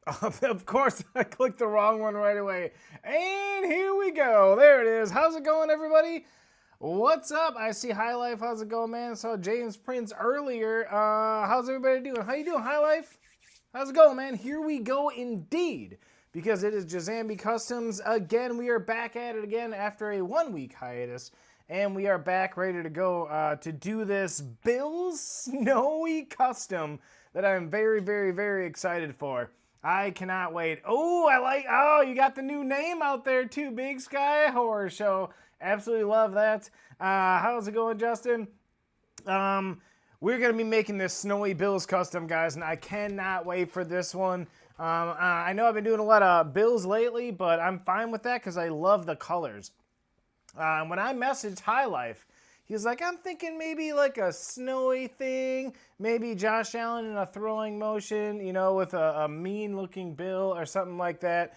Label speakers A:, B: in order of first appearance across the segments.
A: Of course, I clicked the wrong one right away. And here we go. There it is. How's it going, everybody? What's up? I see High Life. How's it going, man? I saw James Prince earlier. How's everybody doing? How you doing, High Life? How's it going, man? Here we go indeed. Because it is Jazamby Customs. Again, we are back at it again after a 1-week hiatus. And we are back ready to go to do this Bill's Snowy Custom that I'm very, very, very excited for. I cannot wait. Oh, you got the new name out there too, Big Sky Horror Show. Absolutely love that. How's it going, Justin? We're going to be making this Snowy Bills custom, guys, and I cannot wait for this one. I know I've been doing a lot of Bills lately, but I'm fine with that because I love the colors. When I messaged High Life, he was like, I'm thinking maybe like a snowy thing, maybe Josh Allen in a throwing motion, you know, with a mean-looking Bill or something like that.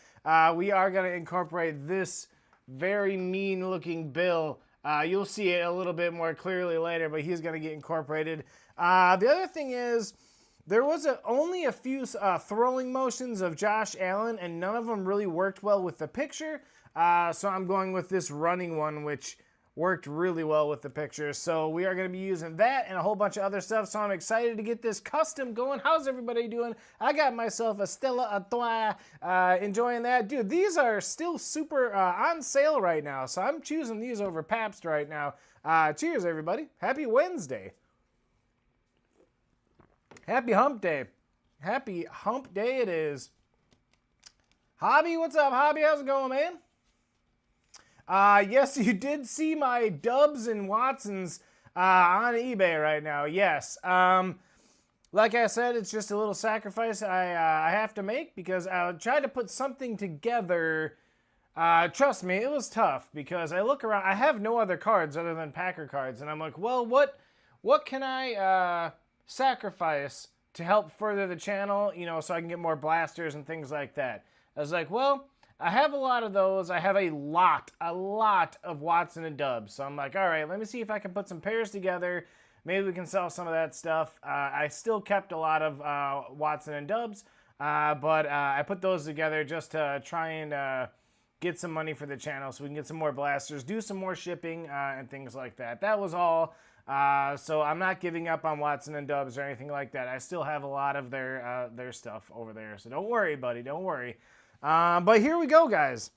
A: We are going to incorporate this very mean-looking Bill. You'll see it a little bit more clearly later, but he's going to get incorporated. The other thing is, there was only a few throwing motions of Josh Allen, and none of them really worked well with the picture. So I'm going with this running one, which worked really well with the picture. So we are going to be using that and a whole bunch of other stuff. So I'm excited to get this custom going. How's everybody doing? I got myself a Stella Artois. Enjoying that. Dude, these are still super on sale right now. So I'm choosing these over Pabst right now. Cheers, everybody. Happy Wednesday. Happy Hump Day. Happy Hump Day it is. Hobby, what's up, Hobby? How's it going, man? Yes, you did see my Dubs and Watsons on eBay right now. Yes. Like I said, it's just a little sacrifice I have to make because I tried to put something together. Trust me, it was tough because I look around. I have no other cards other than Packer cards, and I'm like, well, what can I sacrifice to help further the channel? You know, so I can get more blasters and things like that. I was like, well, I have a lot of those. I have a lot of Watson and Dubs. So I'm like, all right, let me see if I can put some pairs together. Maybe we can sell some of that stuff. I still kept a lot of Watson and Dubs, but I put those together just to try and get some money for the channel so we can get some more blasters, do some more shipping, and things like that. That was all. So I'm not giving up on Watson and Dubs or anything like that. I still have a lot of their stuff over there. So don't worry, buddy. Don't worry. But here we go, guys.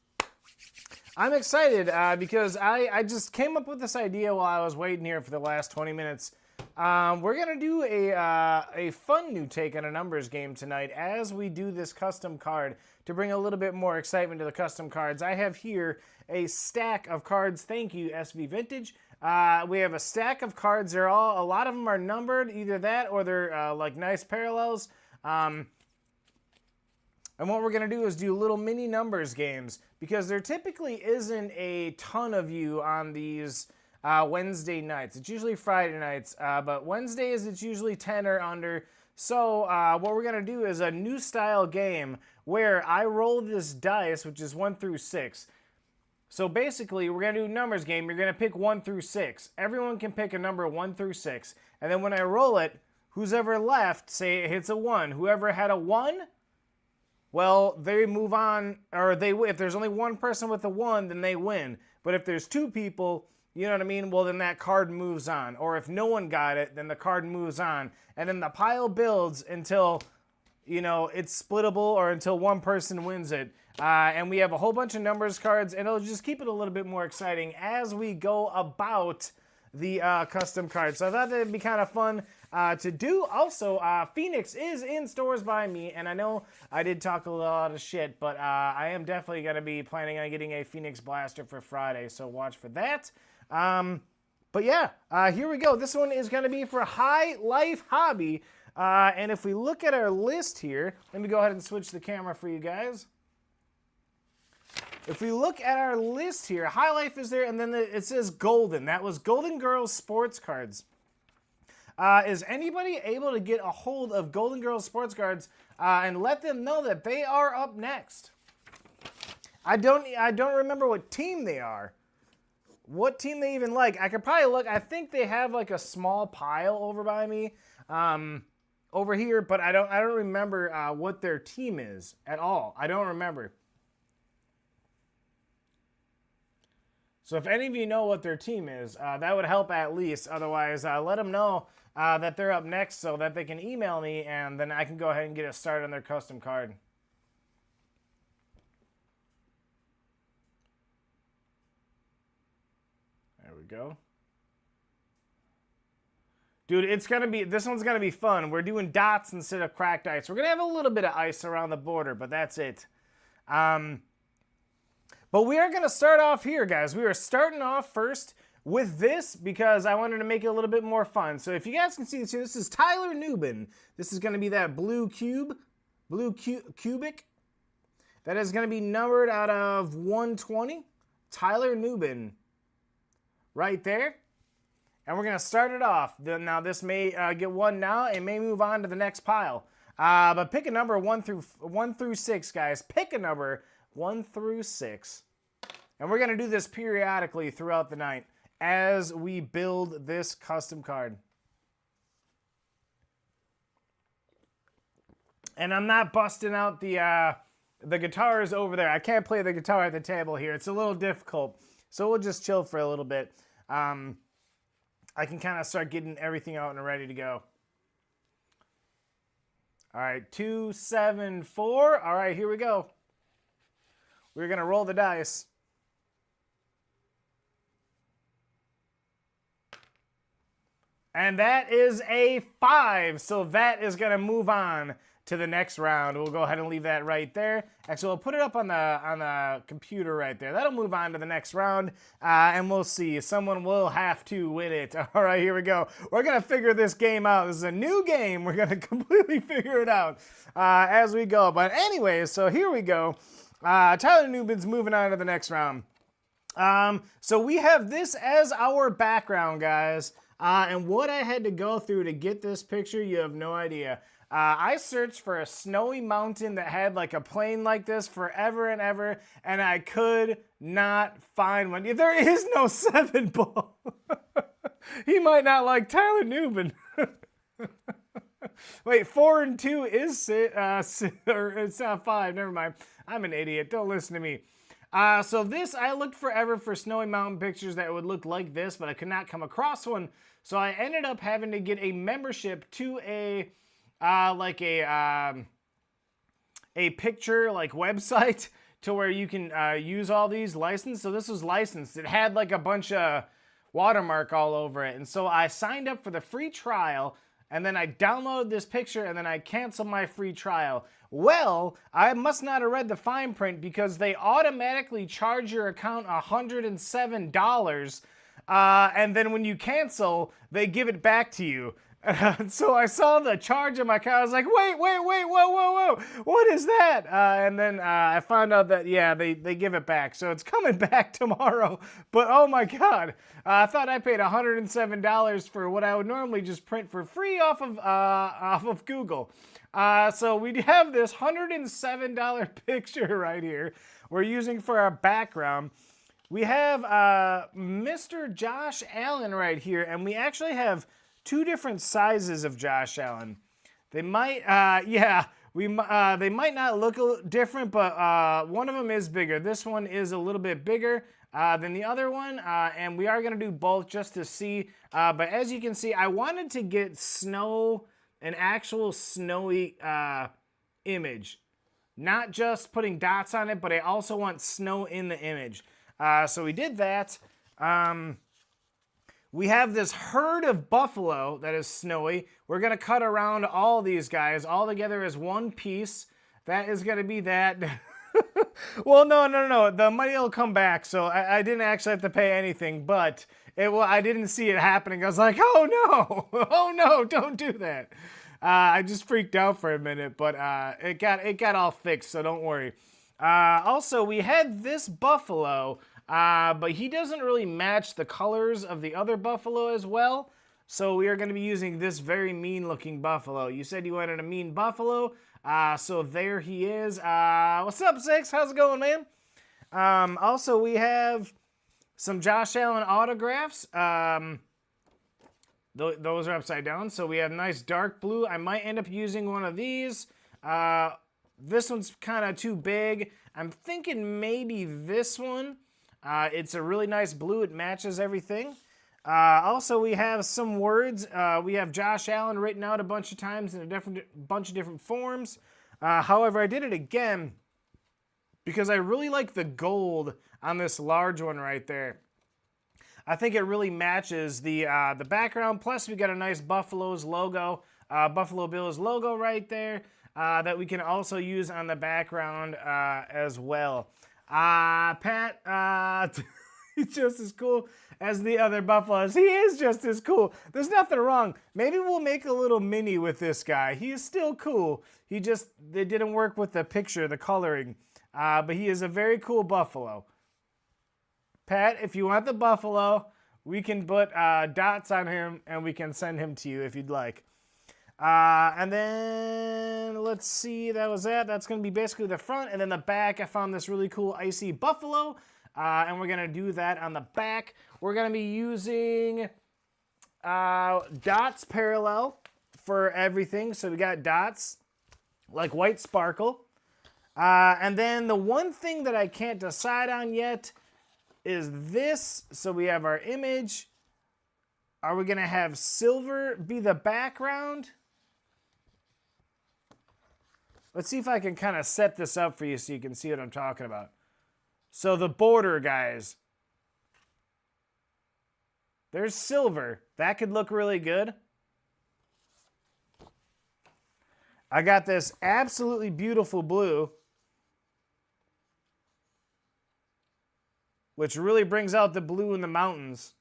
A: I'm excited because I just came up with this idea while I was waiting here for the last 20 minutes. We're going to do a fun new take on a numbers game tonight as we do this custom card to bring a little bit more excitement to the custom cards. I have here a stack of cards. Thank you, SV Vintage. We have a stack of cards. A lot of them are numbered, either that or they're like nice parallels. And what we're going to do is do little mini numbers games because there typically isn't a ton of you on these Wednesday nights. It's usually Friday nights, but Wednesdays it's usually 10 or under. So what we're going to do is a new style game where I roll this dice, which is 1 through 6. So basically, we're going to do a numbers game. You're going to pick 1 through 6. Everyone can pick a number 1 through 6. And then when I roll it, who's ever left, say it hits a 1. Whoever had a 1... well, they move on, or if there's only one person with a 1, then they win. But if there's 2 people, you know what I mean? Well, then that card moves on. Or if no one got it, then the card moves on. And then the pile builds until, you know, it's splittable or until one person wins it. And we have a whole bunch of numbers cards, and it'll just keep it a little bit more exciting as we go about the custom cards. So I thought that'd be kind of fun to do. Also, Phoenix is in stores by me, and I know I did talk a lot of shit, but I am definitely going to be planning on getting a Phoenix blaster for Friday, so watch for that. But yeah, here we go. This one is going to be for High Life Hobby, and if we look at our list here, let me go ahead and switch the camera for you guys. If we look at our list here, High Life is there, and then it says Golden. That was Golden Girls Sports Cards. Is anybody able to get a hold of Golden Girls Sports Cards and let them know that they are up next? I don't remember what team they are. What team they even like. I could probably look. I think they have like a small pile over by me. over here, but I don't remember what their team is at all. I don't remember. So if any of you know what their team is, that would help at least. Otherwise, let them know that they're up next so that they can email me, and then I can go ahead and get it started on their custom card. There we go. Dude, this one's gonna be fun. We're doing dots instead of cracked ice. We're gonna have a little bit of ice around the border, but that's it. But we are gonna start off here, guys. We are starting off first with this because I wanted to make it a little bit more fun. So if you guys can see this here, this is Tyler Nubin. This is gonna be that blue cubic. That is gonna be numbered out of 120. Tyler Nubin, right there. And we're going to start it off. Now, this may get one now. It may move on to the next pile. But pick a number 1 through 6, guys. Pick a number 1 through 6. And we're going to do this periodically throughout the night as we build this custom card. And I'm not busting out the guitars over there. I can't play the guitar at the table here. It's a little difficult. So we'll just chill for a little bit. I can kind of start getting everything out and ready to go. All right, 2, 7, 4. All right, here we go. We're going to roll the dice. And that is a 5. So that is going to move on to the next round. We'll go ahead and leave that right there. Actually, we'll put it up on the computer right there. That'll move on to the next round, and we'll see. Someone will have to win it. All right, here we go. We're going to figure this game out. This is a new game. We're going to completely figure it out as we go. But anyways, so here we go. Tyler Nubin's moving on to the next round. So we have this as our background, guys. And what I had to go through to get this picture, you have no idea. I searched for a snowy mountain that had like a plane like this forever and ever, and I could not find one. There is no 7-ball. He might not like Tyler Nubin. Wait, 4 and 2 is or it's not 5. Never mind. I'm an idiot. Don't listen to me. So this, I looked forever for snowy mountain pictures that would look like this, but I could not come across one. So I ended up having to get a membership to a picture like website to where you can use all these licensed. So this was licensed. It had like a bunch of watermark all over it. And so I signed up for the free trial, and then I downloaded this picture, and then I canceled my free trial. Well, I must not have read the fine print because they automatically charge your account $107. And then when you cancel, they give it back to you. So I saw the charge on my account. I was like, wait, whoa, what is that? And then I found out that, yeah, they give it back. So it's coming back tomorrow. But oh my God, I thought I paid $107 for what I would normally just print for free off of Google. So we have this $107 picture right here we're using for our background. We have Mr. Josh Allen right here, and we actually have 2 different sizes of Josh Allen. They might, they might not look different, but one of them is bigger. This one is a little bit bigger than the other one, and we are going to do both just to see. But as you can see, I wanted to get an actual snowy image. Not just putting dots on it, but I also want snow in the image. So we did that. We have this herd of buffalo that is snowy. We're going to cut around all these guys all together as one piece. That is going to be that. Well, no. The money will come back, so I didn't actually have to pay anything, but I didn't see it happening. I was like, oh no, don't do that. I just freaked out for a minute, but it got all fixed, so don't worry. Also, we had this buffalo, but he doesn't really match the colors of the other buffalo as well. So we are going to be using this very mean-looking buffalo. You said you wanted a mean buffalo, so there he is. What's up, Six? How's it going, man? Also, we have some Josh Allen autographs. Those are upside down. So we have nice dark blue. I might end up using one of these. This one's kind of too big. I'm thinking maybe this one. It's a really nice blue. It matches everything. Also, we have some words. We have Josh Allen written out a bunch of times in a bunch of different forms. However, I did it again because I really like the gold on this large one right there. I think it really matches the background. Plus, we got a nice Buffalo Bills logo right there that we can also use on the background as well. Pat, he's just as cool as the other Buffaloes. He is just as cool. There's nothing wrong. Maybe we'll make a little mini with this guy. He is still cool. It didn't work with the picture, the coloring. But he is a very cool Buffalo. Pat, if you want the Buffalo, we can put dots on him and we can send him to you if you'd like. And then, let's see, that was that. That's going to be basically the front. And then the back, I found this really cool icy buffalo. And we're going to do that on the back. We're going to be using dots parallel for everything. So we got dots like white sparkle. And then the one thing that I can't decide on yet is this. So we have our image. Are we going to have silver be the background? Let's see if I can kind of set this up for you so you can see what I'm talking about. So the border, guys. There's silver. That could look really good. I got this absolutely beautiful blue, which really brings out the blue in the mountains.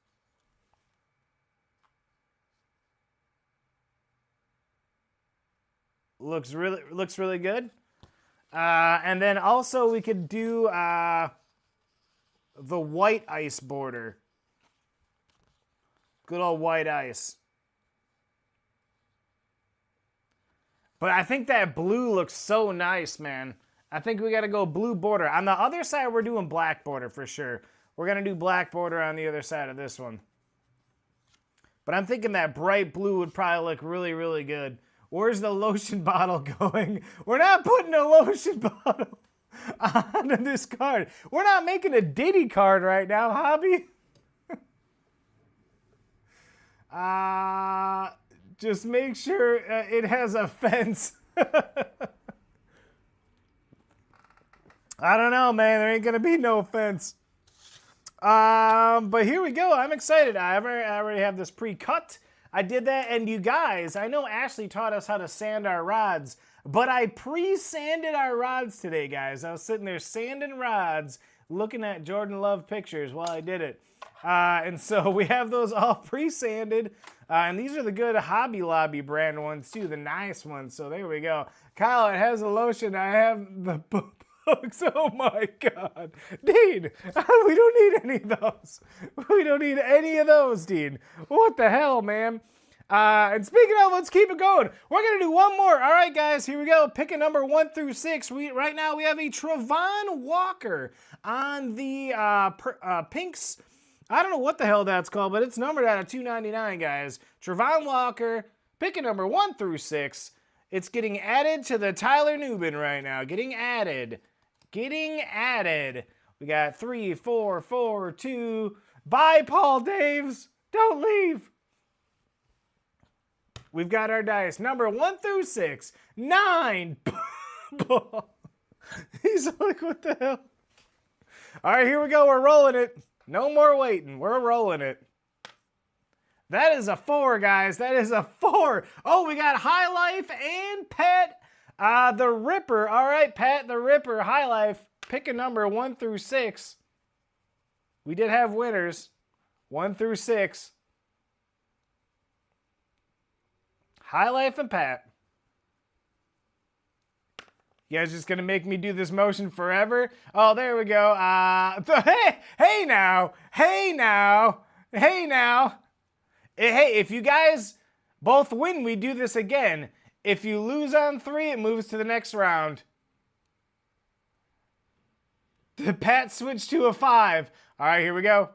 A: Looks really good. And then also we could do the white ice border. Good old white ice. But I think that blue looks so nice, man. I think we got to go blue border. On the other side, we're doing black border for sure. We're going to do black border on the other side of this one. But I'm thinking that bright blue would probably look really, really good. Where's the lotion bottle going? We're not putting a lotion bottle onto this card. We're not making a Diddy card right now, Hobby. Just make sure it has a fence. I don't know, man. There ain't going to be no fence. But here we go. I'm excited. I already have this pre-cut. I did that, and you guys, I know Ashley taught us how to sand our rods, but I pre-sanded our rods today, guys. I was sitting there sanding rods, looking at Jordan Love pictures while I did it. And so we have those all pre-sanded, and these are the good Hobby Lobby brand ones, too, the nice ones. So there we go. Kyle, it has a lotion. I have the books. Oh, my God. Dean, we don't need any of those. We don't need any of those, Dean. What the hell, man? And speaking of, let's keep it going. We're going to do one more. All right, guys, here we go. Picking number 1 through 6. Right now we have a Travon Walker on the pinks. I don't know what the hell that's called, but it's numbered out of $2.99, guys. Travon Walker, picking number 1 through 6. It's getting added to the Tyler Nubin right now. Getting added. We got 3, 4, 4, 2. Bye, Paul Daves. Don't leave. We've got our dice. Number 1 through 6. 9. He's like, what the hell? All right, here we go. We're rolling it. No more waiting. We're rolling it. That is a 4, guys. That is a 4. Oh, we got High Life and Pat the Ripper. All right, Pat the Ripper, High Life. Pick a number 1 through 6. We did have winners. 1 through 6. High Life and Pat. You guys just gonna make me do this motion forever? Oh, there we go. Hey now. Hey, if you guys both win, we do this again. If you lose on 3, it moves to the next round. The Pat switched to a 5. All right, here we go.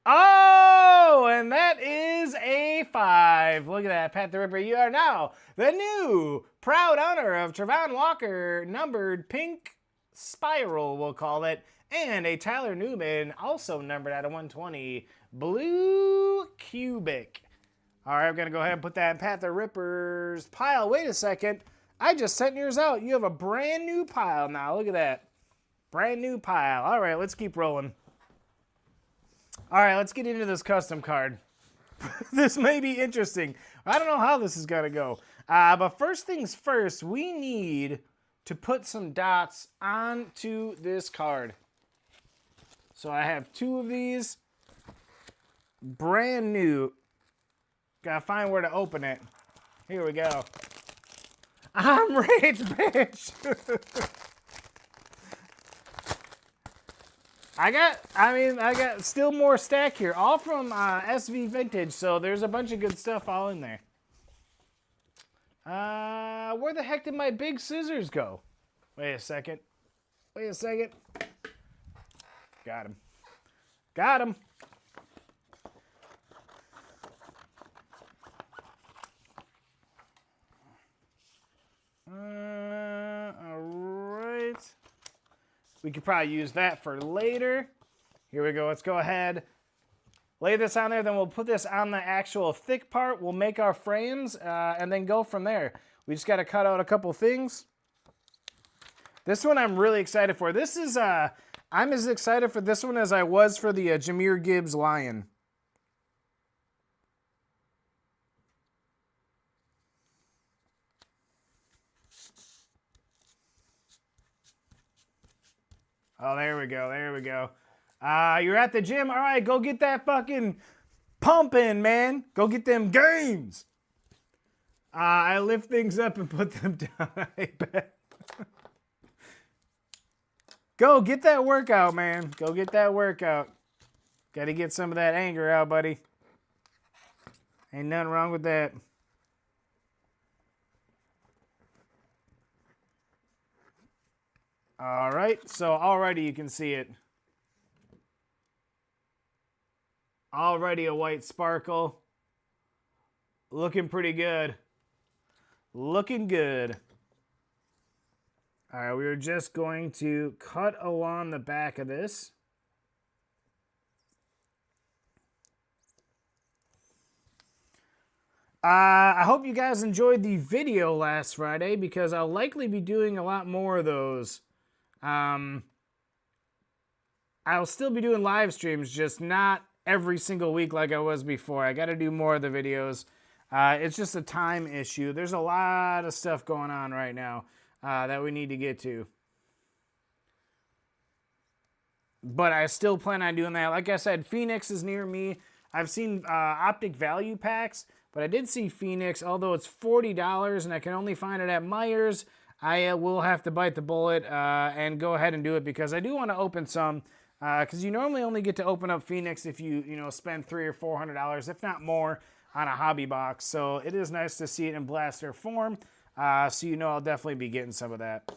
A: Oh, go. And that is a 5. Look at that, Pat the Ripper. You are now the new proud owner of Travon Walker, numbered pink spiral, we'll call it. And a Tyler Newman, also numbered out of 120, blue cubic. All right, I'm going to go ahead and put that in Pat the Ripper's pile. Wait a second. I just sent yours out. You have a brand new pile now. Look at that. Brand new pile. All right, let's keep rolling. All right, let's get into this custom card. This may be interesting. I don't know how this is going to go. But first things first, we need to put some dots onto this card. So I have 2 of these. Brand new. Gotta find where to open it. Here we go. I'm rich, bitch. I got still more stack here, all from SV Vintage, so there's a bunch of good stuff all in there. Where the heck did my big scissors go? Wait a second. Got him. Got him. All right. We could probably use that for later. Here we go. Let's go ahead. Lay this on there. Then we'll put this on the actual thick part. We'll make our frames and then go from there. We just got to cut out a couple things. This one I'm really excited for. This is, I'm as excited for this one as I was for the Jahmyr Gibbs Lion. Oh, there we go. There we go. You're at the gym. All right, go get that fucking pumping, man. Go get them gains. I lift things up and put them down. I bet. Go get that workout, man. Go get that workout. Got to get some of that anger out, buddy. Ain't nothing wrong with that. All right, so already you can see it. Already a white sparkle. Looking pretty good. Looking good. All right, we're just going to cut along the back of this. I hope you guys enjoyed the video last Friday because I'll likely be doing a lot more of those. I'll still be doing live streams, just not every single week like I was before. I got to do more of the videos. It's just a time issue. There's a lot of stuff going on right now that we need to get to. But I still plan on doing that. Like I said, Phoenix is near me. I've seen optic value packs, but I did see Phoenix, although it's $40 and I can only find it at Myers. I will have to bite the bullet and go ahead and do it because I do want to open some. Because you normally only get to open up Phoenix if you spend $300 or $400, if not more, on a hobby box. So it is nice to see it in blaster form. So I'll definitely be getting some of that.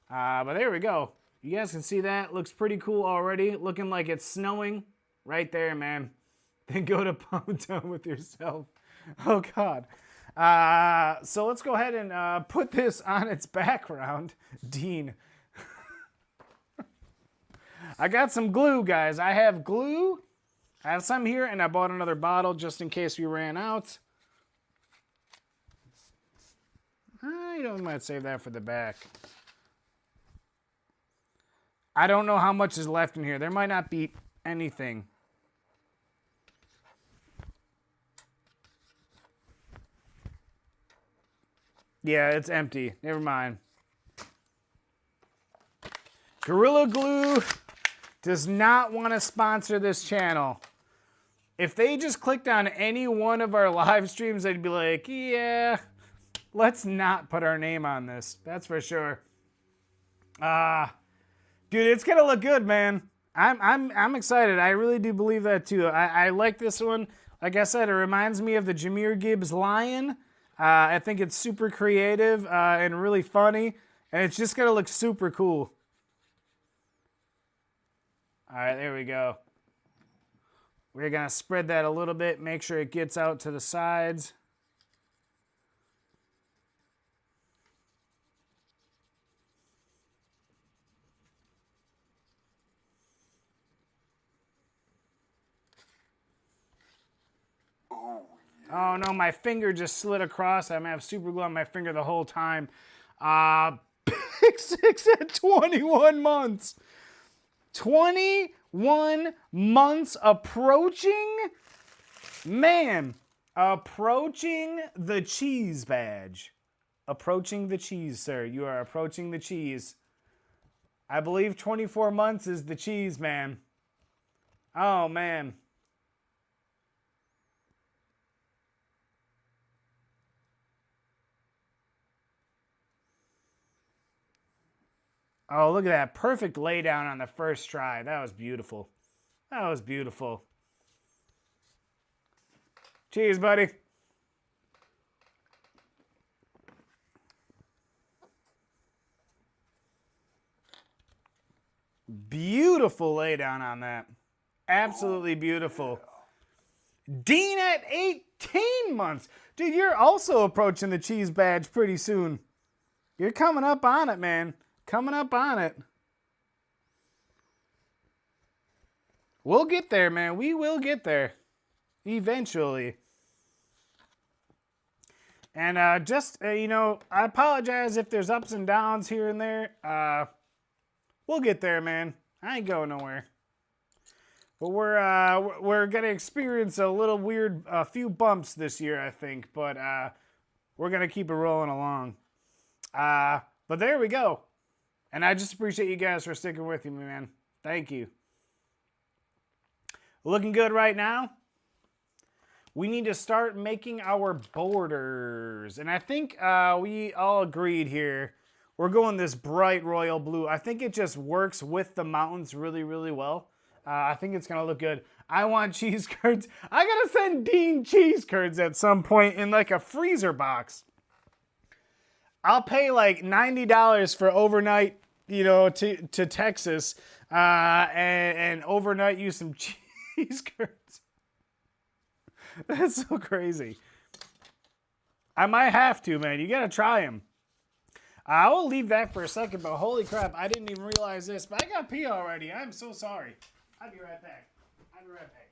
A: But there we go. You guys can see that. Looks pretty cool already. Looking like it's snowing right there, man. Then go to Pump Town with yourself. Oh, God. So let's go ahead and put this on its background. Dean. I got some glue, guys. I have glue. I have some here, and I bought another bottle just in case we ran out. We might save that for the back. I don't know how much is left in here. There might not be anything. Yeah, it's empty. Never mind. Gorilla Glue does not want to sponsor this channel. If they just clicked on any one of our live streams, they'd be like, yeah, let's not put our name on this. That's for sure. Dude, it's gonna look good, man. I'm excited. I really do believe that too. I like this one. Like I said, it reminds me of the Jahmyr Gibbs Lion. I think it's super creative and really funny, and it's just gonna look super cool. All right, there we go. We're going to spread that a little bit, make sure it gets out to the sides. Oh no, my finger just slid across. I'm gonna have super glue on my finger the whole time. Pick 6 at 21 months. 21 months approaching? Man, approaching the cheese badge. Approaching the cheese, sir. You are approaching the cheese. I believe 24 months is the cheese, man. Oh, man. Oh, look at that. Perfect laydown on the first try. That was beautiful. That was beautiful. Cheers, buddy. Beautiful laydown on that. Absolutely beautiful. Dean at 18 months. Dude, you're also approaching the cheese badge pretty soon. You're coming up on it, man. Coming up on it. We'll get there, man. We will get there. Eventually. And you know, I apologize if there's ups and downs here and there. We'll get there, man. I ain't going nowhere. But we're gonna experience a little weird, few bumps this year, I think. But we're gonna keep it rolling along. But there we go. And I just appreciate you guys for sticking with me, man. Thank you. Looking good right now. We need to start making our borders. And I think we all agreed here. We're going this bright royal blue. I think it just works with the mountains really, really well. I think it's going to look good. I want cheese curds. I got to send Dean cheese curds at some point in like a freezer box. I'll pay like $90 for overnight, you know, to Texas and overnight you some cheese curds. That's so crazy. I might have to, man. You got to try them. I will leave that for a second, but holy crap, I didn't even realize this. But I got pee already. I'm so sorry. I'll be right back. I'll be right back.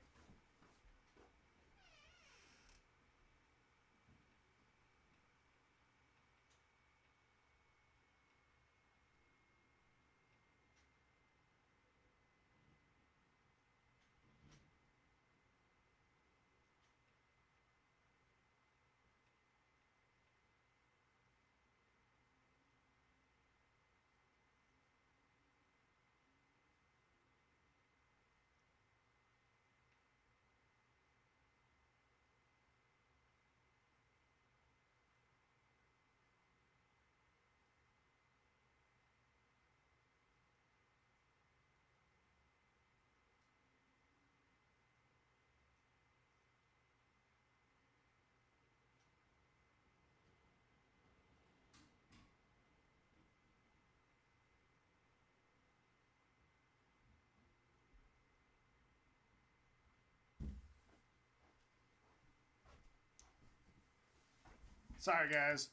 A: Sorry, guys.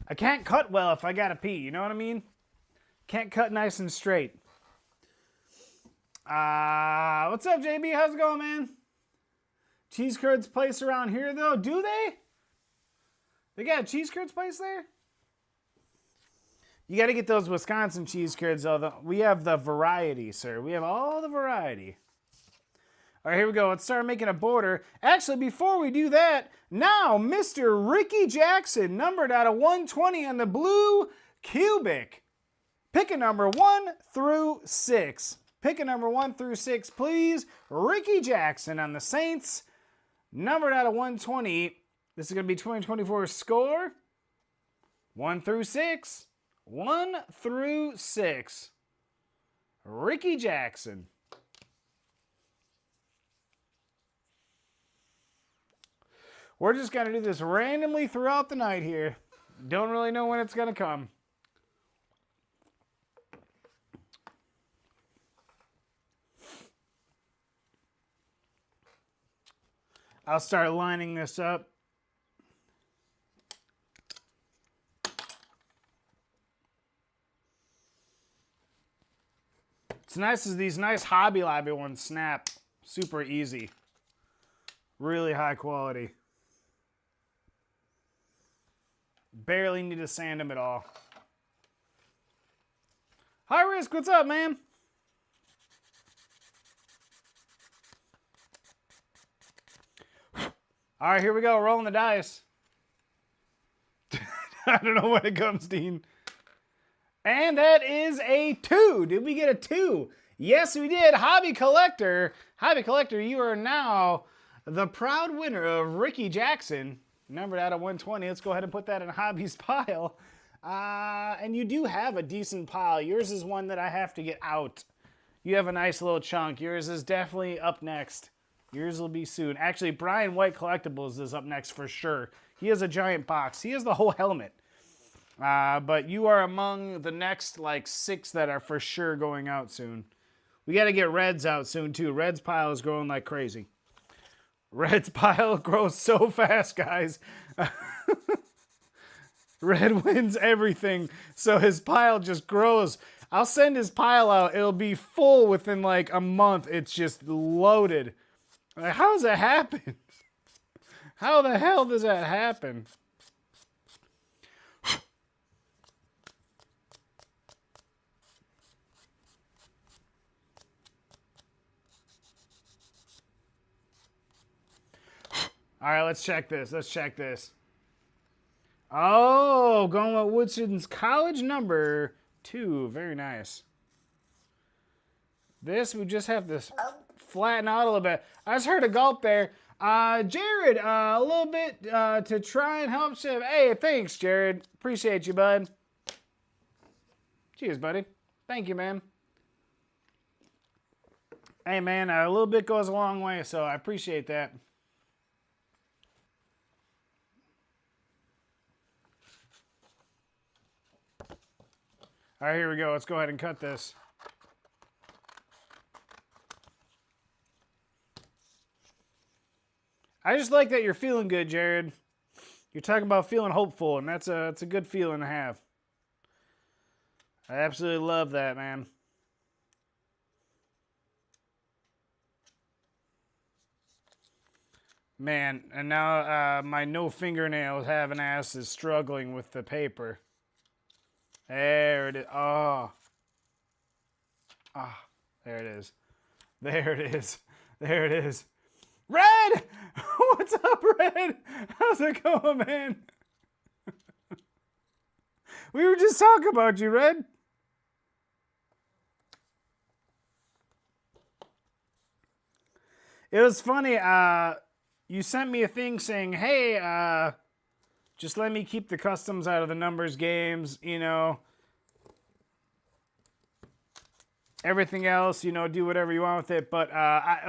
A: I can't cut well if I gotta pee, you know what I mean? Can't cut nice and straight. What's up, JB? How's it going, man? Cheese curds place around here, though? Do they? They got a cheese curds place there? You gotta get those Wisconsin cheese curds, though. We have the variety, sir. We have all the variety. All right, here we go. Let's start making a border. Actually, before we do that, now Mr. Ricky Jackson, numbered out of 120 on the blue cubic. Pick a number 1 through 6. Pick a number 1 through 6, please. Ricky Jackson on the Saints, numbered out of 120. This is going to be 2024 score. 1 through 6. 1 through 6. Ricky Jackson. We're just going to do this randomly throughout the night here. Don't really know when it's going to come. I'll start lining this up. It's nice as these nice Hobby Lobby ones snap super easy. Really high quality. Barely need to sand them at all. High Risk, what's up, man? All right, here we go. Rolling the dice. I don't know when it comes, Dean. And that is a 2. Did we get a 2? Yes, we did. Hobby Collector, you are now the proud winner of Ricky Jackson. Numbered out of 120. Let's go ahead and put that in Hobby's pile. And you do have a decent pile. Yours is one that I have to get out. You have a nice little chunk. Yours is definitely up next. Yours will be soon. Actually, Brian White Collectibles is up next for sure. He has a giant box. He has the whole helmet. But you are among the next, like, 6 that are for sure going out soon. We got to get Red's out soon, too. Red's pile is growing like crazy. Red's pile grows so fast, guys. Red wins everything, so his pile just grows. I'll send his pile out. It'll be full within, like, a month. It's just loaded. Like, how does that happen? How the hell does that happen? All right, let's check this. Let's check this. Oh, going with Woodson's college number 2. Very nice. This, we just have to flatten out a little bit. I just heard a gulp there. Jared, a little bit to try and help Shiv. Hey, thanks, Jared. Appreciate you, bud. Cheers, buddy. Thank you, man. Hey, man, a little bit goes a long way, so I appreciate that. All right, here we go. Let's go ahead and cut this. I just like that you're feeling good, Jared. You're talking about feeling hopeful, and that's a good feeling to have. I absolutely love that, man. Man, and now my no fingernails having ass is struggling with the paper. There it is. Oh. Ah, there it is. There it is. There it is. Red! What's up, Red? How's it going, man? We were just talking about you, Red. It was funny. You sent me a thing saying, hey, just let me keep the customs out of the numbers games, you know. Everything else, you know, do whatever you want with it. But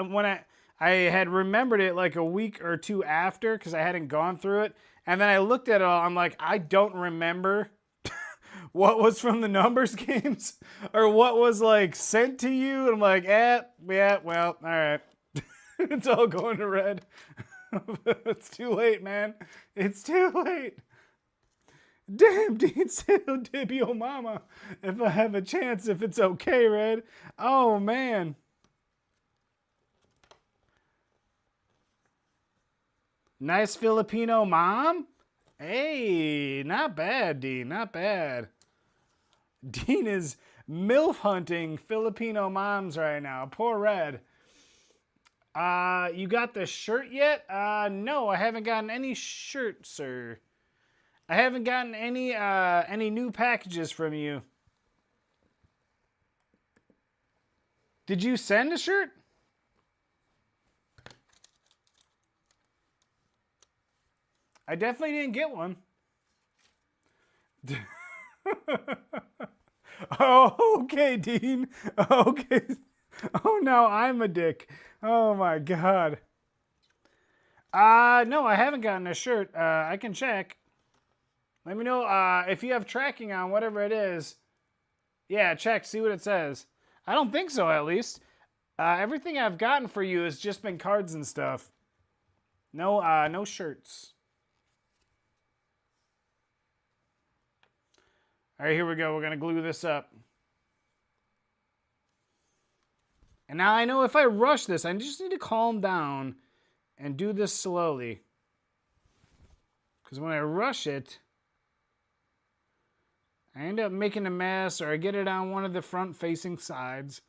A: when I had remembered it like a week or 2 after, because I hadn't gone through it. And then I looked at it all. I'm like, I don't remember what was from the numbers games or what was like sent to you. And I'm like, yeah, well, all right. It's all going to Red. It's too late, man. It's too late. Damn, Dean said he'll dib your mama if I have a chance, if it's okay, Red. Oh, man. Nice Filipino mom? Hey, not bad, Dean. Not bad. Dean is MILF hunting Filipino moms right now. Poor Red. You got the shirt yet? No, I haven't gotten any shirt, sir. I haven't gotten any new packages from you. Did you send a shirt? I definitely didn't get one. Oh, okay, Dean. Okay. Oh, no, I'm a dick. Oh, my God. No, I haven't gotten a shirt. I can check. Let me know if you have tracking on whatever it is. Yeah, check, see what it says. I don't think so, at least. Everything I've gotten for you has just been cards and stuff. No shirts. All right, here we go. We're going to glue this up. And now I know if I rush this, I just need to calm down and do this slowly. Because when I rush it, I end up making a mess, or I get it on one of the front-facing sides.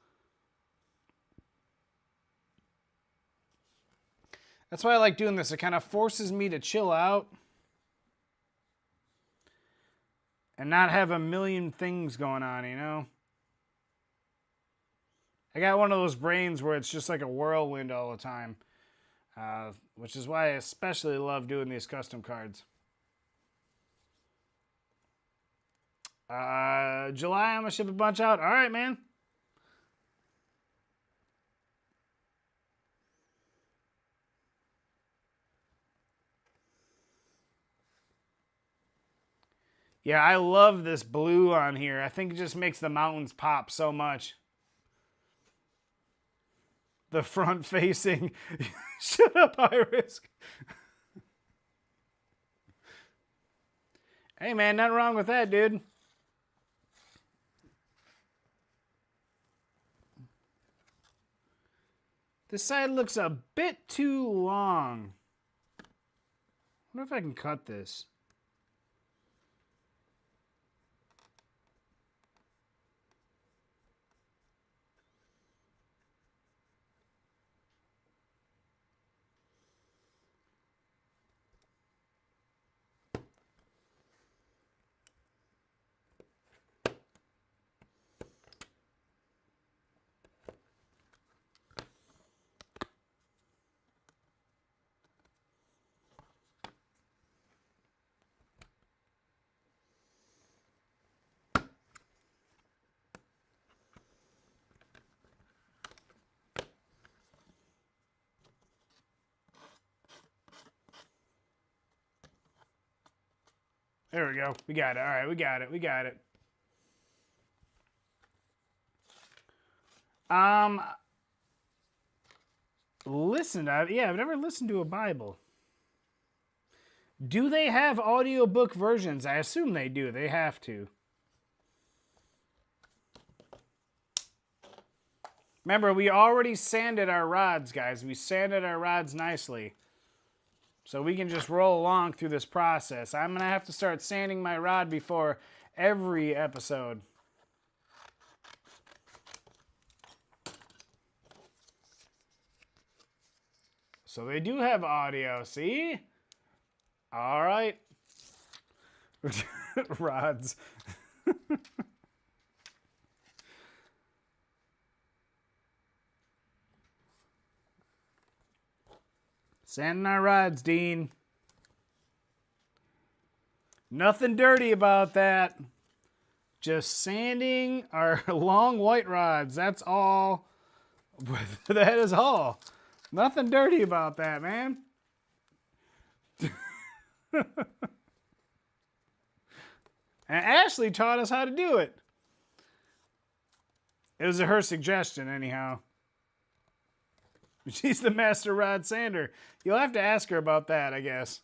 A: That's why I like doing this. It kind of forces me to chill out and not have a million things going on, you know? I got one of those brains where it's just like a whirlwind all the time, which is why I especially love doing these custom cards. July, I'm going to ship a bunch out. All right, man. Yeah, I love this blue on here. I think it just makes the mountains pop so much. The front facing. Shut up, Iris. Hey, man, nothing wrong with that, dude. This side looks a bit too long. I wonder if I can cut this. There we go. We got it. All right, we got it. We got it. Listen, I've never listened to a Bible. Do they have audiobook versions? I assume they do. They have to. Remember, we already sanded our rods, guys. We sanded our rods nicely. So we can just roll along through this process. I'm going to have to start sanding my rod before every episode. So they do have audio, see? All right. Rods. Sanding our rods, Dean. Nothing dirty about that. Just sanding our long white rods. That's all. That is all. Nothing dirty about that, man. And Ashley taught us how to do it. It was her suggestion, anyhow. She's the master rod sander. You'll have to ask her about that, I guess.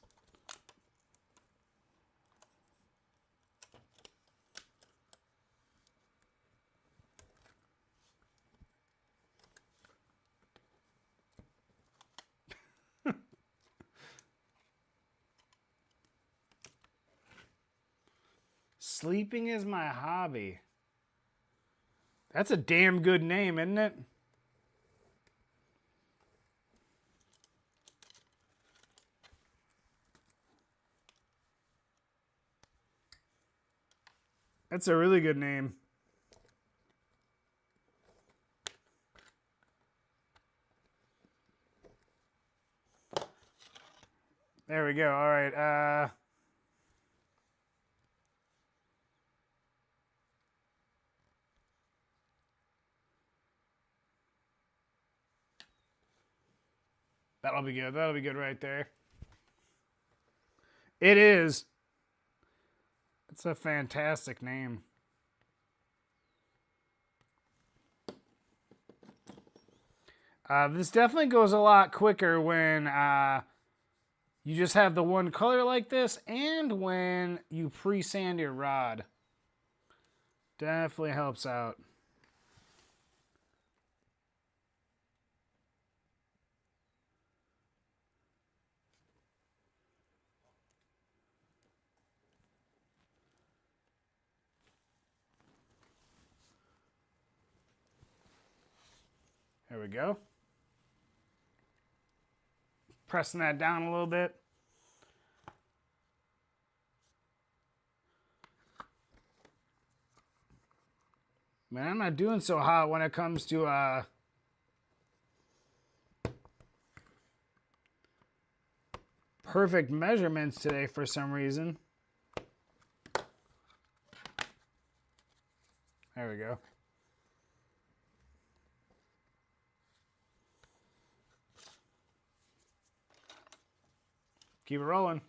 A: Sleeping is my hobby. That's a damn good name, isn't it? That's a really good name. There we go. All right. That'll be good. That'll be good right there. It is. It's a fantastic name. This definitely goes a lot quicker when you just have the one color like this, and when you pre-sand your rod. Definitely helps out. There we go. Pressing that down a little bit. Man, I'm not doing so hot when it comes to perfect measurements today for some reason. There we go. Keep it rolling.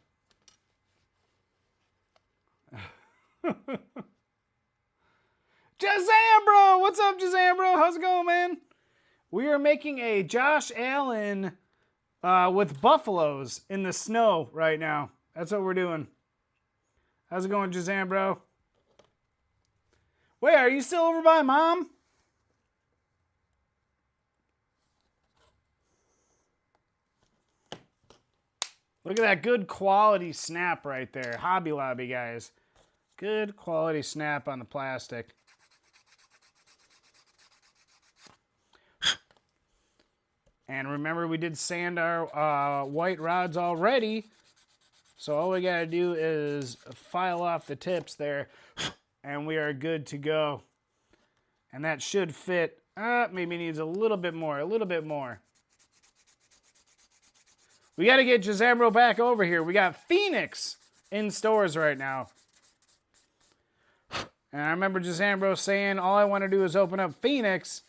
A: Jazambro! What's up, Jazambro? How's it going, man? We are making a Josh Allen with buffaloes in the snow right now. That's what we're doing. How's it going, Jazambro? Wait, are you still over by Mom? Look at that good quality snap right there. Hobby Lobby, guys. Good quality snap on the plastic. And remember, we did sand our white rods already. So all we got to do is file off the tips there. And we are good to go. And that should fit. Maybe needs a little bit more. A little bit more. We got to get Jazambro back over here. We got Phoenix in stores right now. And I remember Jazambro saying, all I want to do is open up Phoenix.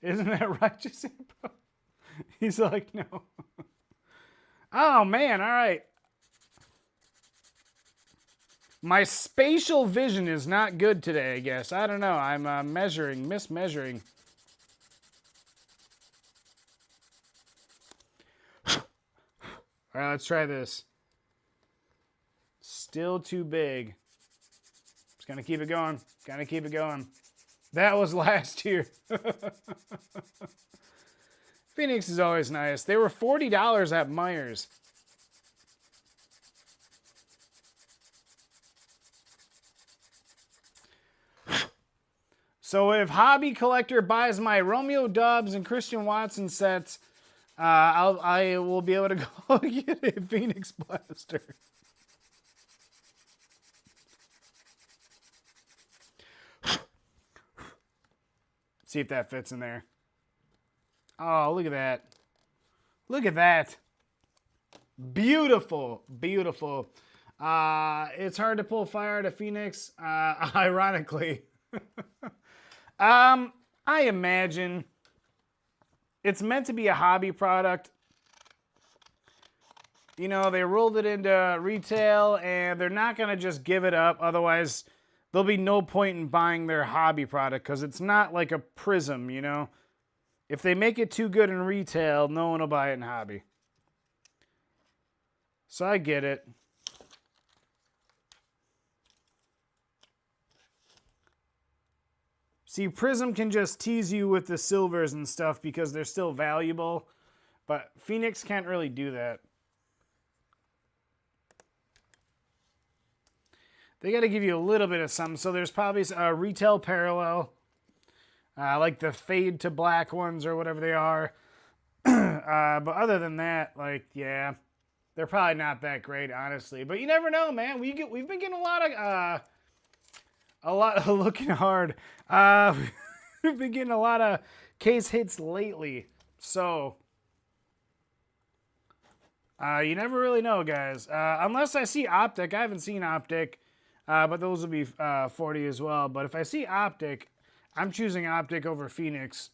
A: Isn't that right, Jazambro? He's like, no. Oh, man. All right. My spatial vision is not good today, I guess. I don't know. I'm mismeasuring. All right, let's try this. Still too big. Just gonna keep it going. Gotta keep it going. That was last year. Phoenix is always nice. They were $40 at Meijer's. So if Hobby Collector buys my Romeo Dubs and Christian Watson sets, I will be able to go get a Phoenix Blaster. See if that fits in there. Oh, look at that. Look at that. Beautiful, beautiful. It's hard to pull fire out of Phoenix, ironically. I imagine it's meant to be a hobby product. You know, they rolled it into retail and they're not going to just give it up. Otherwise, there'll be no point in buying their hobby product because it's not like a Prism, you know. If they make it too good in retail, no one will buy it in hobby. So I get it. See, Prism can just tease you with the silvers and stuff because they're still valuable, but Phoenix can't really do that. They got to give you a little bit of something, so there's probably a retail parallel, like the fade to black ones or whatever they are. But other than that, like, yeah, they're probably not that great, honestly. But you never know, man. We've been getting a lot of looking hard. We've been getting a lot of case hits lately, so you never really know, guys. Unless I see Optic. I haven't seen Optic, but those will be 40 as well. But if I see Optic, I'm choosing Optic over Phoenix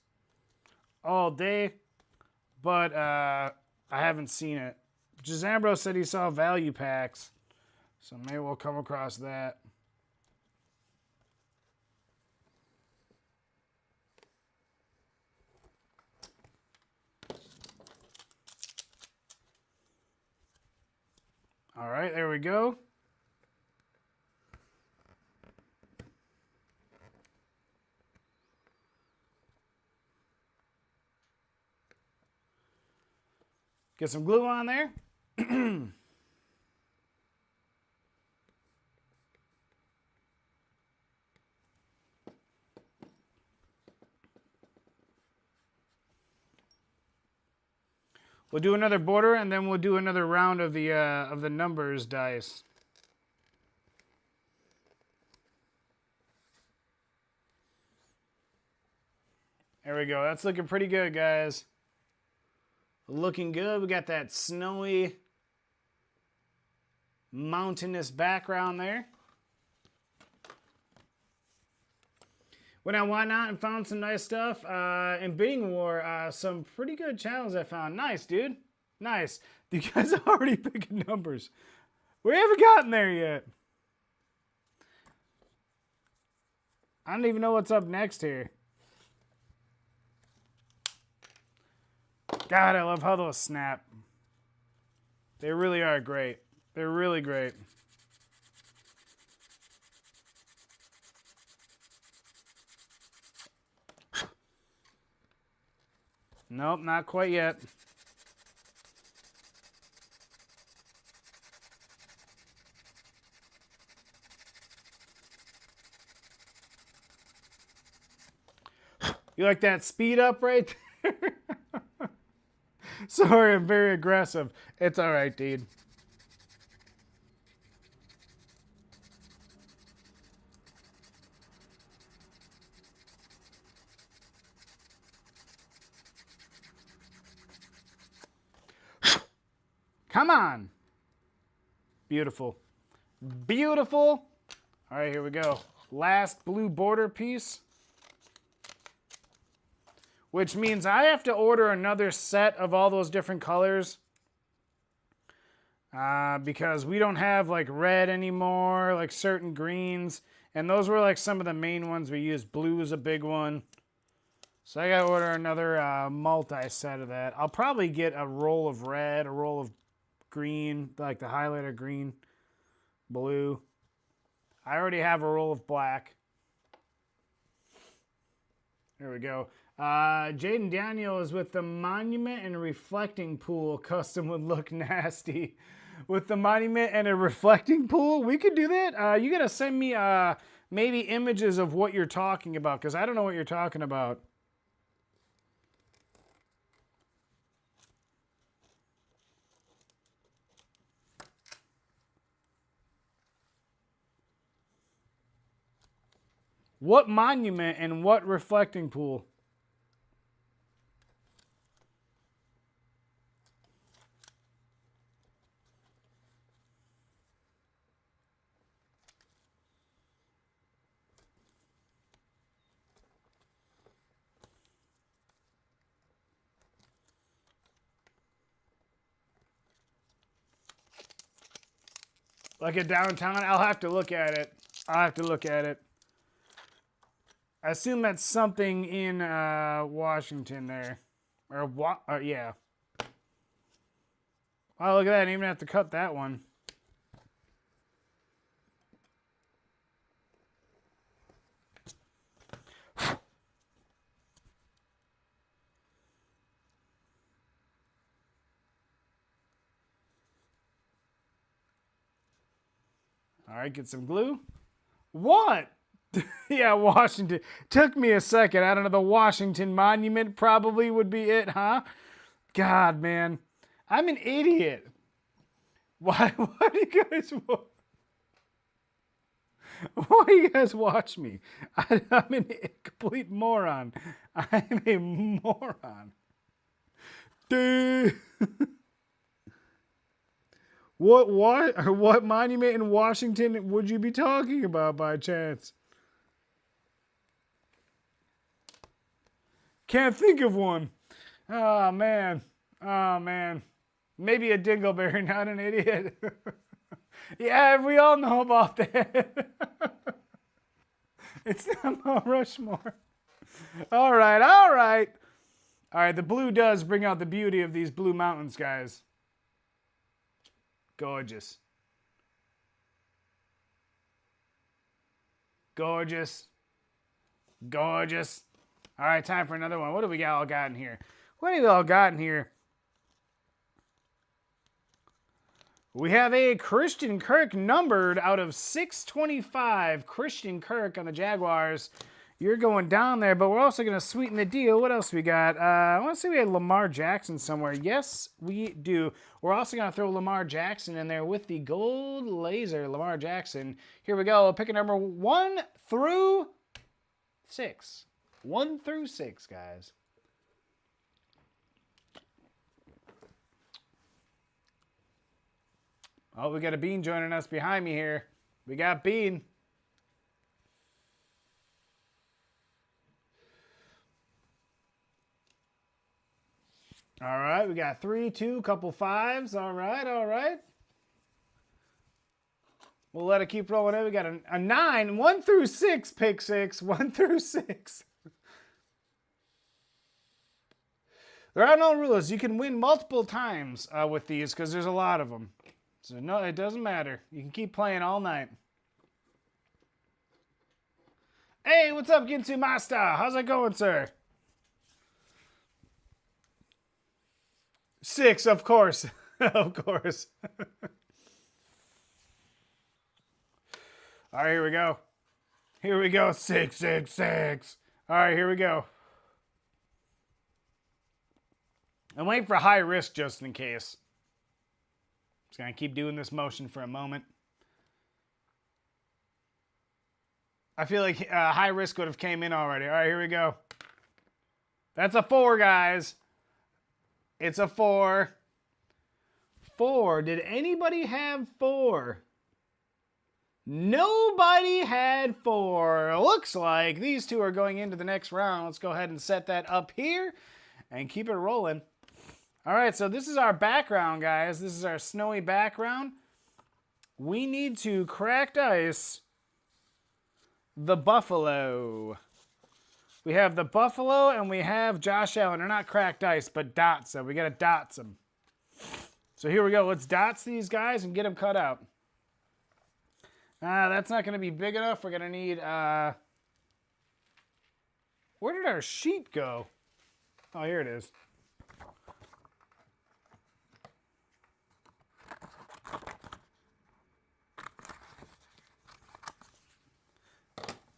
A: all day, but I haven't seen it. Jazambro said he saw value packs, so maybe we'll come across that. All right, there we go. Get some glue on there. We'll do another border, and then we'll do another round of the numbers dice. There we go. That's looking pretty good, guys. Looking good. We got that snowy, mountainous background there. Went on Why Not and found some nice stuff. In Bidding War, some pretty good channels I found. Nice, dude. Nice. You guys are already picking numbers. We haven't gotten there yet. I don't even know what's up next here. God, I love how those snap. They really are great. They're really great. Nope, not quite yet. You like that speed up right there? Sorry, I'm very aggressive. It's all right, dude. Come on. Beautiful. Beautiful. All right, here we go. Last blue border piece. Which means I have to order another set of all those different colors. Because we don't have like red anymore, like certain greens. And those were like some of the main ones we used. Blue is a big one. So I gotta order another multi-set of that. I'll probably get a roll of red, a roll of green, like the highlighter green, blue. I already have a roll of black. There we go. Jaden Daniel is with the Monument and a Reflecting Pool. Custom would look nasty. With the Monument and a Reflecting Pool? We could do that. You got to send me maybe images of what you're talking about, because I don't know what you're talking about. What monument and what reflecting pool? Like a downtown? I'll have to look at it. I'll have to look at it. I assume that's something in Washington there. Or yeah. Oh, look at that. I didn't even have to cut that one. All right, get some glue. What? Yeah, Washington. Took me a second. I don't know. The Washington Monument probably would be it, huh? God, man. I'm an idiot. Why do you guys why do you guys watch me? I'm a complete moron. I'm a moron. Dude. What monument in Washington would you be talking about by chance? Can't think of one. Oh, man. Oh, man. Maybe a dingleberry, not an idiot. Yeah, we all know about that. It's not Mount Rushmore. All right, all right. All right, the blue does bring out the beauty of these blue mountains, guys. Gorgeous. Gorgeous. Gorgeous. All right, time for another one. What do we all got in here? What have we all got in here? We have a Christian Kirk numbered out of 625. Christian Kirk on the Jaguars. You're going down there, but we're also going to sweeten the deal. What else we got? I want to say we had Lamar Jackson somewhere. Yes, we do. We're also going to throw Lamar Jackson in there with the gold laser. Lamar Jackson. Here we go. Pick a number 1 through 6. 1 through 6, guys. Oh, we got a Bean joining us behind me here. We got Bean. All right, we got 3, 2, couple 5s. All right, all right. We'll let it keep rolling in. We got a 9, 1 through 6, pick 6, 1 through 6. There are no rules. You can win multiple times with these because there's a lot of them. So no, it doesn't matter. You can keep playing all night. Hey, what's up, Ginsu Master? How's it going, sir? 6, of course. Of course. All right, here we go. Here we go. 6, 6, 6. All right, here we go. I'm waiting for high risk just in case. Just going to keep doing this motion for a moment. I feel like high risk would have came in already. All right, here we go. That's a 4, guys. It's a 4. 4. Did anybody have 4? Nobody had 4. Looks like these two are going into the next round. Let's go ahead and set that up here and keep it rolling. All right, so this is our background, guys. This is our snowy background. We need to cracked ice the Buffalo. We have the Buffalo and we have Josh Allen. They're not cracked ice, but dots them. We got to dots them. So here we go. Let's dots these guys and get them cut out. That's not going to be big enough. We're going to need... where did our sheet go? Oh, here it is.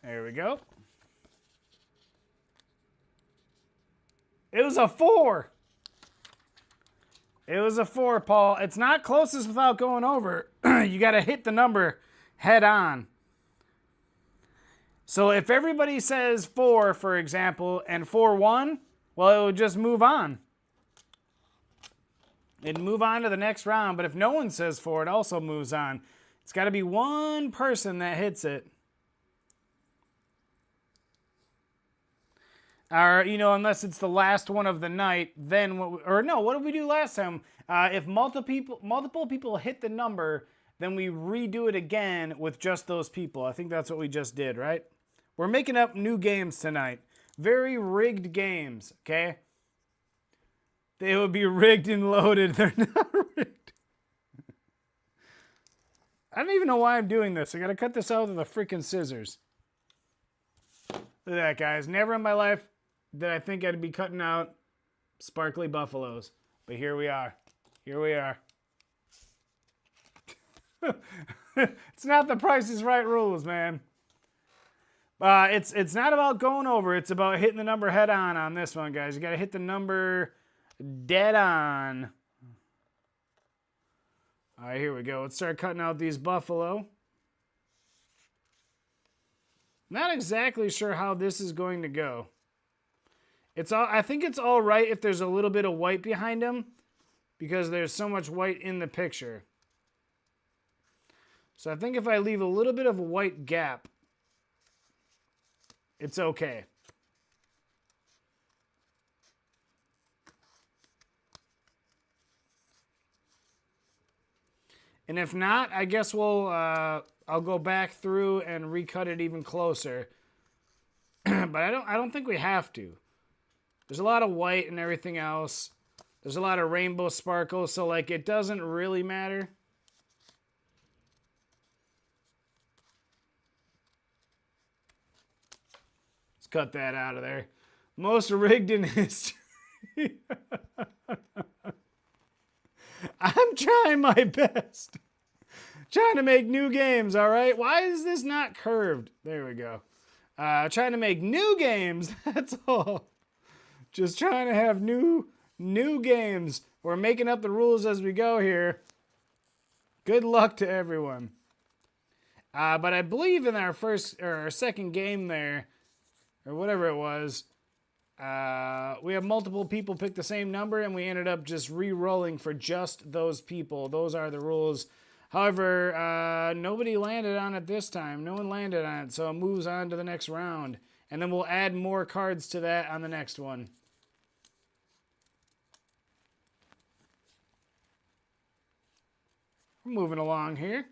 A: There we go. It was a 4. It was a 4, Paul. It's not closest without going over. You got to hit the number head on. So if everybody says 4, for example, and 4 won, well, it would just move on. It'd move on to the next round. But if no one says 4, it also moves on. It's got to be one person that hits it. Or, you know, unless it's the last one of the night, then what did we do last time? If multiple people hit the number, then we redo it again with just those people. I think that's what we just did, right? We're making up new games tonight. Very rigged games, okay? They would be rigged and loaded. They're not rigged. I don't even know why I'm doing this. I gotta cut this out with the freaking scissors. Look at that, guys. Never in my life did I think I'd be cutting out sparkly buffaloes. But here we are. Here we are. It's not the Price is Right rules, man. It's not about going over. It's about hitting the number head on this one, guys. You got to hit the number dead on. All right, here we go. Let's start cutting out these buffalo. Not exactly sure how this is going to go. I think it's all right if there's a little bit of white behind them because there's so much white in the picture. So I think if I leave a little bit of a white gap, it's okay. And if not, I guess I'll go back through and recut it even closer. But I don't think we have to. There's a lot of white and everything else. There's a lot of rainbow sparkles, so like it doesn't really matter. cut that out of there. Most rigged in history. I'm trying my best. Trying to make new games, all right? Why is this not curved? There we go. Trying to make new games, that's all. Just trying to have new games. We're making up the rules as we go here. Good luck to everyone. But I believe in our second game there, or whatever it was, we have multiple people pick the same number, and we ended up just re-rolling for just those people. Those are the rules. However, nobody landed on it this time. No one landed on it, so it moves on to the next round. And then we'll add more cards to that on the next one. We're moving along here.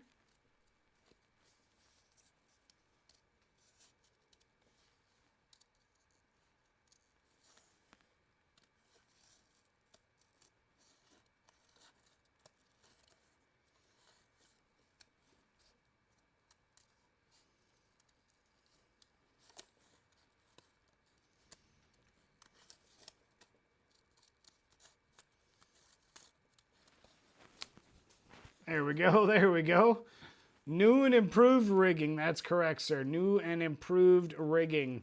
A: There we go, there we go. New and improved rigging. That's correct, sir. New and improved rigging.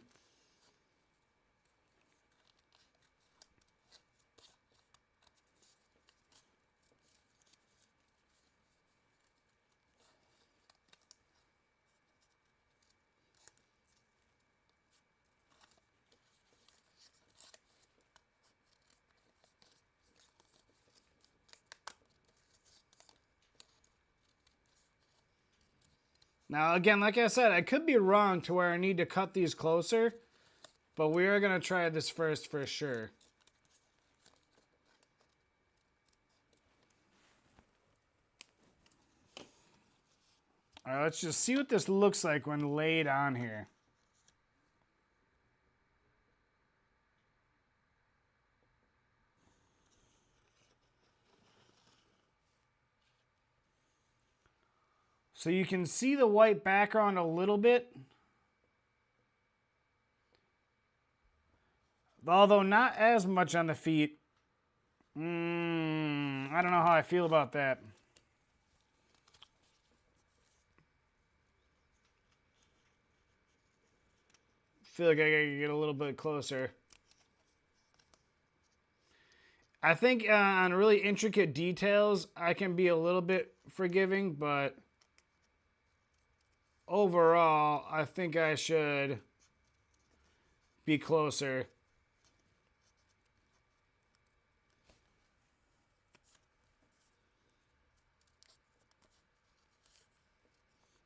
A: Now, again, like I said, I could be wrong to where I need to cut these closer, but we are going to try this first for sure. All right, let's just see what this looks like when laid on here. So you can see the white background a little bit, although not as much on the feet. I don't know how I feel about that. Feel like I gotta get a little bit closer. I think on really intricate details, I can be a little bit forgiving, but overall, I think I should be closer.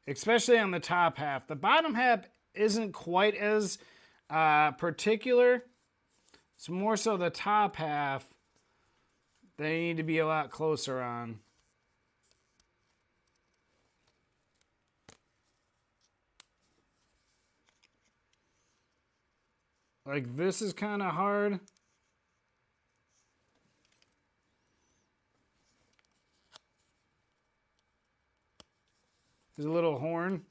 A: Especially on the top half. The bottom half isn't quite as particular. It's more so the top half that I need to be a lot closer on. Like, this is kind of hard. There's a little horn.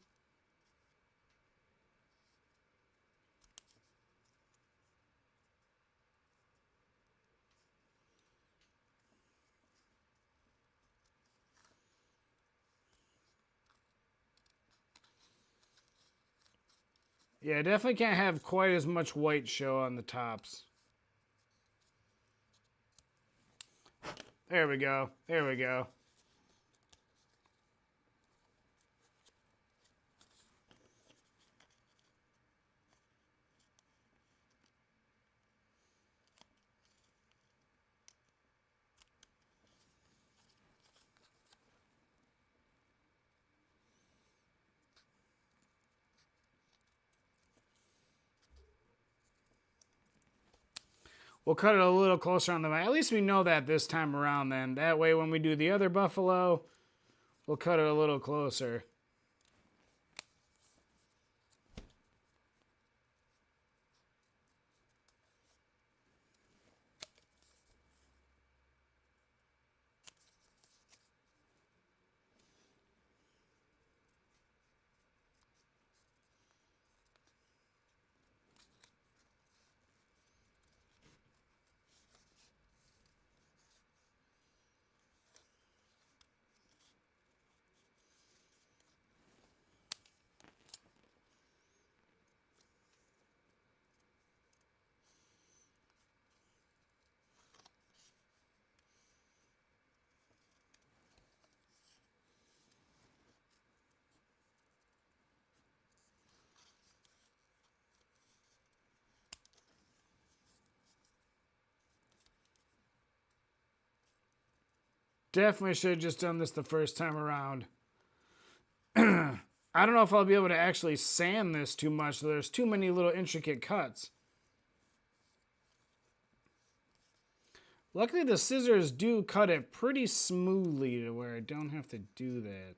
A: Yeah, definitely can't have quite as much white show on the tops. There we go. There we go. We'll cut it a little closer on the back. At least we know that this time around then. That way when we do the other buffalo, we'll cut it a little closer. Definitely should have just done this the first time around. I don't know if I'll be able to actually sand this too much. There's too many little intricate cuts. Luckily, the scissors do cut it pretty smoothly to where I don't have to do that.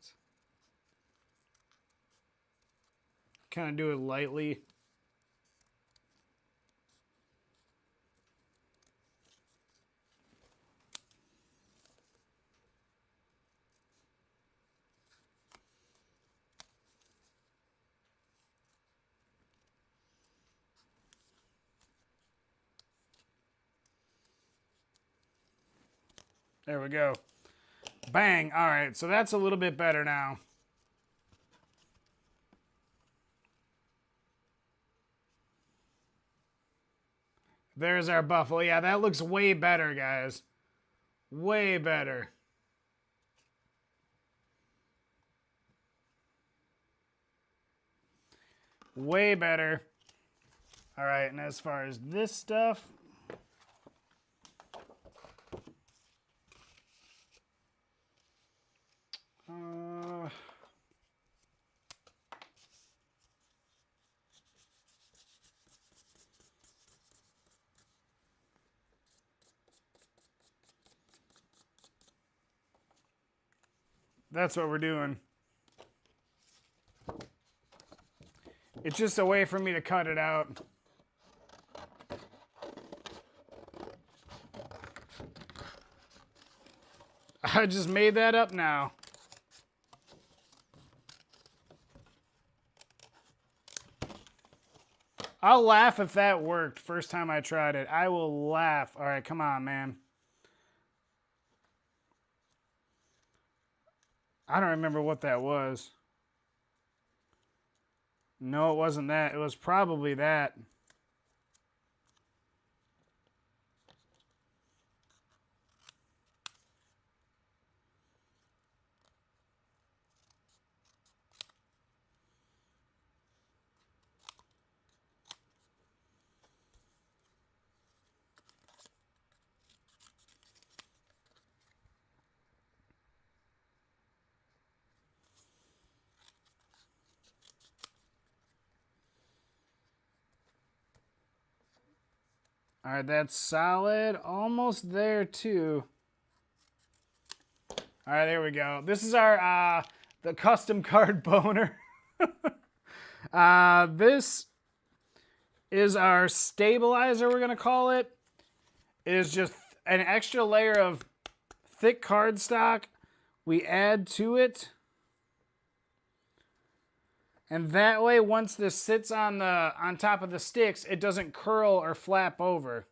A: Kind of do it lightly. There we go. Bang. All right, so that's a little bit better now. There's our buffalo. Yeah, that looks way better, guys. Way better. Way better. All right, and as far as this stuff, that's what we're doing. It's just a way for me to cut it out. I just made that up now. I'll laugh if that worked first time I tried it. I will laugh. All right, come on, man. I don't remember what that was. No, it wasn't that. It was probably that. All right, that's solid. Almost there, too. All right, there we go. This is our the custom card boner. This is our stabilizer, we're going to call it. It is just an extra layer of thick cardstock we add to it. And that way, once this sits on top of the sticks, it doesn't curl or flap over.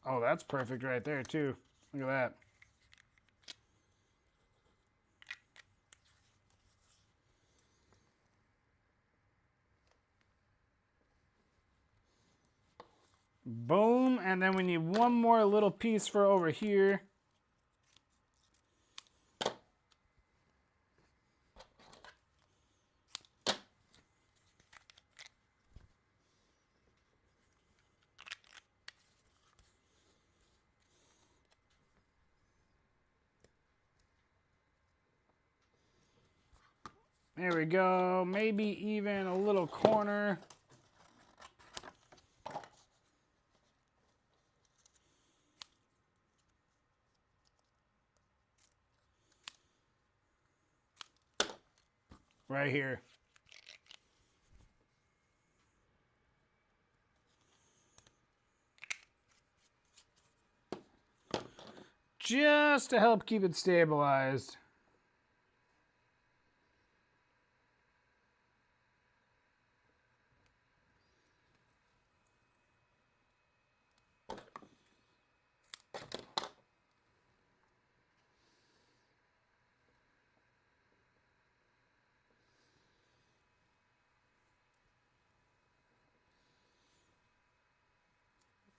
A: Oh, that's perfect right there, too. Look at that. Boom, and then we need one more little piece for over here. There we go, maybe even a little corner. Right here. Just to help keep it stabilized.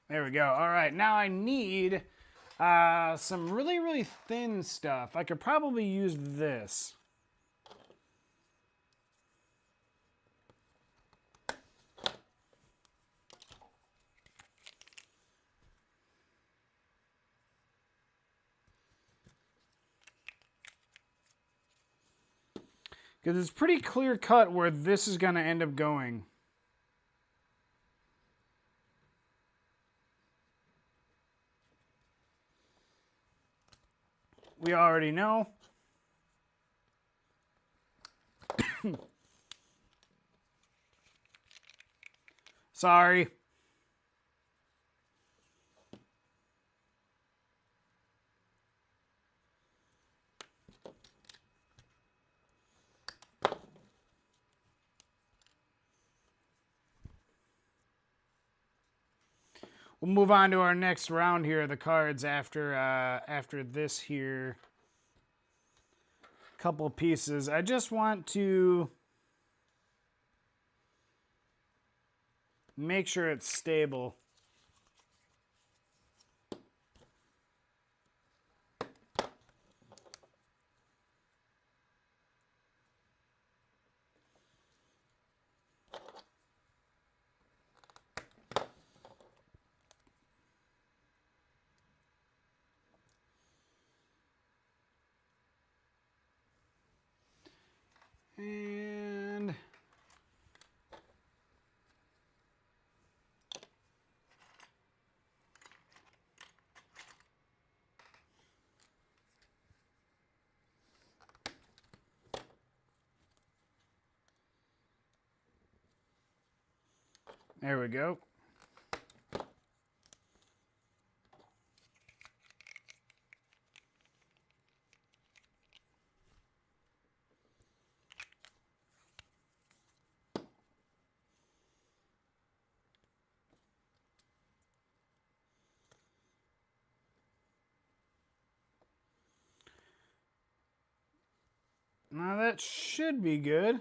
A: There we go. All right, now I need some really, really thin stuff. I could probably use this. Because it's pretty clear cut where this is going to end up going. We already know. Sorry. We'll move on to our next round here of the cards after this here couple pieces. I just want to make sure it's stable. And there we go. Now that should be good.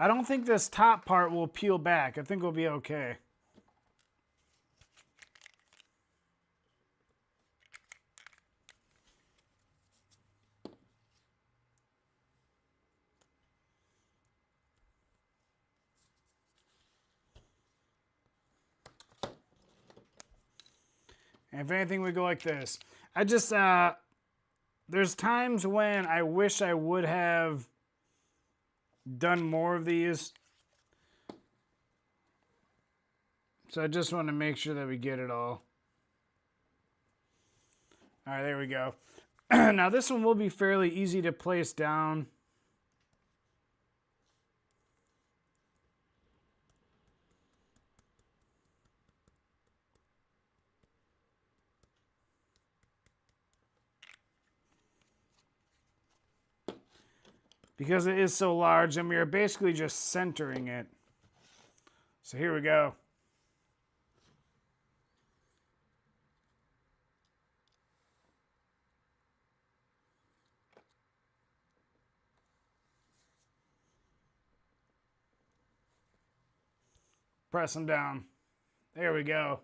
A: I don't think this top part will peel back. I think we'll be okay. And if anything, we go like this. I just, there's times when I wish I would have done more of these. So I just want to make sure that we get it all. All right, there we go. Now this one will be fairly easy to place down. Because it is so large, and we are basically just centering it. So here we go. Press them down. There we go.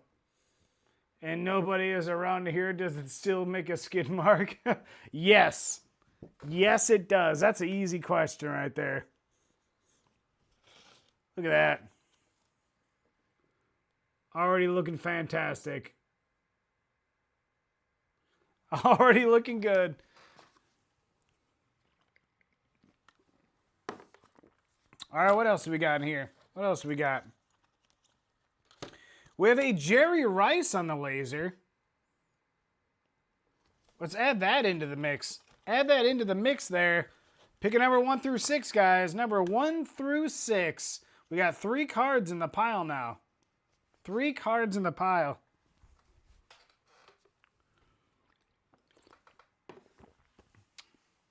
A: And nobody is around here. Does it still make a skid mark? Yes. Yes, it does. That's an easy question right there. Look at that. Already looking fantastic. Already looking good. All right, what else do we got in here? What else do we got? We have a Jerry Rice on the laser. Let's add that into the mix. Add that into the mix there. Pick a number 1 through 6, guys. Number 1 through 6. We got 3 cards in the pile now. 3 cards in the pile.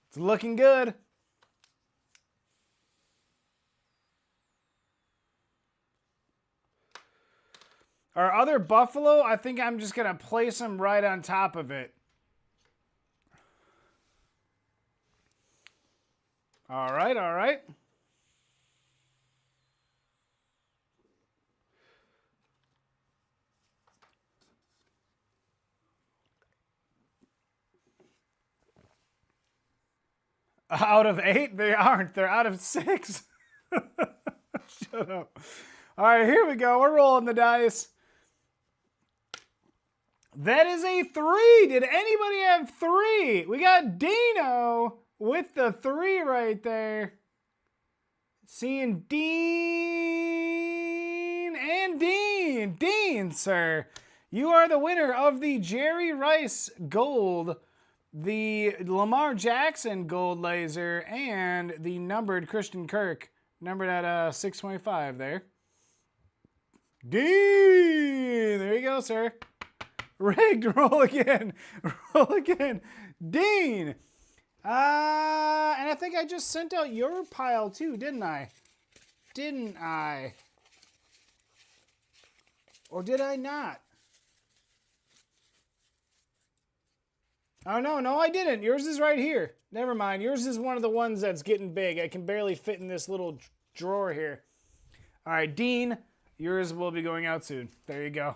A: It's looking good. Our other Buffalo, I think I'm just going to place him right on top of it. All right, all right. Out of 8? They aren't. They're out of 6. Shut up. All right, here we go. We're rolling the dice. That is a 3. Did anybody have 3? We got Dino with the 3 right there. Seeing Dean and Dean. Dean, sir. You are the winner of the Jerry Rice Gold, the Lamar Jackson Gold Laser, and the numbered Christian Kirk, numbered at 625 there. Dean! There you go, sir. Rigged. Roll again. Roll again. Dean! And I think I just sent out your pile too, didn't I? Didn't I? Or did I not? Oh, no, I didn't. Yours is right here. Never mind. Yours is one of the ones that's getting big. I can barely fit in this little drawer here. All right, Dean, yours will be going out soon. There you go.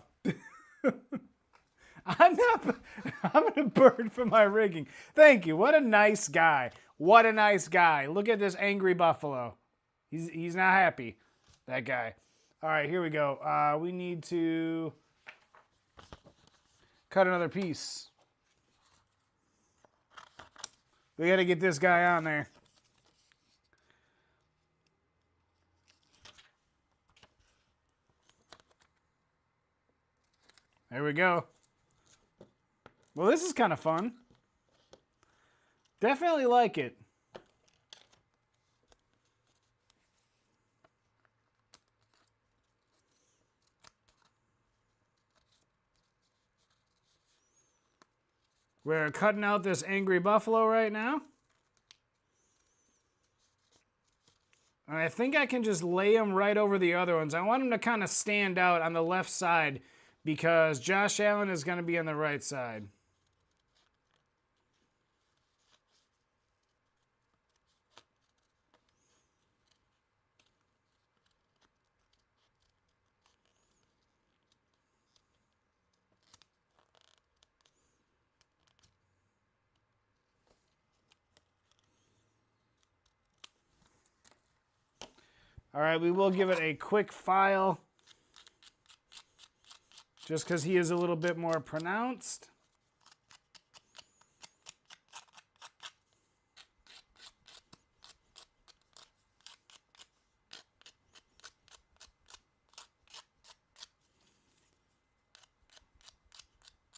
A: I'm a bird for my rigging. Thank you. What a nice guy. What a nice guy. Look at this angry buffalo. He's not happy, that guy. All right, here we go. We need to cut another piece. We got to get this guy on there. There we go. Well, this is kind of fun. Definitely like it. We're cutting out this angry buffalo right now. And I think I can just lay him right over the other ones. I want him to kind of stand out on the left side because Josh Allen is going to be on the right side. All right, we will give it a quick file just because he is a little bit more pronounced.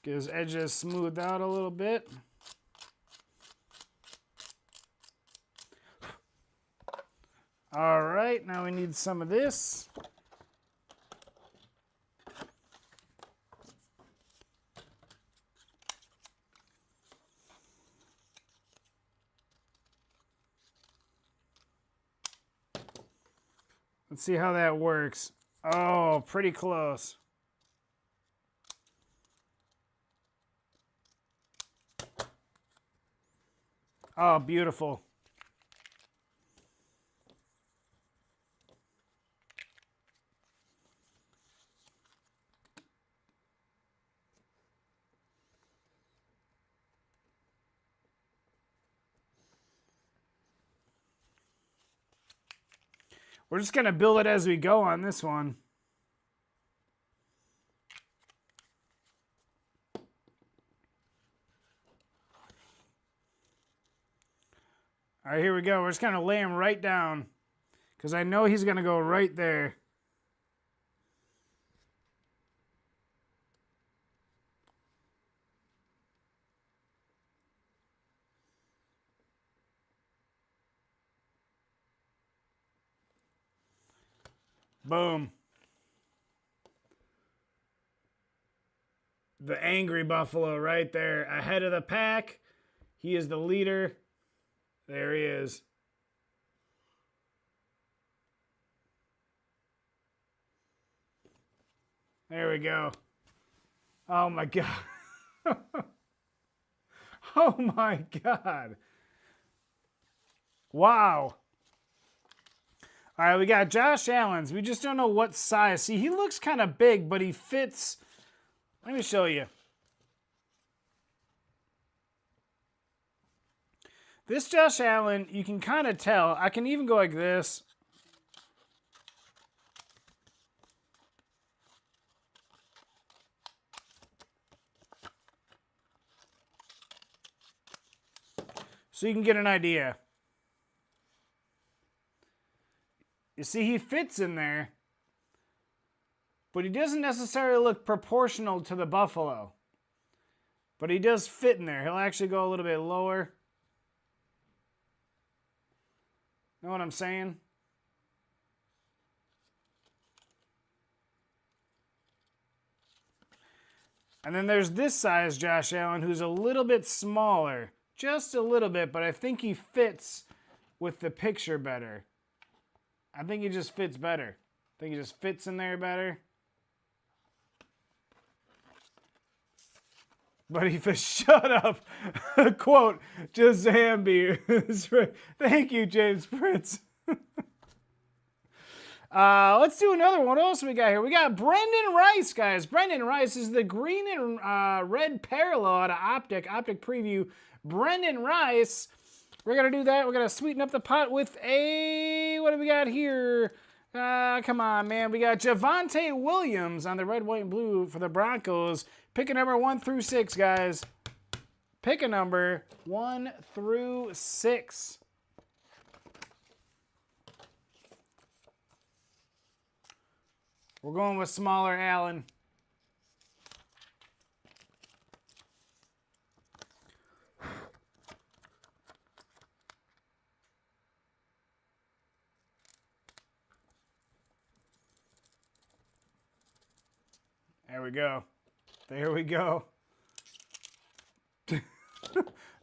A: Get his edges smoothed out a little bit. All right, now we need some of this. Let's see how that works. Oh, pretty close. Oh, beautiful. We're just going to build it as we go on this one. All right, here we go. We're just going to lay him right down because I know he's going to go right there. Boom. The angry buffalo right there, ahead of the pack. He is the leader. There he is. There we go. Oh my God. Oh my God. Wow. All right, we got Josh Allen's. We just don't know what size. See, he looks kind of big, but he fits. Let me show you. This Josh Allen, you can kind of tell. I can even go like this. so you can get an idea. You see, he fits in there, but he doesn't necessarily look proportional to the buffalo. But he does fit in there. He'll actually go a little bit lower. Know what I'm saying? And then there's this size Josh Allen, who's a little bit smaller. Just a little bit, but I think he fits with the picture better. I think he just fits better. I think he just fits in there better. But he fits, shut up. Quote, Jazamby. Thank you, James Prince. Let's do another one. What else we got here? We got Brendan Rice, guys. Brendan Rice is the green and red parallel out of Optic Preview. Brendan Rice. We're going to do that. We're going to sweeten up the pot with a... What do we got here? Come on, man. We got Javonte Williams on the red, white, and blue for the Broncos. Pick a number 1 through 6, guys. Pick a number 1 through 6. We're going with smaller Allen. There we go. There we go.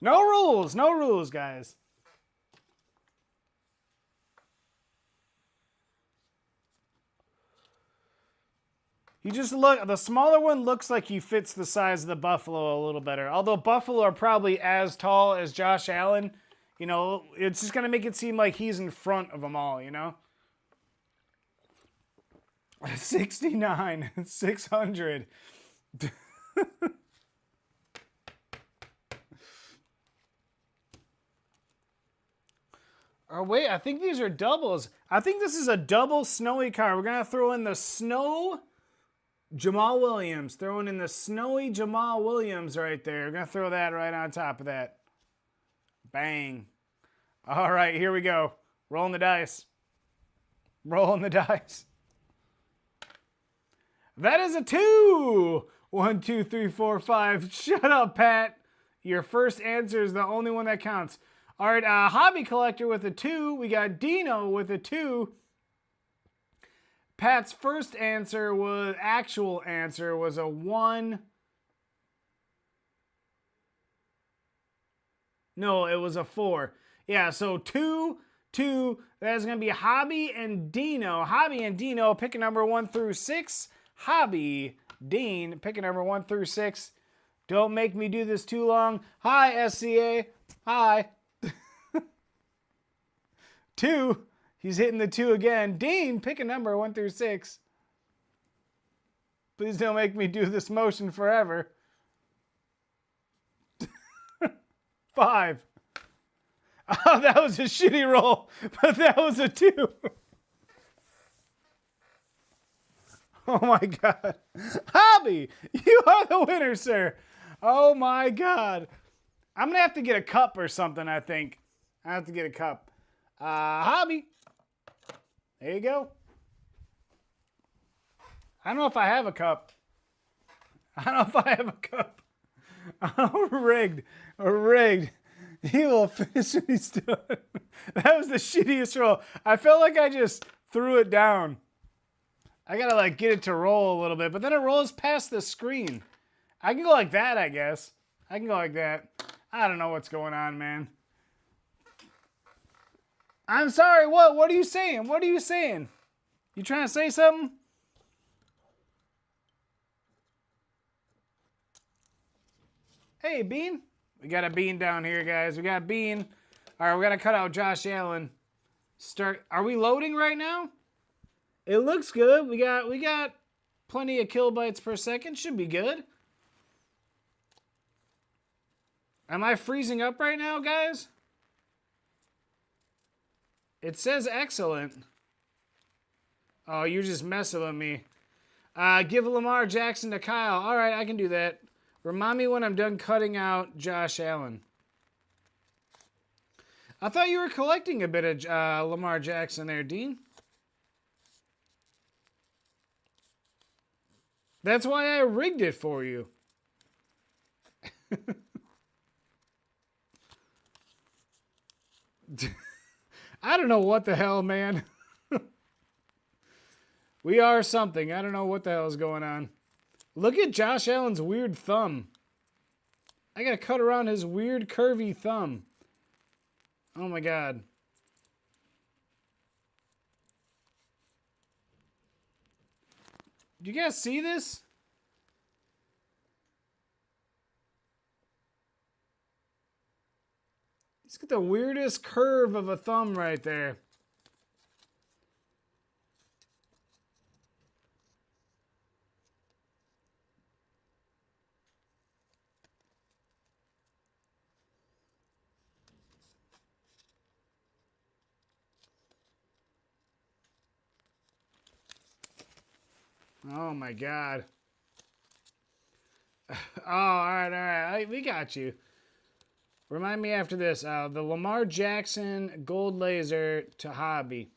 A: No rules, guys. You just look, the smaller one looks like he fits the size of the Buffalo a little better. Although Buffalo are probably as tall as Josh Allen, you know, it's just going to make it seem like he's in front of them all, you know? 69, 600. Oh, wait, I think these are doubles. I think this is a double snowy card. We're going to throw in the snow Jamal Williams. Throwing in the snowy Jamal Williams right there. We're going to throw that right on top of that. Bang. All right, here we go. Rolling the dice. Rolling the dice. That is a 2. 1, 2, 3, 4, 5. Shut up, Pat. Your first answer is the only one that counts. All right, Hobby Collector with a 2. We got Dino with a 2. Pat's first answer was, actual answer was a 1. No, it was a 4. Yeah, so 2, 2. That's going to be Hobby and Dino. Hobby and Dino, pick a number 1 through 6. Hobby, Dean, pick a number 1 through 6. Don't make me do this too long. Hi, SCA. Hi. 2. He's hitting the 2 again. Dean, pick a number 1 through 6. Please don't make me do this motion forever. 5. Oh, that was a shitty roll, but that was a 2. Oh my God. Hobby, you are the winner, sir. Oh my God. I'm going to have to get a cup or something, I think. I have to get a cup. Hobby. There you go. I don't know if I have a cup. I don't know if I have a cup. Oh, rigged. Rigged. He will finish what he's doing. That was the shittiest roll. I felt like I just threw it down. I gotta like get it to roll a little bit, but then it rolls past the screen. I can go like that, I guess. I can go like that. I don't know what's going on, man. I'm sorry, what? What are you saying? What are you saying? You trying to say something? Hey, Bean. We got a Bean down here, guys. We got Bean. All right, we're going to cut out Josh Allen. Are we loading right now? It looks good. We got plenty of kilobytes per second. Should be good. Am I freezing up right now, guys? It says excellent. Oh, you're just messing with me. Give Lamar Jackson to Kyle. All right, I can do that. Remind me when I'm done cutting out Josh Allen. I thought you were collecting a bit of Lamar Jackson there, Dean. That's why I rigged it for you. I don't know what the hell, man. We are something. I don't know what the hell is going on. Look at Josh Allen's weird thumb. I gotta cut around his weird curvy thumb. Oh my god. Do you guys see this? He's got the weirdest curve of a thumb right there. Oh my god. Oh, all right. We got you. Remind me after this. The Lamar Jackson gold laser to hobby.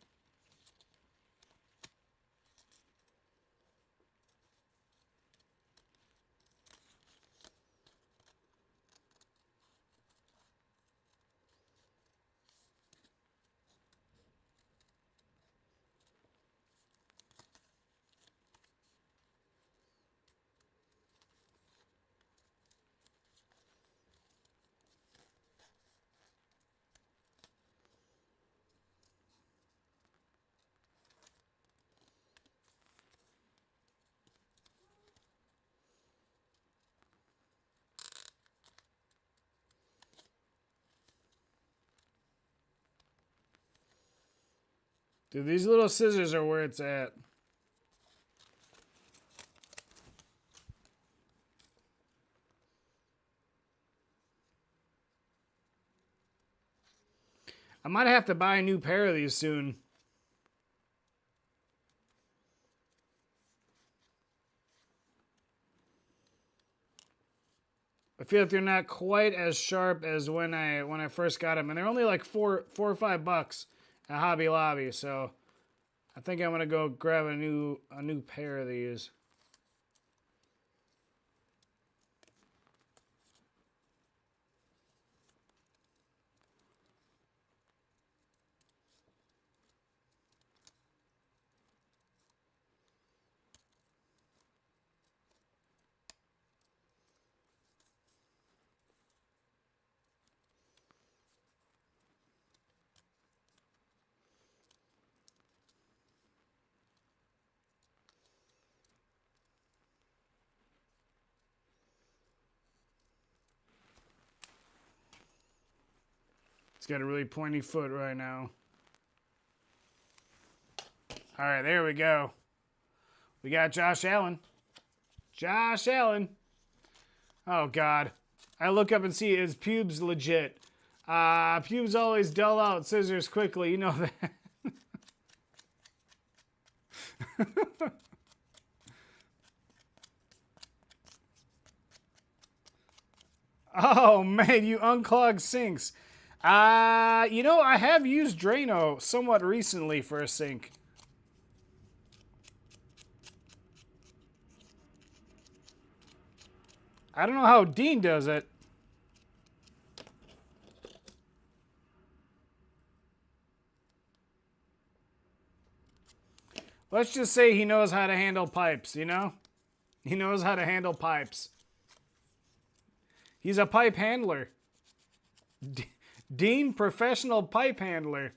A: Dude, these little scissors are where it's at. I might have to buy a new pair of these soon. I feel like they're not quite as sharp as when I first got them, and they're only like $4 or $5 at Hobby Lobby. So I think I'm gonna go grab a new pair of these. It's got a really pointy foot right now. All right, there we go. We got Josh Allen. Josh Allen. Oh, God. I look up and see his pubes legit. Pubes always dull out scissors quickly. You know that. Oh, man, you unclogged sinks. You know, I have used Drano somewhat recently for a sink. I don't know how Dean does it. Let's just say he knows how to handle pipes, you know? He knows how to handle pipes. He's a pipe handler. Dean, professional pipe handler.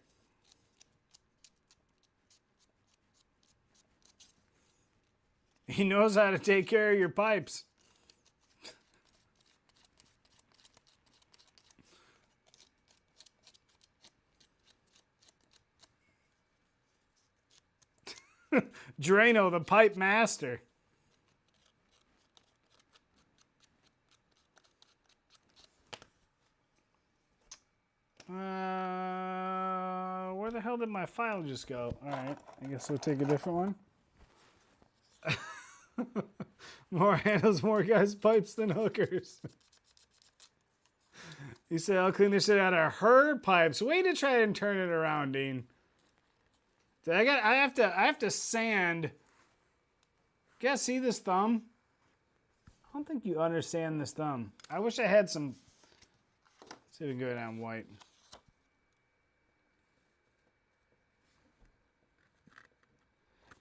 A: He knows how to take care of your pipes. Drano, the pipe master. Where the hell did my file just go? All right, I guess we'll take a different one. More handles more guys' pipes than hookers. He said, I'll clean this shit out of her pipes. Way to try and turn it around, Dean. I have to sand. You guys see this thumb? I don't think you understand this thumb. I wish I had some. Let's see if we can go down white.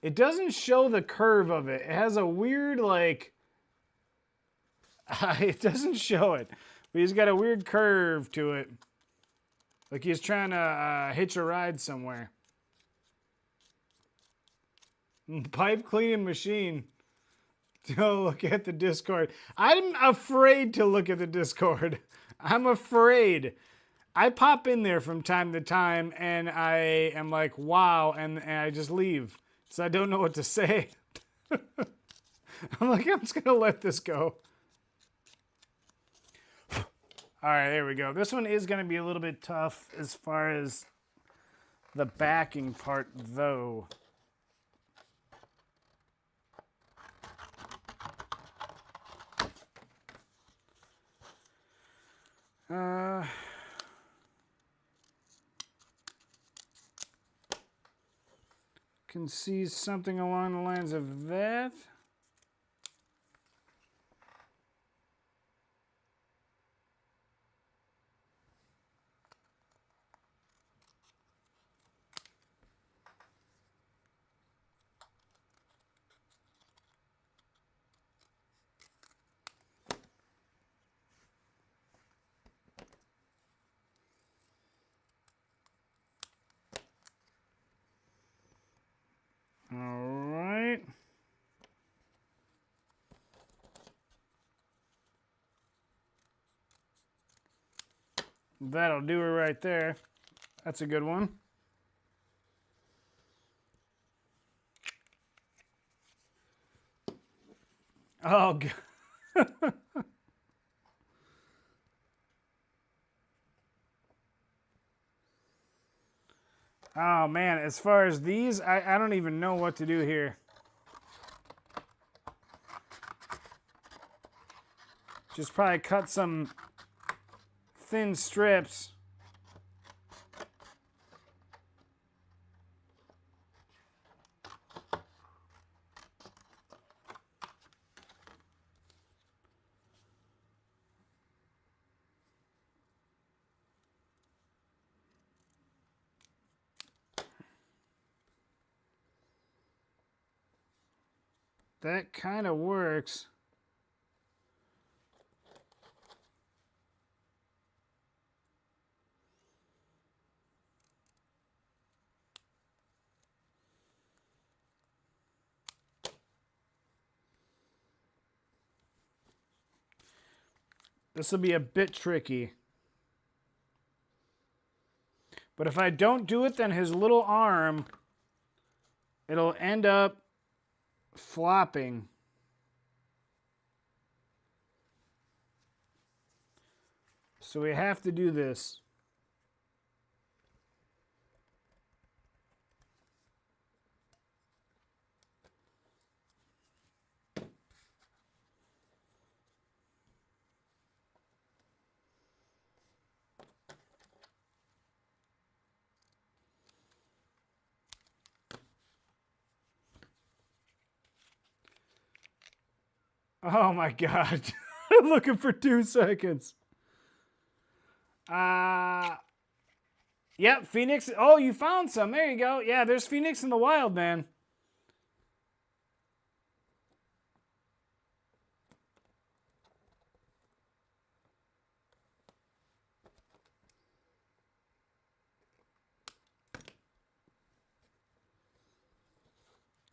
A: It doesn't show the curve of it. It has a weird, like, it doesn't show it. But he's got a weird curve to it. Like he's trying to hitch a ride somewhere. Pipe cleaning machine. Don't look at the Discord. I'm afraid to look at the Discord. I'm afraid. I pop in there from time to time and I am like, wow, and I just leave. So I don't know what to say. I'm like, I'm just going to let this go. All right, there we go. This one is going to be a little bit tough as far as the backing part, though. Can see something along the lines of that. All right. That'll do her right there. That's a good one. Oh, God. Oh, man. As far as these, I don't even know what to do here. Just probably cut some thin strips. That kind of works. This will be a bit tricky. But if I don't do it, then his little arm, it'll end up flopping. So we have to do this. Oh my God. I'm looking for 2 seconds. Yep, Phoenix. Oh, you found some. There you go. Yeah, there's Phoenix in the wild, man.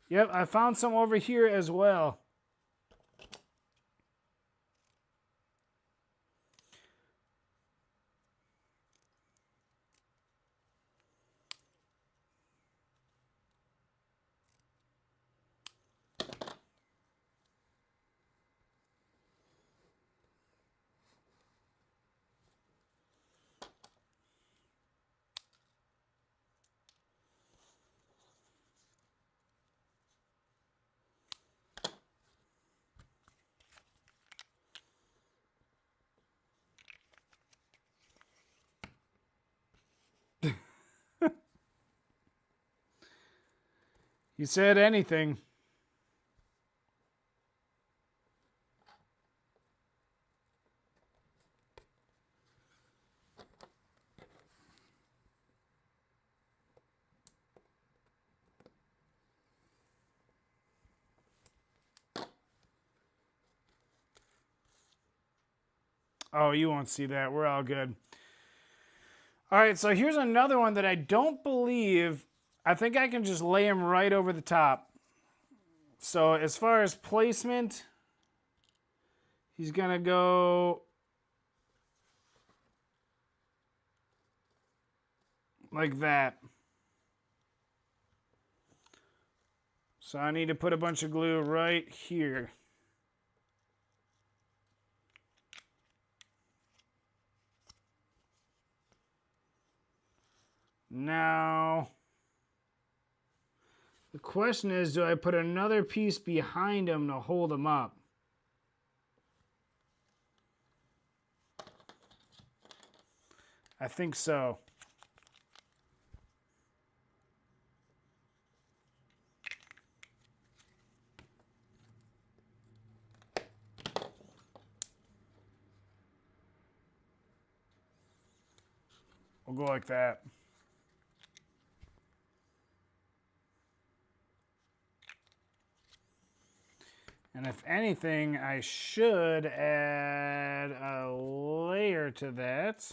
A: Yep, I found some over here as well. He said anything. Oh, you won't see that. We're all good. All right, so here's another one that I don't believe. I think I can just lay him right over the top. So as far as placement, he's going to go like that. So I need to put a bunch of glue right here. Now, the question is, do I put another piece behind him to hold him up? I think so. We'll go like that. And if anything, I should add a layer to that.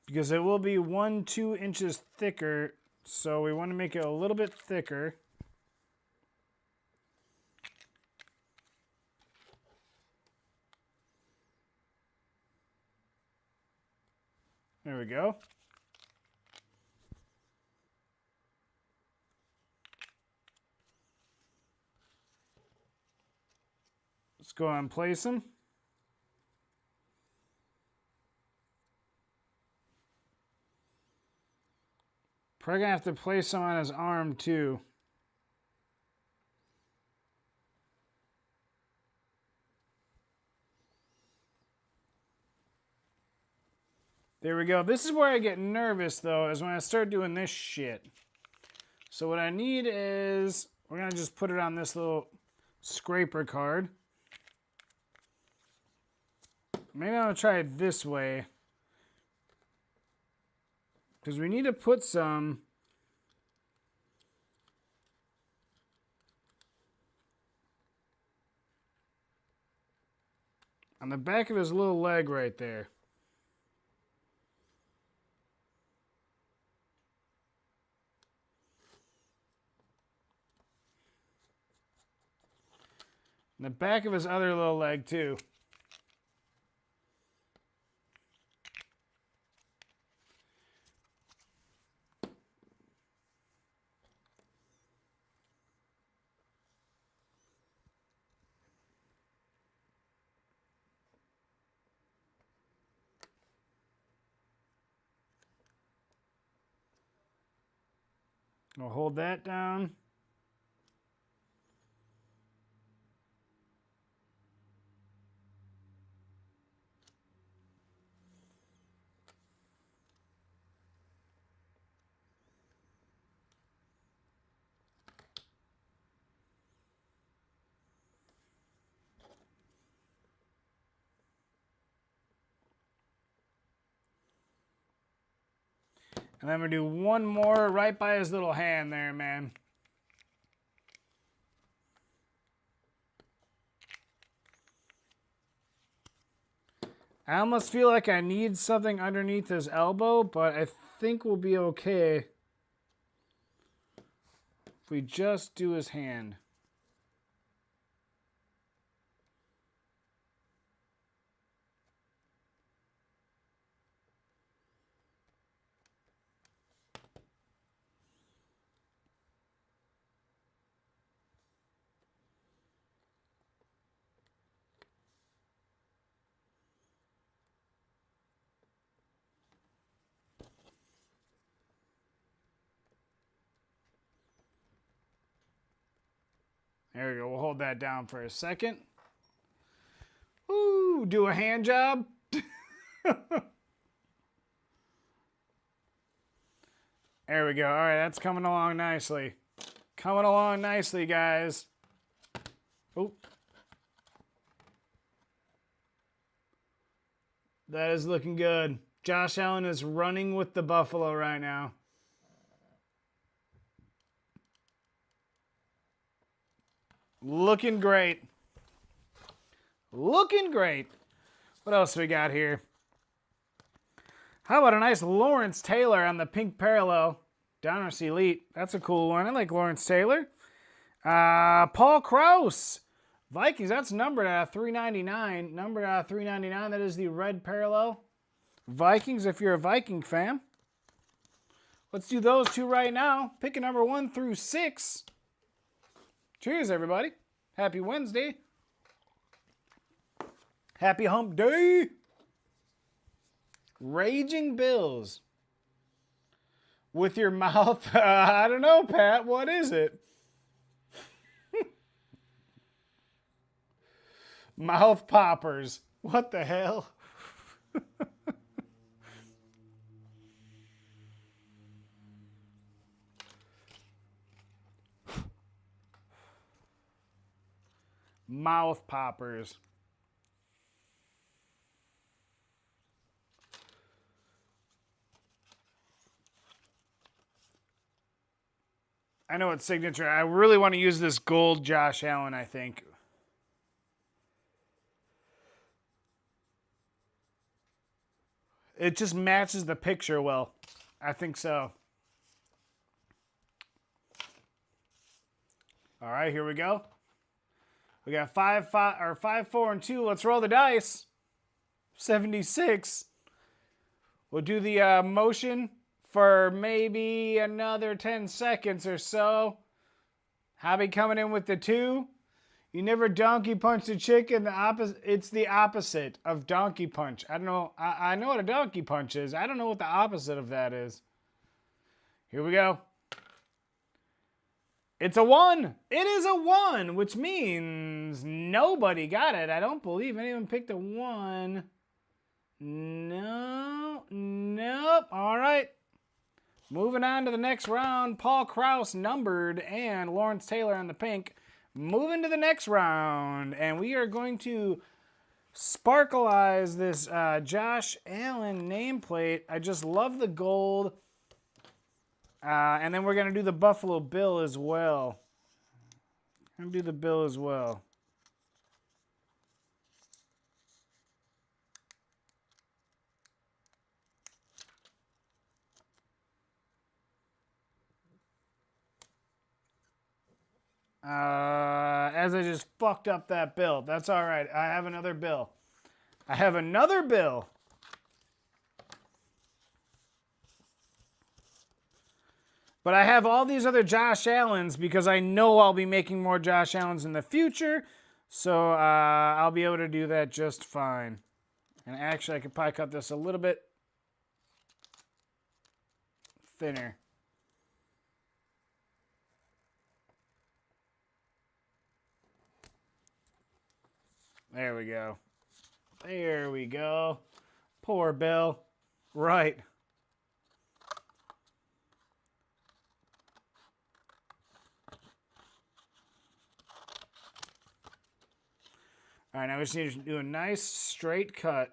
A: Because it will be 1-2 inches thicker, so we want to make it a little bit thicker. There we go. Let's go and place him. Probably gonna have to place him on his arm too. There we go. This is where I get nervous though, is when I start doing this shit. So what I need is, we're gonna just put it on this little scraper card. Maybe I'll try it this way. Because we need to put some on the back of his little leg right there. And the back of his other little leg too. I'll hold that down. And then we're gonna do one more right by his little hand there, man. I almost feel like I need something underneath his elbow, but I think we'll be okay if we just do his hand. There we go. We'll hold that down for a second. Ooh, do a hand job. There we go. All right, that's coming along nicely. Coming along nicely, guys. Oh. That is looking good. Josh Allen is running with the Buffalo right now. Looking great. Looking great. What else we got here? How about a nice Lawrence Taylor on the pink parallel? Donruss Elite. That's a cool one. I like Lawrence Taylor. Paul Krause. Vikings. That's numbered out of 399. Numbered out of 399. That is the red parallel. Vikings, if you're a Viking fan. Let's do those two right now. Pick a number 1 through 6. Cheers, everybody. Happy Wednesday. Happy hump day. Raging Bills. With your mouth, I don't know, Pat. What is it? Mouth poppers. What the hell? Mouth poppers. I know it's signature. I really want to use this gold Josh Allen, I think. It just matches the picture well. I think so. All right, here we go. We got 5, 4, and 2. Let's roll the dice. 76. We'll do the motion for maybe another 10 seconds or so. Hobby coming in with the 2. You never donkey punch a chicken. It's the opposite of donkey punch. I don't know. I know what a donkey punch is. I don't know what the opposite of that is. Here we go. It's a 1. It is a 1, which means nobody got it. I don't believe anyone picked a 1. No. Nope. All right. Moving on to the next round. Paul Krause numbered and Lawrence Taylor on the pink. Moving to the next round. And we are going to sparkleize this Josh Allen nameplate. I just love the gold. And then we're going to do the Buffalo Bill as well. I'm going to do the Bill as well. As I just fucked up that bill. That's all right. I have another bill. I have another bill. But I have all these other Josh Allens because I know I'll be making more Josh Allens in the future. So I'll be able to do that just fine. And actually, I could probably cut this a little bit thinner. There we go. There we go. Poor Bill. Right. All right, now we just need to do a nice straight cut.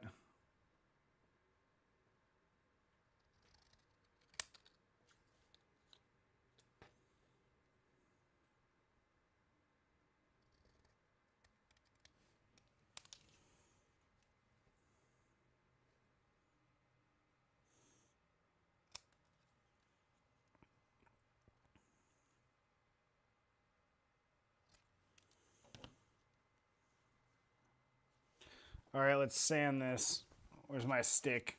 A: All right, let's sand this. Where's my stick?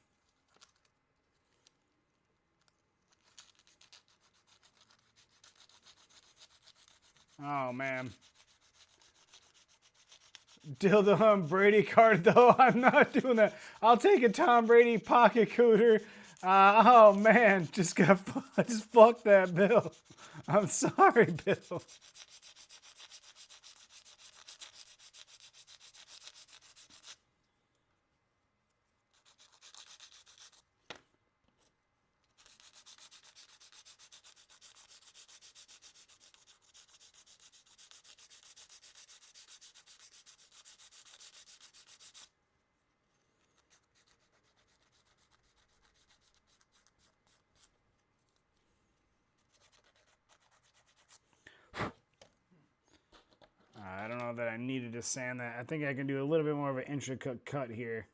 A: Oh, man. Dildo on Brady card, though. I'm not doing that. I'll take a Tom Brady pocket cooter. Oh, man. Just fuck that, Bill. I'm sorry, Bill. I needed to sand that. I think I can do a little bit more of an intricate cut here.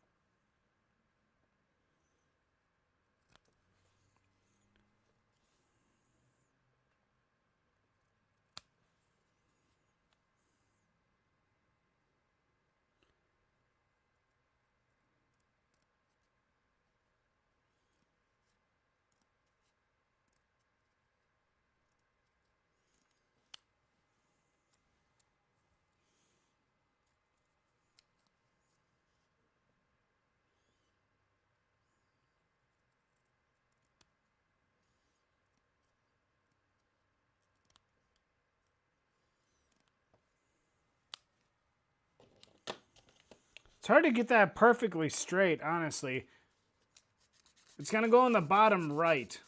A: It's hard to get that perfectly straight, honestly. It's going to go on the bottom right.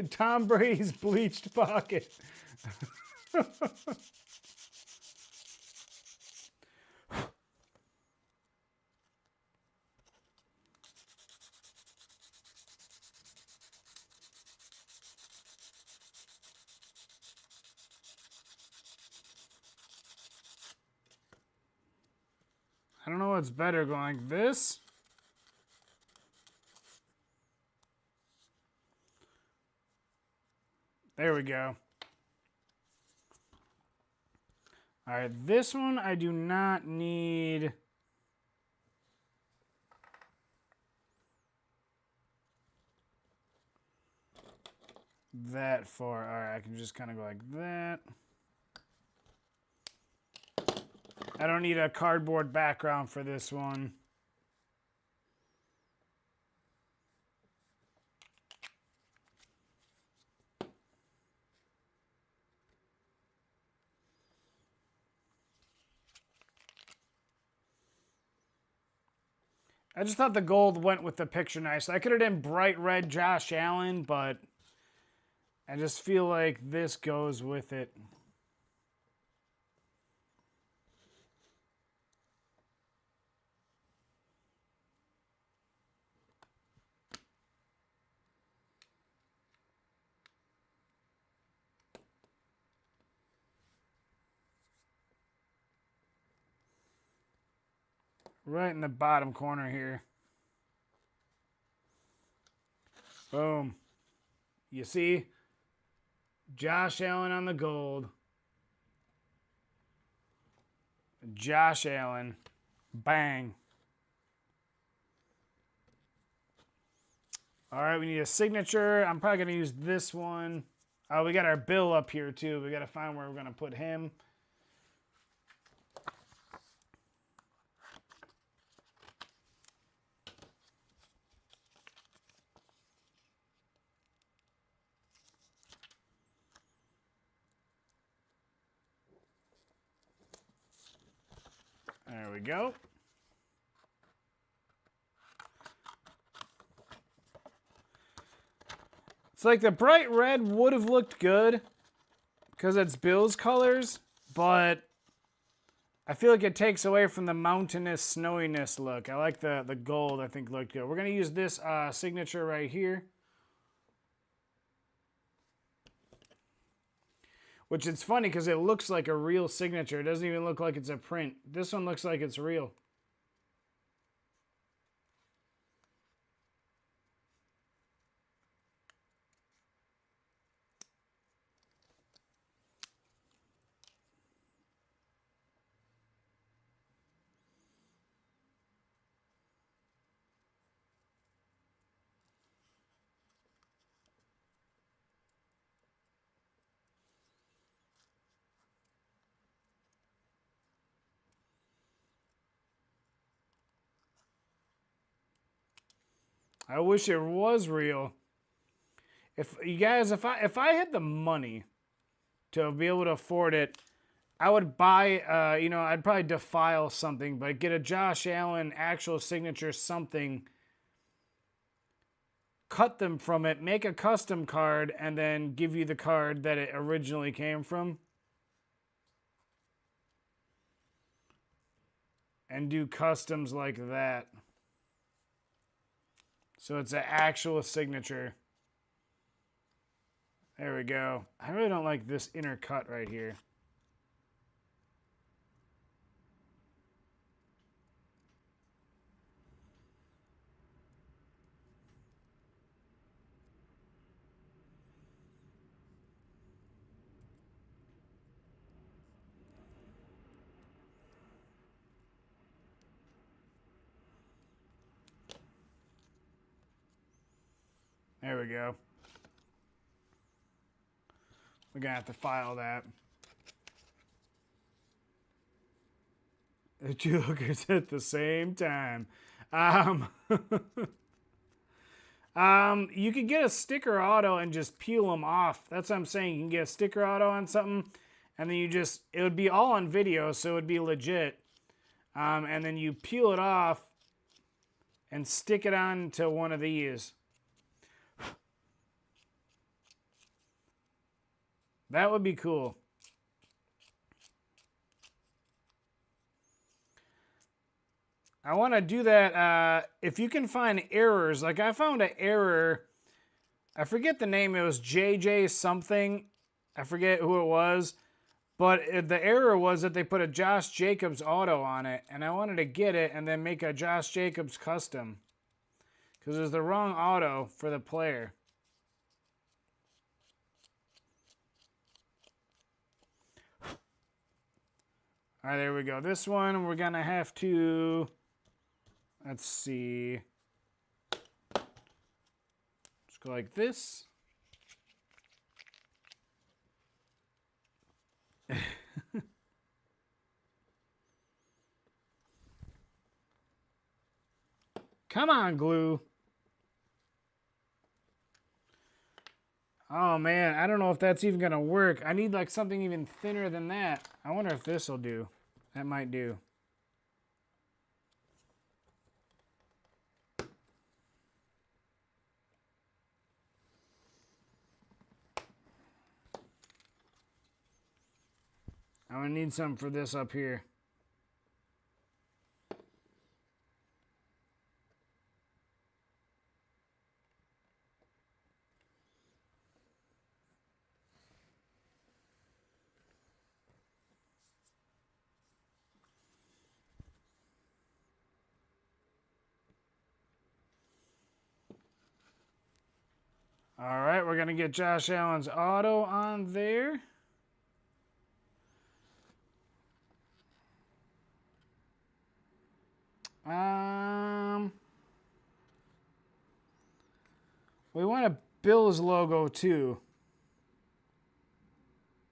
A: Tom Brady's bleached pocket. I don't know what's better, going like this. There we go. All right, this one I do not need. That far. All right, I can just kind of go like that. I don't need a cardboard background for this one. I just thought the gold went with the picture nice. I could have done bright red Josh Allen, but I just feel like this goes with it. Right in the bottom corner here. Boom. You see? Josh Allen on the gold. Josh Allen. Bang. All right, we need a signature. I'm probably going to use this one. Oh, we got our Bill up here, too. We got to find where we're going to put him. There we go. It's like the bright red would have looked good because it's Bill's colors, but I feel like it takes away from the mountainous snowiness look. I like the gold, I think looked good. We're going to use this signature right here. Which it's funny because it looks like a real signature. It doesn't even look like it's a print. This one looks like it's real. I wish it was real. If you guys, if I had the money to be able to afford it, I would buy. I'd probably defile something, but get a Josh Allen actual signature something. Cut them from it, make a custom card, and then give you the card that it originally came from. and do customs like that. So it's an actual signature. There we go. I really don't like this inner cut right here. There we go. We're going to have to file that. The two hookers at the same time. You could get a sticker auto and just peel them off. That's what I'm saying. You can get a sticker auto on something, and then it would be all on video, so it would be legit. And then you peel it off and stick it on to one of these. That would be cool. I want to do that. If you can find errors, like I found an error. I forget the name. It was JJ something. I forget who it was. But the error was that they put a Josh Jacobs auto on it. And I wanted to get it and then make a Josh Jacobs custom. Because it was the wrong auto for the player. All right, there we go. This one, we're going to have to, let's see. Just go like this. Come on, glue. Oh, man, I don't know if that's even going to work. I need like something even thinner than that. I wonder if this will do. That might do. I'm going to need some for this up here. All right, we're going to get Josh Allen's auto on there. We want a Bills logo too.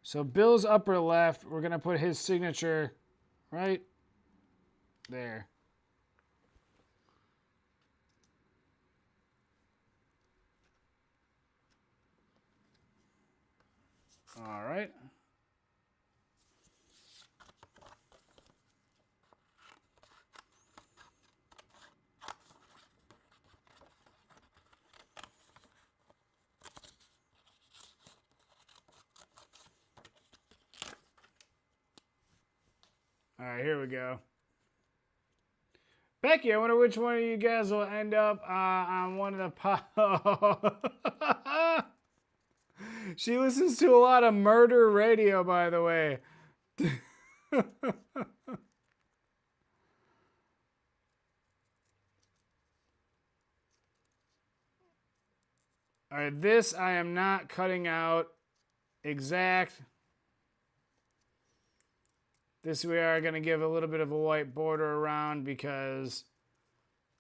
A: So Bills upper left, we're going to put his signature right there. All right. All right, here we go. Becky, I wonder which one of you guys will end up on one of the She listens to a lot of murder radio, by the way. All right, this I am not cutting out exact. This we are going to give a little bit of a white border around because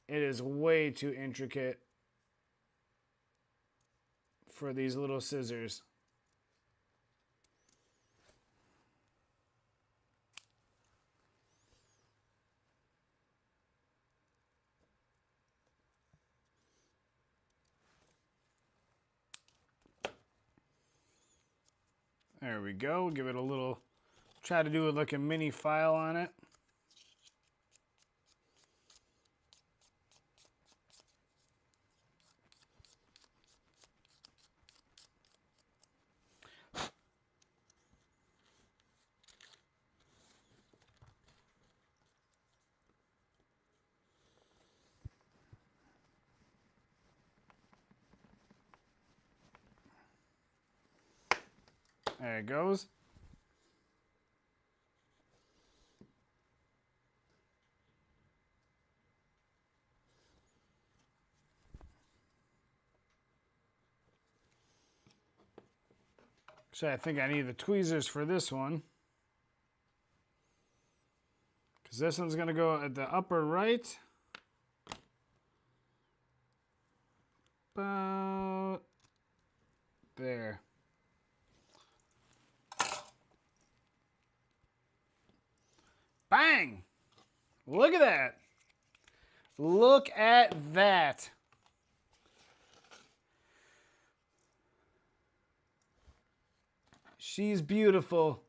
A: it is way too intricate for these little scissors. There we go. Give it a little, try to do it like a mini file on it. There it goes. Actually, I think I need the tweezers for this one. Because this one's going to go at the upper right. About there. Bang! Look at that. Look at that. She's beautiful.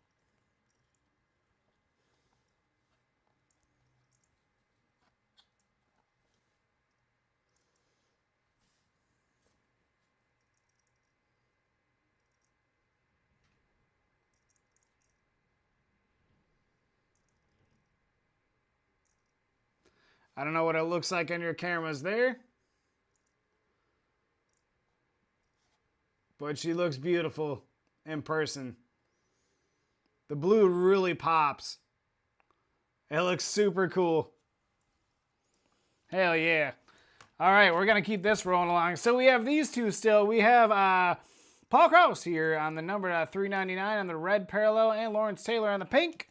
A: I don't know what it looks like on your cameras there, but she looks beautiful in person. The blue really pops. It looks super cool. Hell yeah. All right, we're going to keep this rolling along. So we have these two still. We have Paul Krause here on the number 399 on the red parallel and Lawrence Taylor on the pink.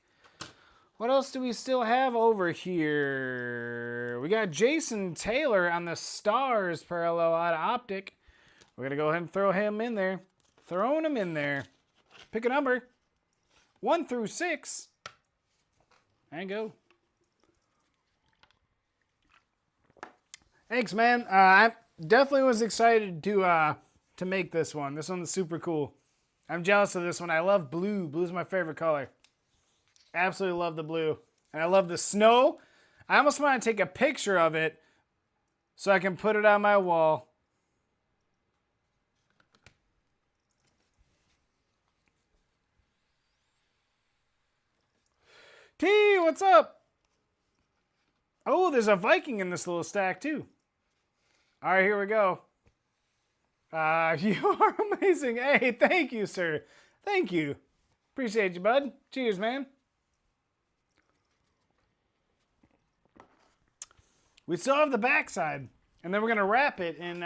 A: What else do we still have over here? We got Jason Taylor on the stars parallel out of optic. We're going to go ahead and throw him in there. Throwing him in there. Pick a number. 1 through 6. And go. Thanks, man. I definitely was excited to make this one. This one's super cool. I'm jealous of this one. I love blue. Blue's my favorite color. Absolutely love the blue. And I love the snow. I almost want to take a picture of it so I can put it on my wall. T, what's up? Oh, there's a Viking in this little stack too. All right, here we go. You are amazing. Hey, thank you, sir. Thank you. Appreciate you, bud. Cheers, man. We still have the backside, and then we're going to wrap it in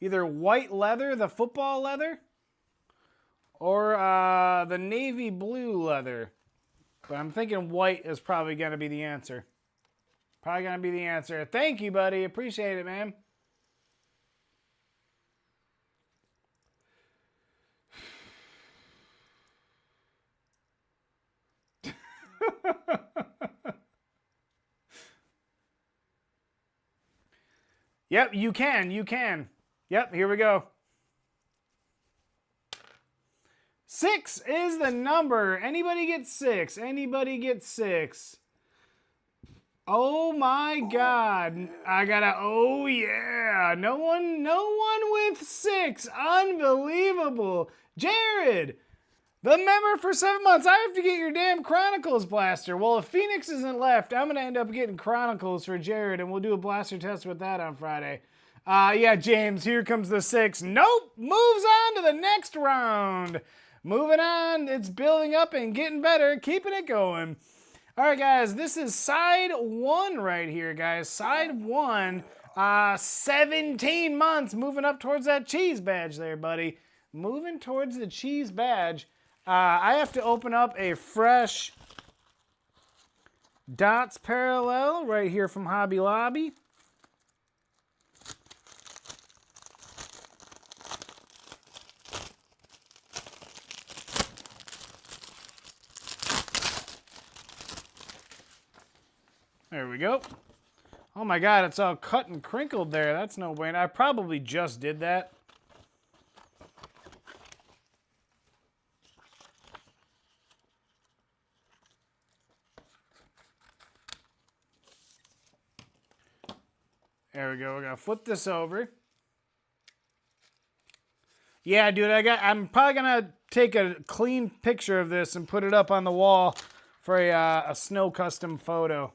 A: either white leather, the football leather, or the navy blue leather. But I'm thinking white is probably going to be the answer. Probably going to be the answer. Thank you, buddy. Appreciate it, man. Yep, you can. You can. Yep, here we go. 6 is the number. Anybody get 6? Anybody get 6? Oh my God. I gotta, oh yeah. No one with 6. Unbelievable. Jared, the member for 7 months. I have to get your damn Chronicles blaster. Well, if Phoenix isn't left, I'm gonna end up getting Chronicles for Jared, and we'll do a blaster test with that on Friday. Yeah, James, here comes the 6. Nope, moves on to the next round. Moving on, it's building up and getting better, keeping it going. All right, guys, this is side 1 right here, guys. Side 1, 17 months, moving up towards that cheese badge there, buddy. Moving towards the cheese badge. I have to open up a fresh dots parallel right here from Hobby Lobby. There we go. Oh my God, it's all cut and crinkled there. That's no way. I probably just did that. There we go. We're gonna flip this over. Yeah, dude, I'm probably gonna take a clean picture of this and put it up on the wall for a snow custom photo.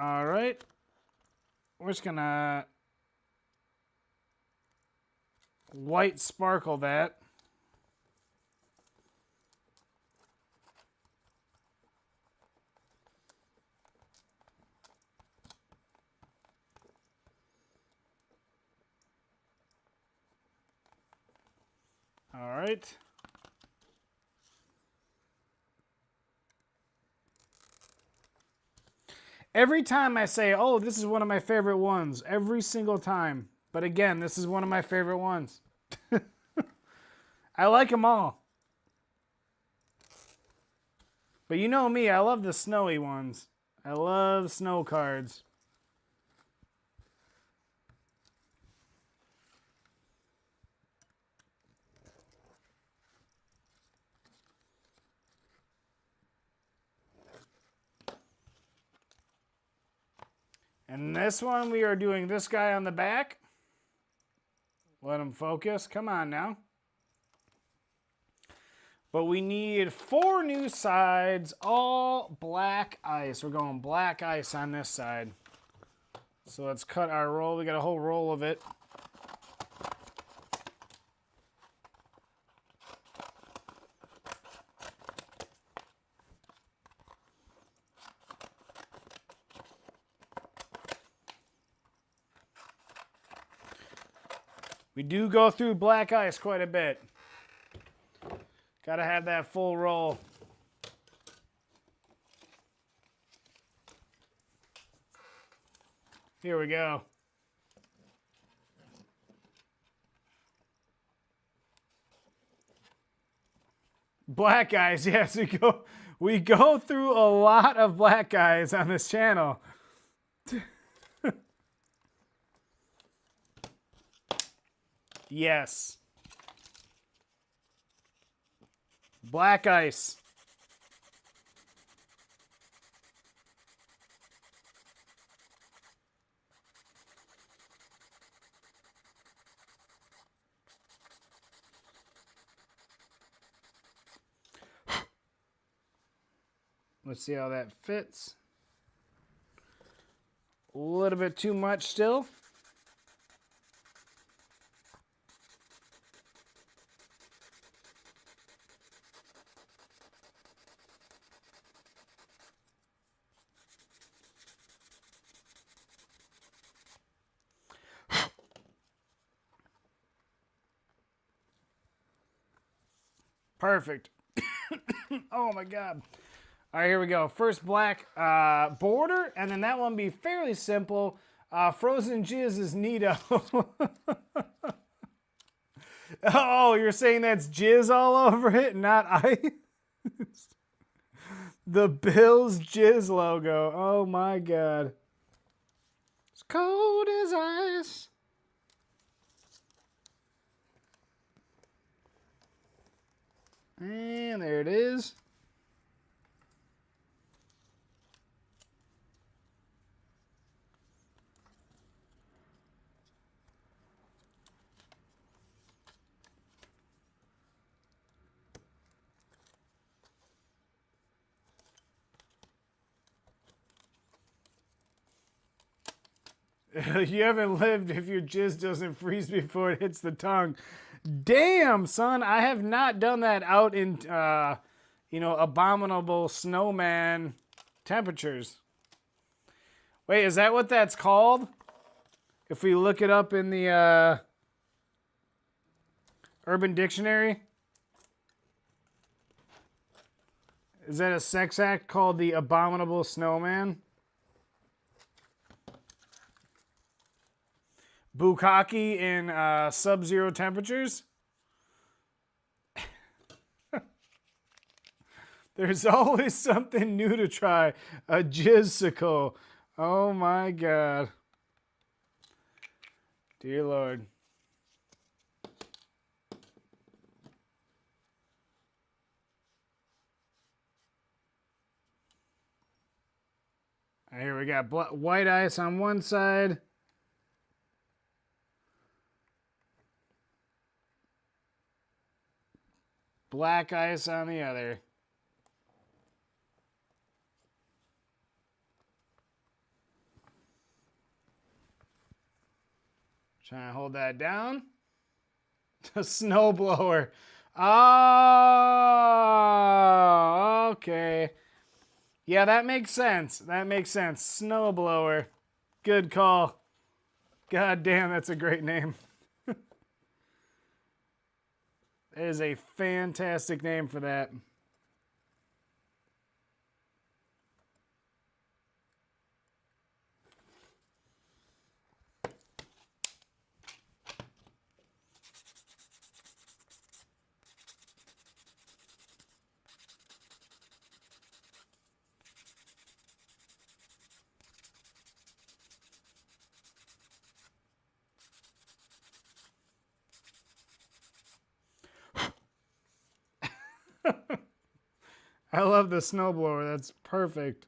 A: All right. We're just gonna white sparkle that. All right. Every time I say, oh, this is one of my favorite ones, every single time. But again, this is one of my favorite ones. I like them all. But you know me, I love the snowy ones. I love snow cards. And this one, we are doing this guy on the back. Let him focus. Come on now. But we need 4 new sides, all black ice. We're going black ice on this side. So let's cut our roll. We got a whole roll of it. We do go through black ice quite a bit. Gotta have that full roll. Here we go. Black guys, yes, we go through a lot of black guys on this channel. Yes. Black ice. Let's see how that fits. A little bit too much still. Perfect. Oh my God. All right, here we go. First black border, and then that one be fairly simple. Frozen Jizz is Nito. Oh, you're saying that's jizz all over it, not ice? The Bills Jizz logo. Oh my God. It's cold as ice. And there it is. You haven't lived if your jizz doesn't freeze before it hits the tongue. Damn, son, I have not done that out in, abominable snowman temperatures. Wait, is that what that's called? If we look it up in the Urban Dictionary? Is that a sex act called the abominable snowman? Bukkake in sub-zero temperatures? There's always something new to try. A jizzsicle. Oh my God. Dear Lord. All right, here we got white ice on one side. Black ice on the other. Trying to hold that down. A snowblower. Oh, okay. Yeah, that makes sense. That makes sense. Snowblower. Good call. God damn, that's a great name. That is a fantastic name for that. I love the snowblower. That's perfect.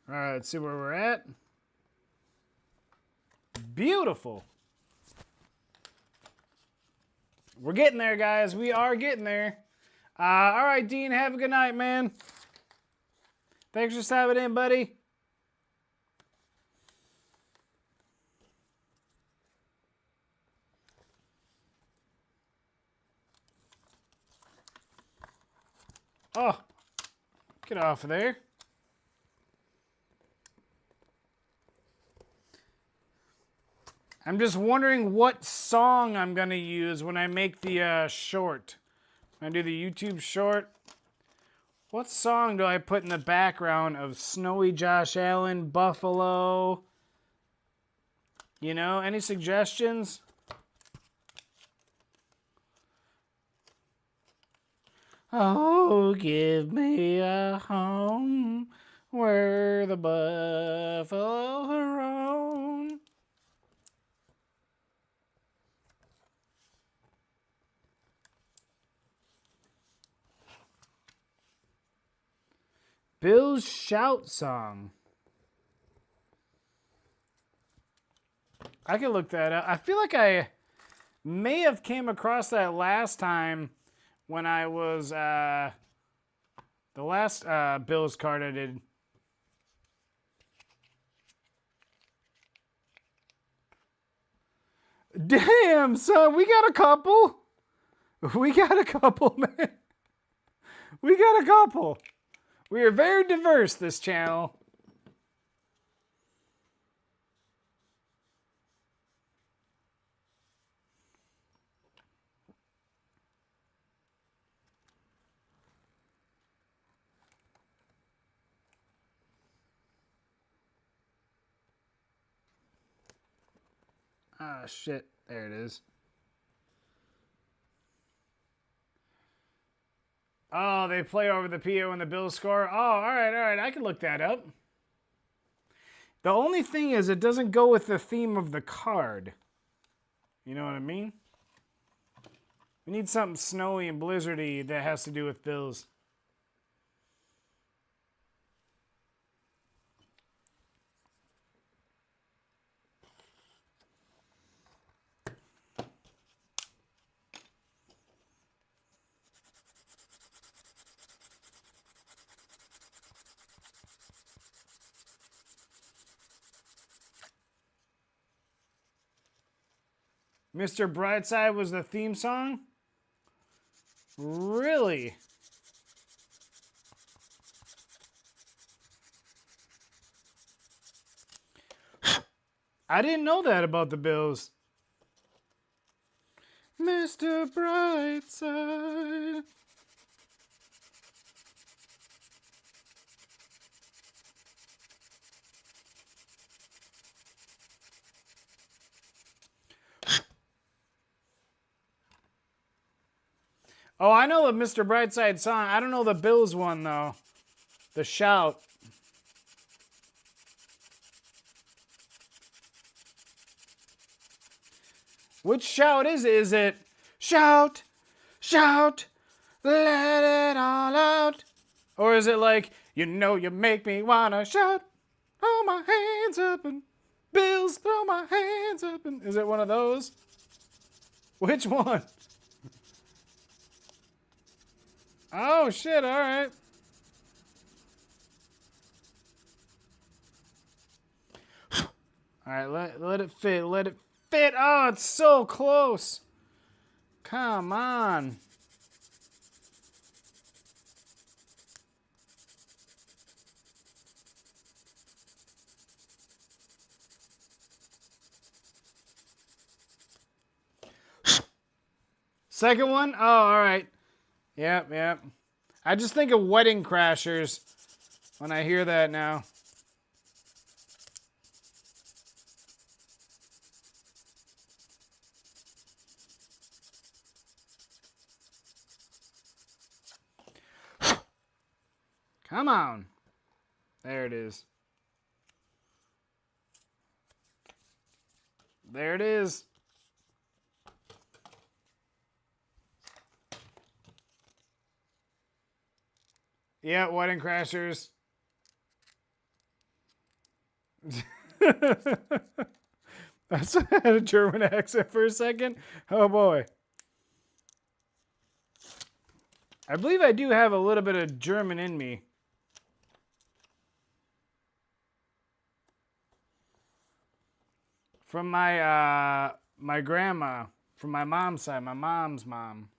A: All right, let's see where we're at. Beautiful. We're getting there, guys. We are getting there. All right, Dean, have a good night, man. Thanks for stopping in, buddy. Oh, get off of there. I'm just wondering what song I'm going to use when I make the short. When I do the YouTube short. What song do I put in the background of Snowy Josh Allen, Buffalo? You know, any suggestions? Oh, give me a home where the buffalo roam. Bill's Shout Song. I can look that up. I feel like I may have came across that last time when I was, the last Bills card I did. Damn, son, we got a couple. We got a couple, man. We got a couple. We are very diverse, this channel. Ah, shit. There it is. Oh, they play over the PO and the Bills score. Oh, all right. I can look that up. The only thing is it doesn't go with the theme of the card. You know what I mean? We need something snowy and blizzardy that has to do with Bills. Mr. Brightside was the theme song? Really? I didn't know that about the Bills. Mr. Brightside. Oh, I know the Mr. Brightside song. I don't know the Bills one, though. The Shout. Which shout is it? Is it shout, shout, let it all out? Or is it like, you know you make me wanna shout, throw my hands up and bills, throw my hands up and... Is it one of those? Which one? Oh shit, alright. Alright, let it fit, let it fit. Oh, it's so close. Come on. Second one? Oh, alright. Yep, yep. I just think of Wedding Crashers when I hear that now. Come on. There it is. There it is. Yeah, Wedding Crashers. I had a German accent for a second. Oh boy. I believe I do have a little bit of German in me. From my grandma, from my mom's side, my mom's mom.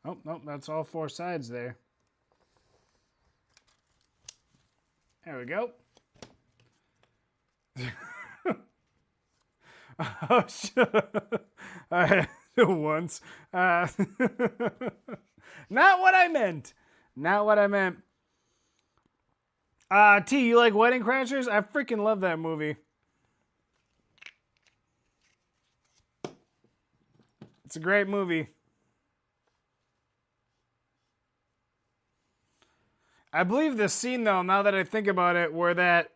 A: Oh, nope, that's all four sides there. There we go. Oh, shit. I had it once. Not what I meant. Not what I meant. T, you like Wedding Crashers? I freaking love that movie. It's a great movie. I believe the scene, though, now that I think about it, where that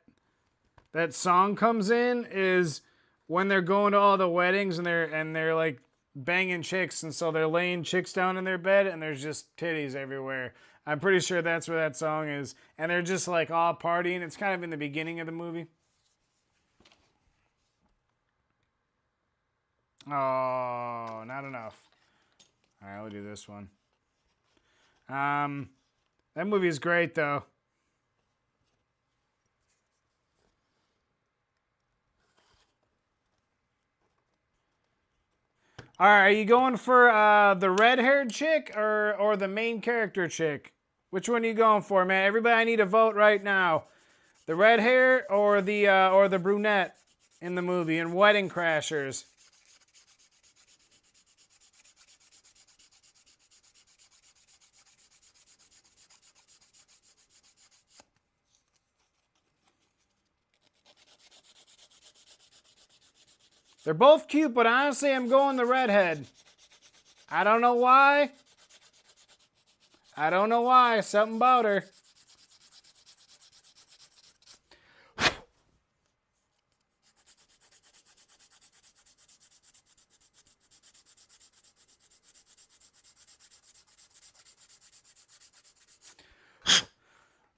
A: song comes in is when they're going to all the weddings and they're like banging chicks, and so they're laying chicks down in their bed and there's just titties everywhere. I'm pretty sure that's where that song is, and they're just like all partying. It's kind of in the beginning of the movie. Oh, not enough. All right, we'll do this one. That movie is great, though. All right, are you going for the red-haired chick or the main character chick? Which one are you going for, man? Everybody, I need a vote right now. The red hair or the brunette in the movie in Wedding Crashers? They're both cute, but honestly, I'm going the redhead. I don't know why. I don't know why. Something about her.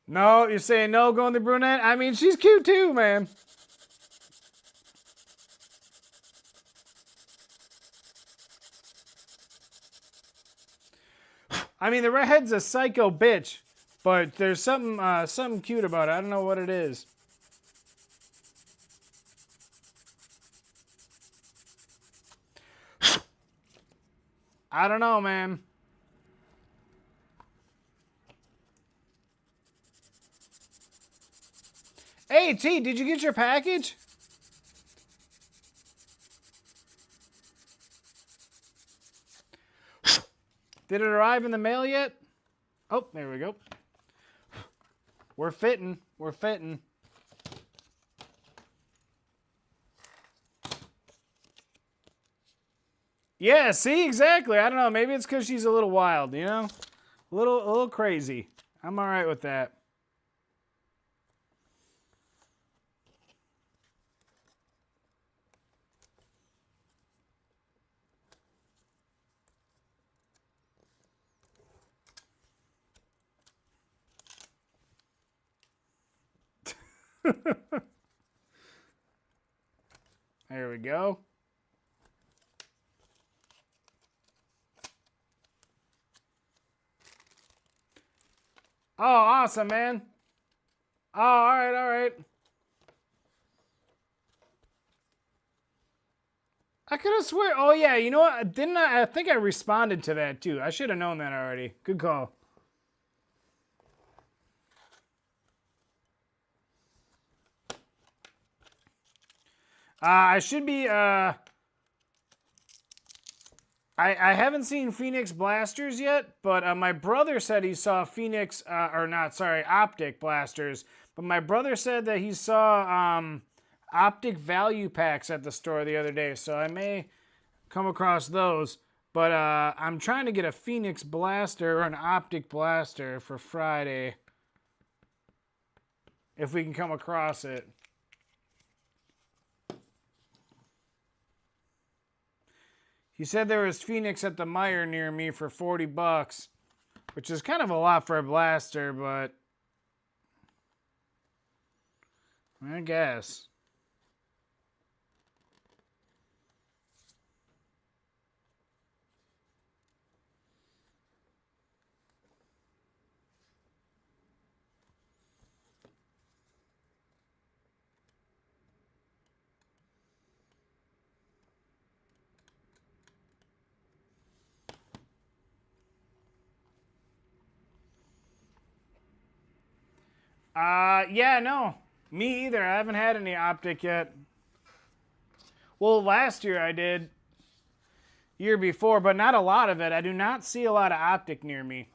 A: No, you're saying no going the brunette? I mean, she's cute too, man. I mean, the redhead's a psycho bitch, but there's something cute about it. I don't know what it is. I don't know, man. Hey, T, did you get your package? Did it arrive in the mail yet? Oh, there we go. We're fitting. We're fitting. Yeah, see, exactly. I don't know. Maybe it's because she's a little wild, you know? A little crazy. I'm all right with that. There we go. Oh, awesome, man. Oh, all right, all right. I could have swear. Oh, yeah, you know what? Didn't I? I think I responded to that, too. I should have known that already. Good call. I should be, I haven't seen Phoenix Blasters yet, but my brother said he saw Phoenix, or not, sorry, Optic Blasters. But my brother said that he saw Optic Value Packs at the store the other day, so I may come across those. But I'm trying to get a Phoenix Blaster or an Optic Blaster for Friday, if we can come across it. He said there was Phoenix at the Meijer near me for $40, which is kind of a lot for a blaster, but I guess. Yeah, no. Me either. I haven't had any Optic yet. Well, last year I did. Year before, but not a lot of it. I do not see a lot of Optic near me.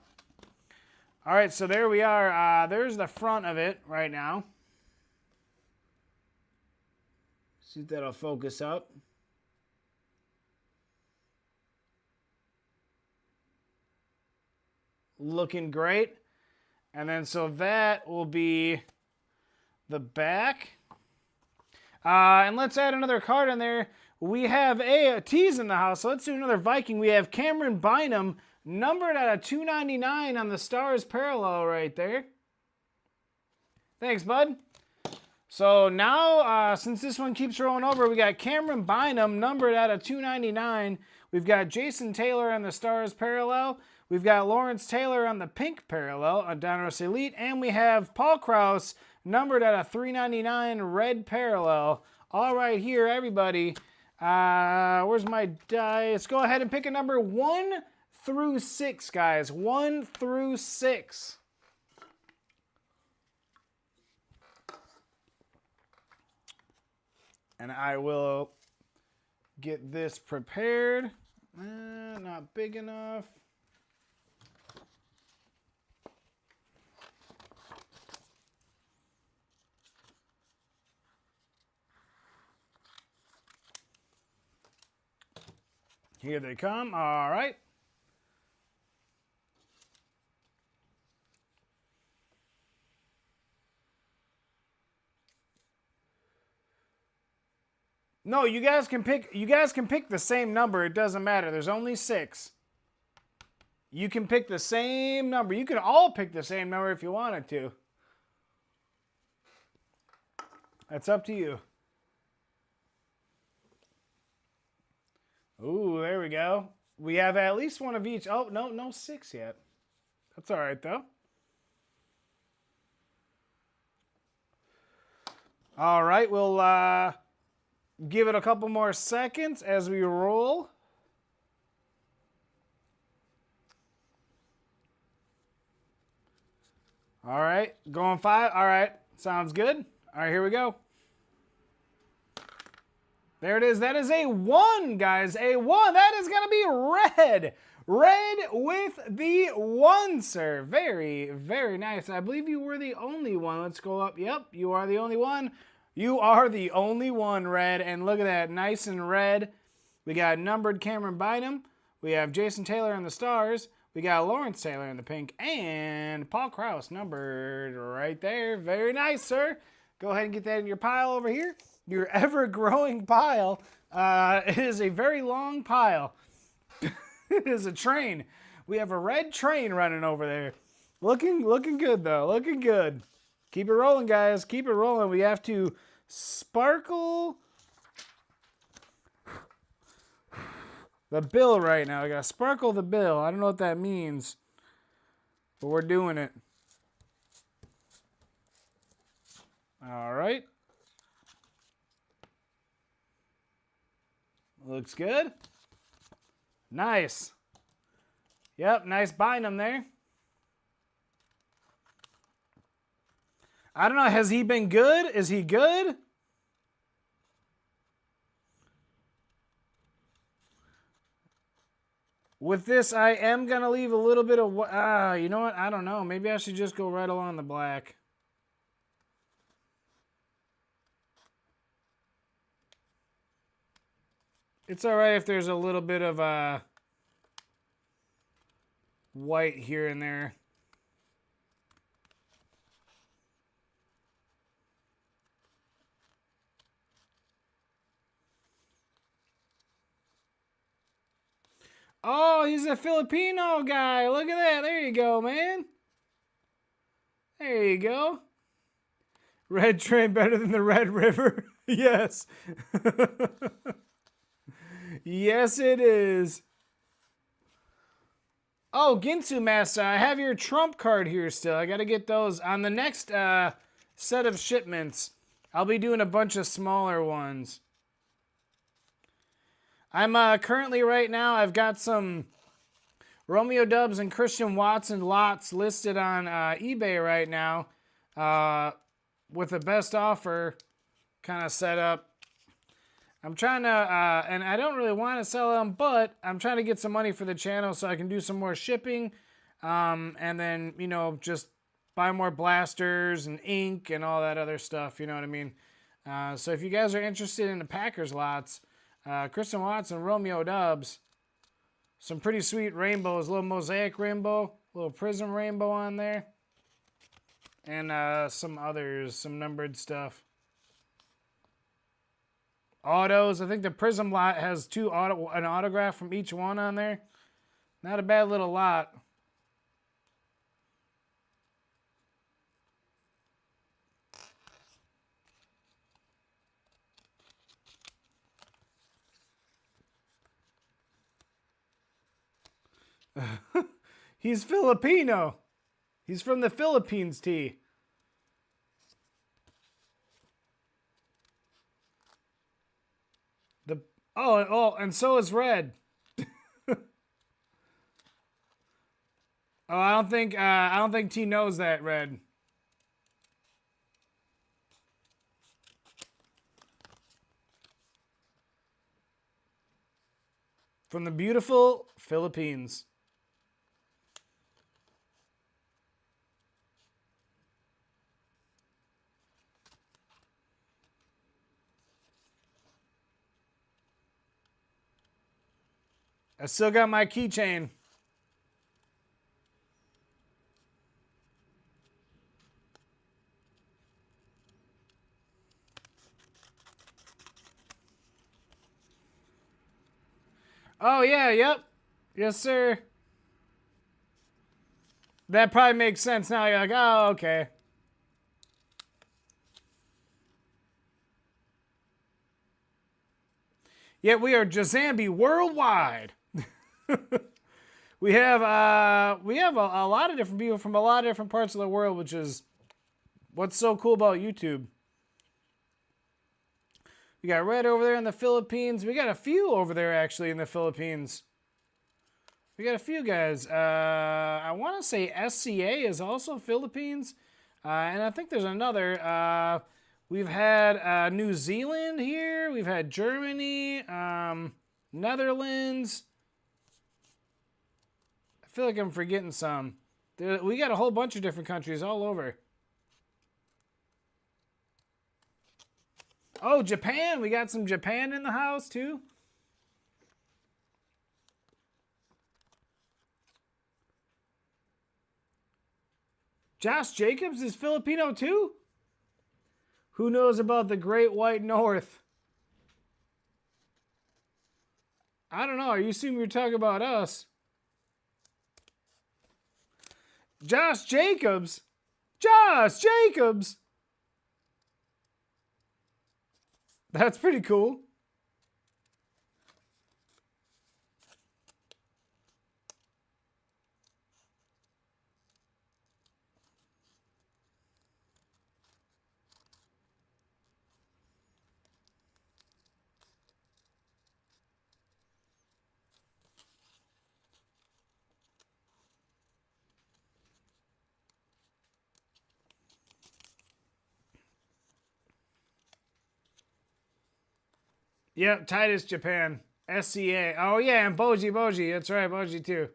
A: All right, so there we are. There's the front of it right now. See if that'll focus up. Looking great. And then so that will be the back. And let's add another card in there. We have a T's in the house, so let's do another Viking. We have Cameron Bynum, numbered at a 299 on the Stars parallel right there. Thanks, bud. So now, since this one keeps rolling over, we got Cameron Bynum, numbered at a 299. We've got Jason Taylor on the Stars parallel. We've got Lawrence Taylor on the pink parallel on Donruss Elite. And we have Paul Krause, numbered at a 399 red parallel. All right here, everybody. Where's my dice? Go ahead and pick a number 1 through 6, guys. 1 through 6. And I will get this prepared. Not big enough. Here they come. All right. No, you guys can pick the same number. It doesn't matter. There's only 6. You can pick the same number. You can all pick the same number if you wanted to. That's up to you. Ooh, there we go. We have at least one of each. Oh, no 6 yet. That's all right, though. All right, we'll give it a couple more seconds as we roll. All right, going 5. All right, sounds good. All right, here we go. There it is. That is a 1, guys. A 1. That is going to be red. Red with the 1, sir. Very, very nice. I believe you were the only one. Let's go up. Yep, you are the only one. You are the only one, red. And look at that. Nice and red. We got numbered Cameron Bynum. We have Jason Taylor in the stars. We got Lawrence Taylor in the pink. And Paul Krause numbered right there. Very nice, sir. Go ahead and get that in your pile over here. Your ever-growing pile. It is a very long pile. It is a train. We have a red train running over there. Looking good, though. Looking good. Keep it rolling, guys. Keep it rolling. We have to sparkle the bill right now. I got to sparkle the bill. I don't know what that means, but we're doing it. All right. Looks good. Nice. Yep, nice Bynum there. I don't know, has he been good? Is he good? With this, I am going to leave a little bit of... you know what? I don't know. Maybe I should just go right along the black. It's all right if there's a little bit of white here and there. Oh, he's a Filipino guy. Look at that. There you go, man. There you go. Red train better than the Red River. Yes. Yes, it is. Oh, Ginsu Master, I have your Trump card here still. I got to get those on the next set of shipments. I'll be doing a bunch of smaller ones. I'm currently right now, I've got some Romeo Dubs and Christian Watson lots listed on eBay right now with the best offer kind of set up. I'm trying to, and I don't really want to sell them, but I'm trying to get some money for the channel so I can do some more shipping. And then, you know, just buy more blasters and ink and all that other stuff, you know what I mean? So if you guys are interested in the Packers lots, Christian Watson, Romeo Dubs, some pretty sweet rainbows, a little mosaic rainbow, a little prism rainbow on there, and some others, some numbered stuff. Autos, I think the Prism lot has an autograph from each one on there. Not a bad little lot. He's Filipino. He's from the Philippines, T. Oh, and so is Red. Oh, I don't think T knows that, Red. From the beautiful Philippines. I still got my keychain. Oh, yeah, yep. Yes, sir. That probably makes sense now. You're like, oh, okay. Yet we are Jazamby worldwide. We have a lot of different people from a lot of different parts of the world, which is what's so cool about YouTube. We got Red over there in the Philippines. We got a few over there actually in the Philippines. We got a few guys. I want to say SCA is also Philippines, and I think there's another. We've had New Zealand here. We've had Germany, Netherlands. I feel like I'm forgetting some. We got a whole bunch of different countries all over. Oh, Japan. We got some Japan in the house, too. Josh Jacobs is Filipino, too? Who knows about the Great White North? I don't know. You assume you're talking about us. Josh Jacobs? Josh Jacobs! That's pretty cool. Yep, Titus Japan. SCA. Oh, yeah, and Boji. That's right, Boji, too.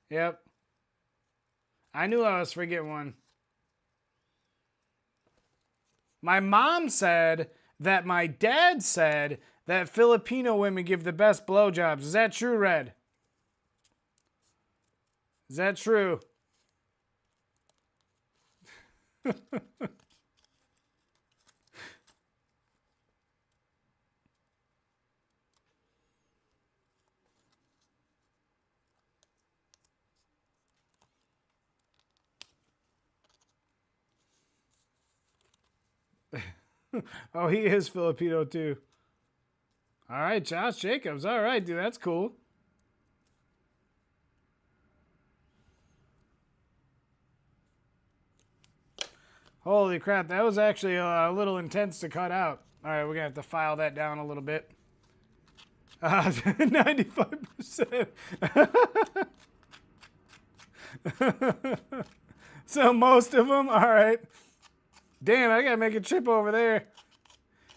A: Yep. I knew I was forgetting one. My mom said that my dad said that Filipino women give the best blowjobs. Is that true, Red? Is that true? Oh, he is Filipino too. All right, Josh Jacobs. All right, dude, that's cool. Holy crap, that was actually a little intense to cut out. All right, we're going to have to file that down a little bit. 95%. So most of them, all right. Damn, I gotta make a trip over there.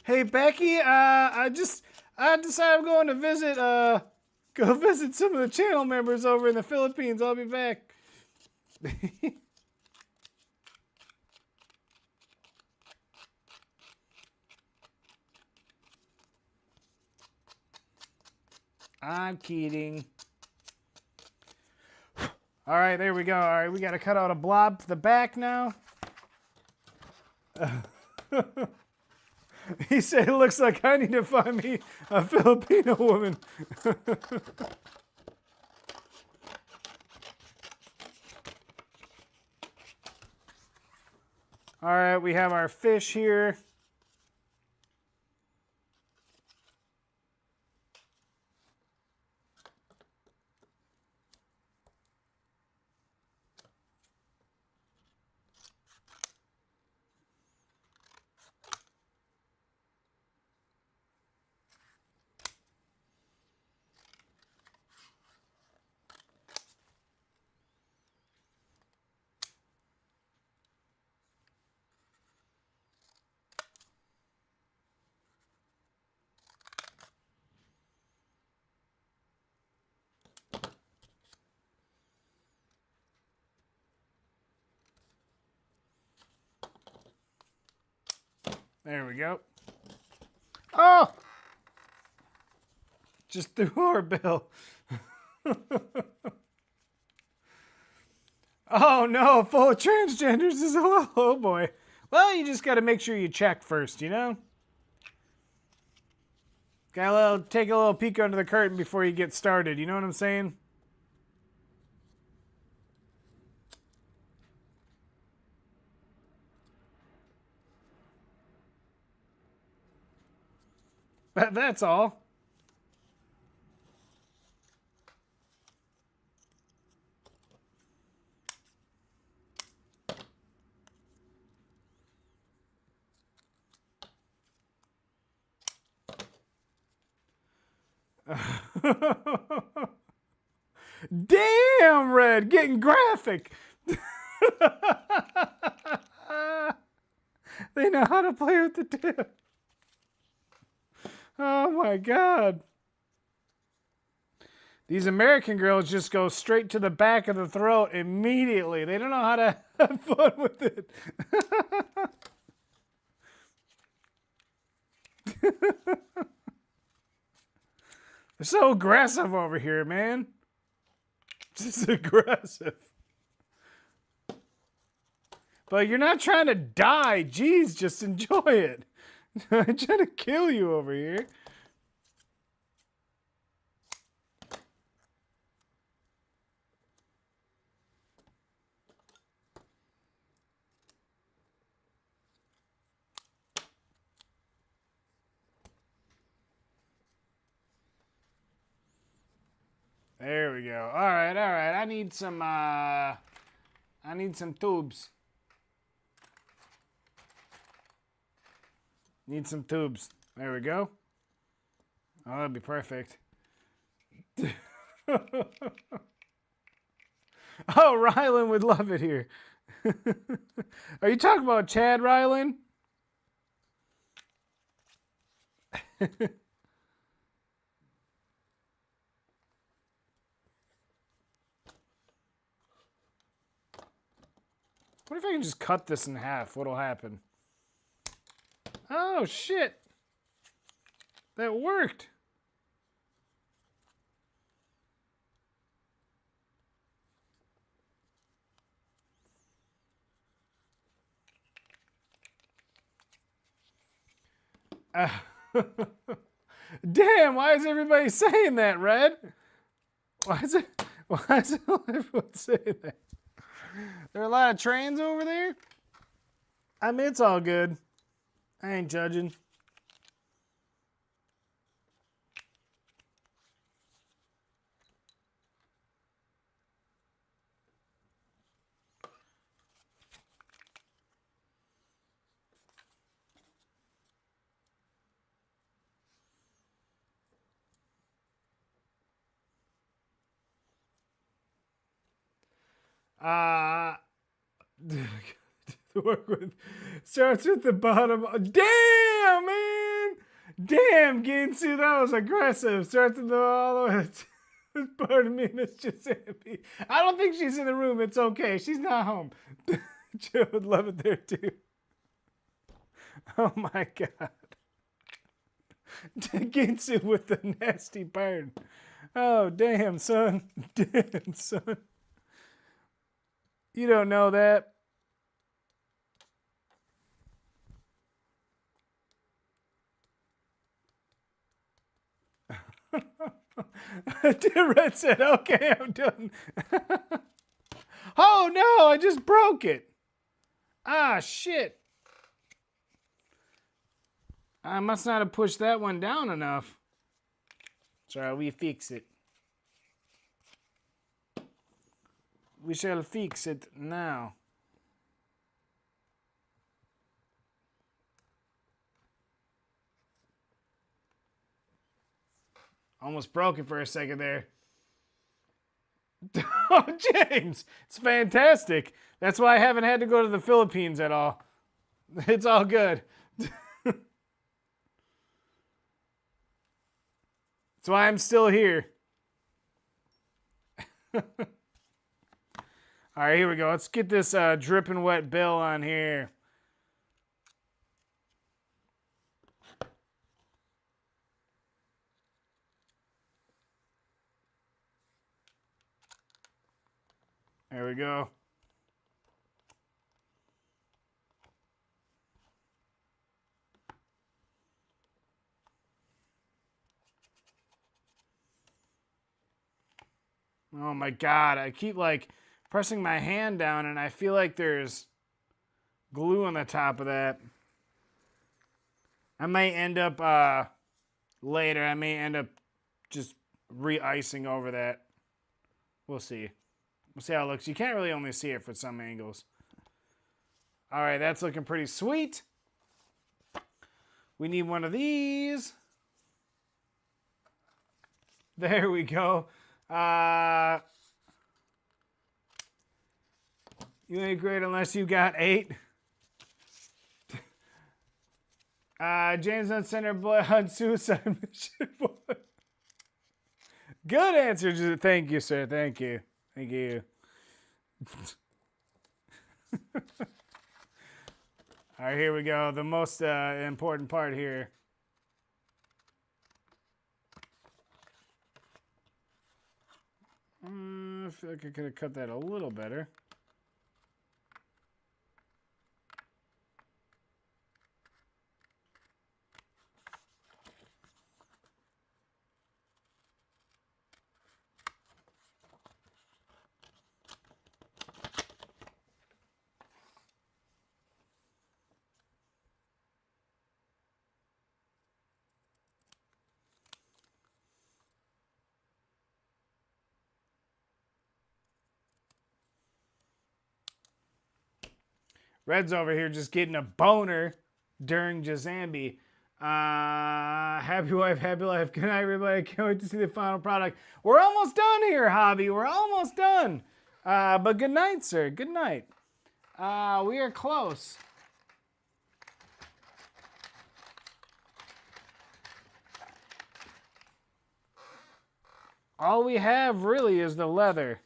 A: Hey Becky, I decided I'm going to visit go visit some of the channel members over in the Philippines. I'll be back. I'm kidding. All right, there we go. All right, we got to cut out a blob for the back now. He said, it looks like I need to find me a Filipino woman. All right, we have our fish here. There we go. Oh! Just threw our bill. Oh no, full of transgenders as well. Oh boy. Well, you just got to make sure you check first, you know? Gotta take a little peek under the curtain before you get started, you know what I'm saying? That's all. Damn, Red, getting graphic. They know how to play with the tip. Oh my God. These American girls just go straight to the back of the throat immediately. They don't know how to have fun with it. They're so aggressive over here, man. Just aggressive. But you're not trying to die. Jeez, just enjoy it. I'm trying to kill you over here. There we go. All right, all right. I need some tubes. Need some tubes. There we go. Oh, that'd be perfect. Oh, Rylan would love it here. Are you talking about Chad Rylan? What if I can just cut this in half? What'll happen? Oh, shit. That worked. Damn, why is everybody saying that, Red? Why is everyone saying that? There are a lot of trains over there? I mean, it's all good. I ain't judging. To work with starts with the bottom. Damn, man! Damn, Ginsu, that was aggressive. Starts with the all the way. Pardon me, Miss Jazamby. I don't think she's in the room. It's okay. She's not home. Joe would love it there too. Oh my God. Ginsu with the nasty burn. Oh, damn, son. Damn, son. You don't know that. Red said, okay, I'm done. Oh no, I just broke it. Ah, shit. I must not have pushed that one down enough. Sorry, we fix it. We shall fix it now. Almost broke it for a second there. Oh, James, it's fantastic. That's why I haven't had to go to the Philippines at all. It's all good. That's why I'm still here. All right, here we go. Let's get this dripping wet bill on here. There we go. Oh my God, I keep like pressing my hand down and I feel like there's glue on the top of that. I may end up later, I may end up just re-icing over that. We'll see. We'll see how it looks. You can't really only see it from some angles. All right, that's looking pretty sweet. We need one of these. There we go. You ain't great unless you got 8. James on center boy on suicide mission boy. Good answer. Thank you, sir. Thank you. Thank you. All right, here we go. The most important part here. I feel like I could have cut that a little better. Red's over here just getting a boner during Jazamby. Happy wife, happy life. Good night, everybody. Can't wait to see the final product. We're almost done here, Hobby. We're almost done. But good night, sir. Good night. We are close. All we have really is the leather.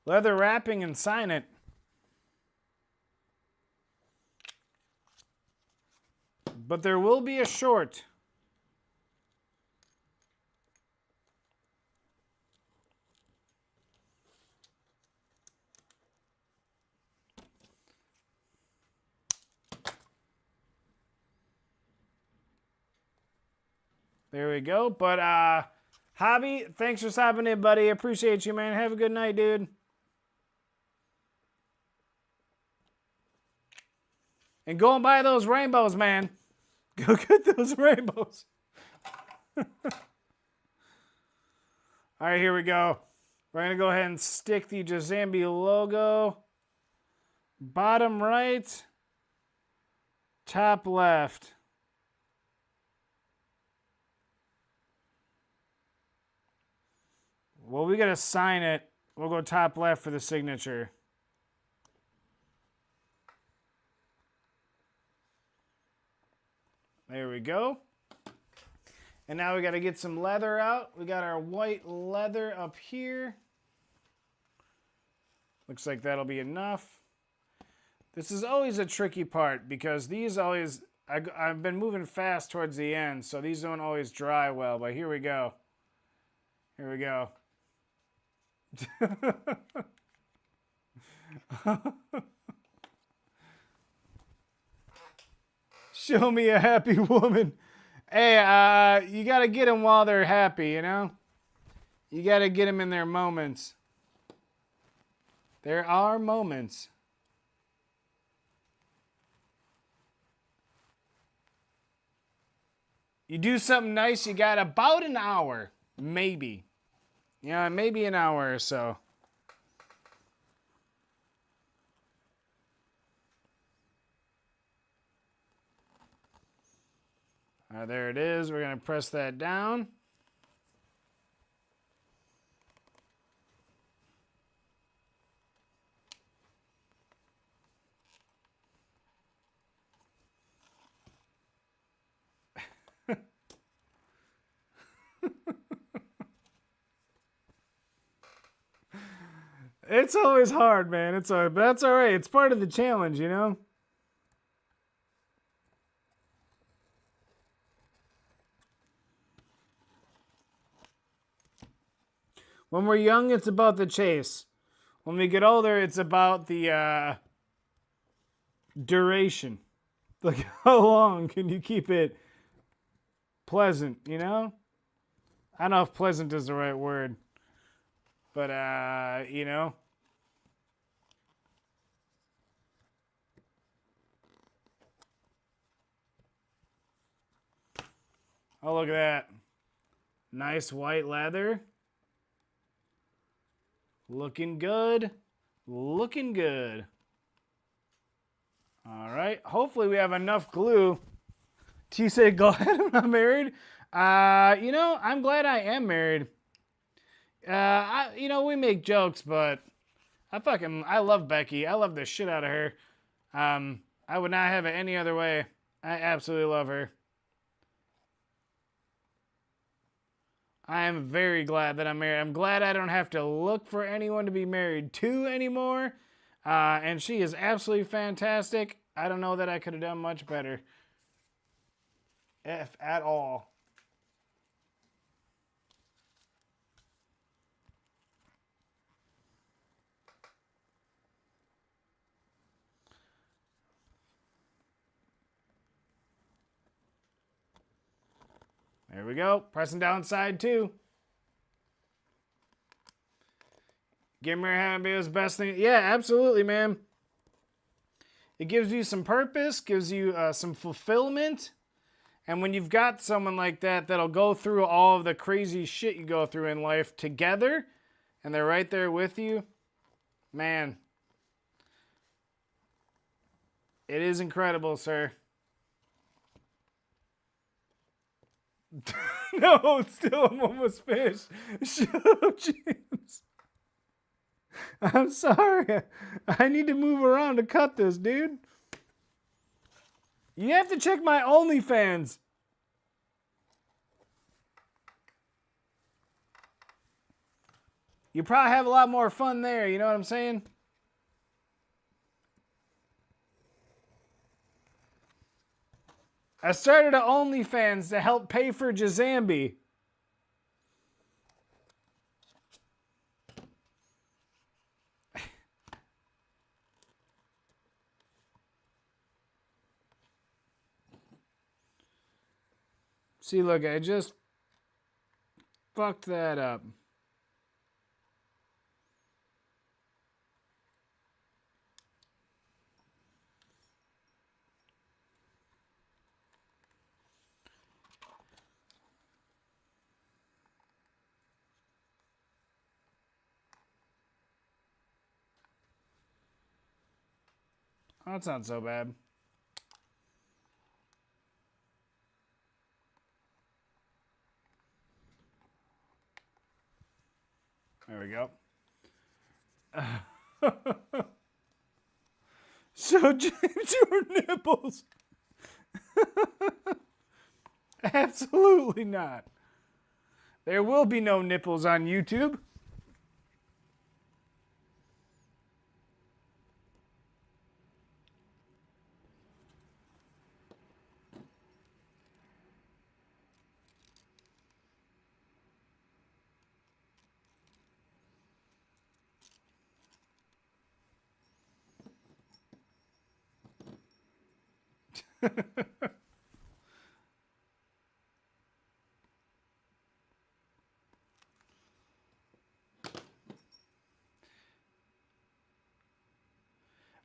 A: Leather wrapping and sign it. But there will be a short. There we go. But Hobby, thanks for stopping in, buddy. Appreciate you, man. Have a good night, dude. And go and buy those rainbows, man. Go get those rainbows. All right, here we go. We're going to go ahead and stick the Jazamby logo. Bottom right. Top left. Well, we got to sign it. We'll go top left for the signature. There we go. And now we got to get some leather out. We got our white leather up here. Looks like that'll be enough. This is always a tricky part because these always, I've been moving fast towards the end, so these don't always dry well, but here we go. Here we go. Show me a happy woman. Hey, you got to get them while they're happy, you know? You got to get them in their moments. There are moments. You do something nice, you got about an hour, maybe. Yeah, maybe an hour or so. There it is. We're going to press that down. It's always hard, man. But that's all right. It's part of the challenge, you know? When we're young, it's about the chase. When we get older, it's about the duration. Like, how long can you keep it pleasant, you know? I don't know if pleasant is the right word. But, you know. Oh, look at that. Nice white leather. Looking good. Looking good. All right. Hopefully we have enough glue. T said, glad I'm not married. You know, I'm glad I am married. we make jokes, but I love Becky. I love the shit out of her. I would not have it any other way. I absolutely love her. I am very glad that I'm married. I'm glad I don't have to look for anyone to be married to anymore. And she is absolutely fantastic. I don't know that I could have done much better. If at all. There we go. Pressing down side 2. Get married, having baby is the best thing. Yeah, absolutely, man. It gives you some purpose, gives you some fulfillment. And when you've got someone like that that'll go through all of the crazy shit you go through in life together, and they're right there with you, man, it is incredible, sir. No, it's still, I'm almost finished. Shut up, James. I'm sorry. I need to move around to cut this, dude. You have to check my OnlyFans. You probably have a lot more fun there, you know what I'm saying? I started an OnlyFans to help pay for Jazamby. See, look, I just fucked that up. Oh, that's not so bad. There we go. So, James, your nipples. Absolutely not. There will be no nipples on YouTube.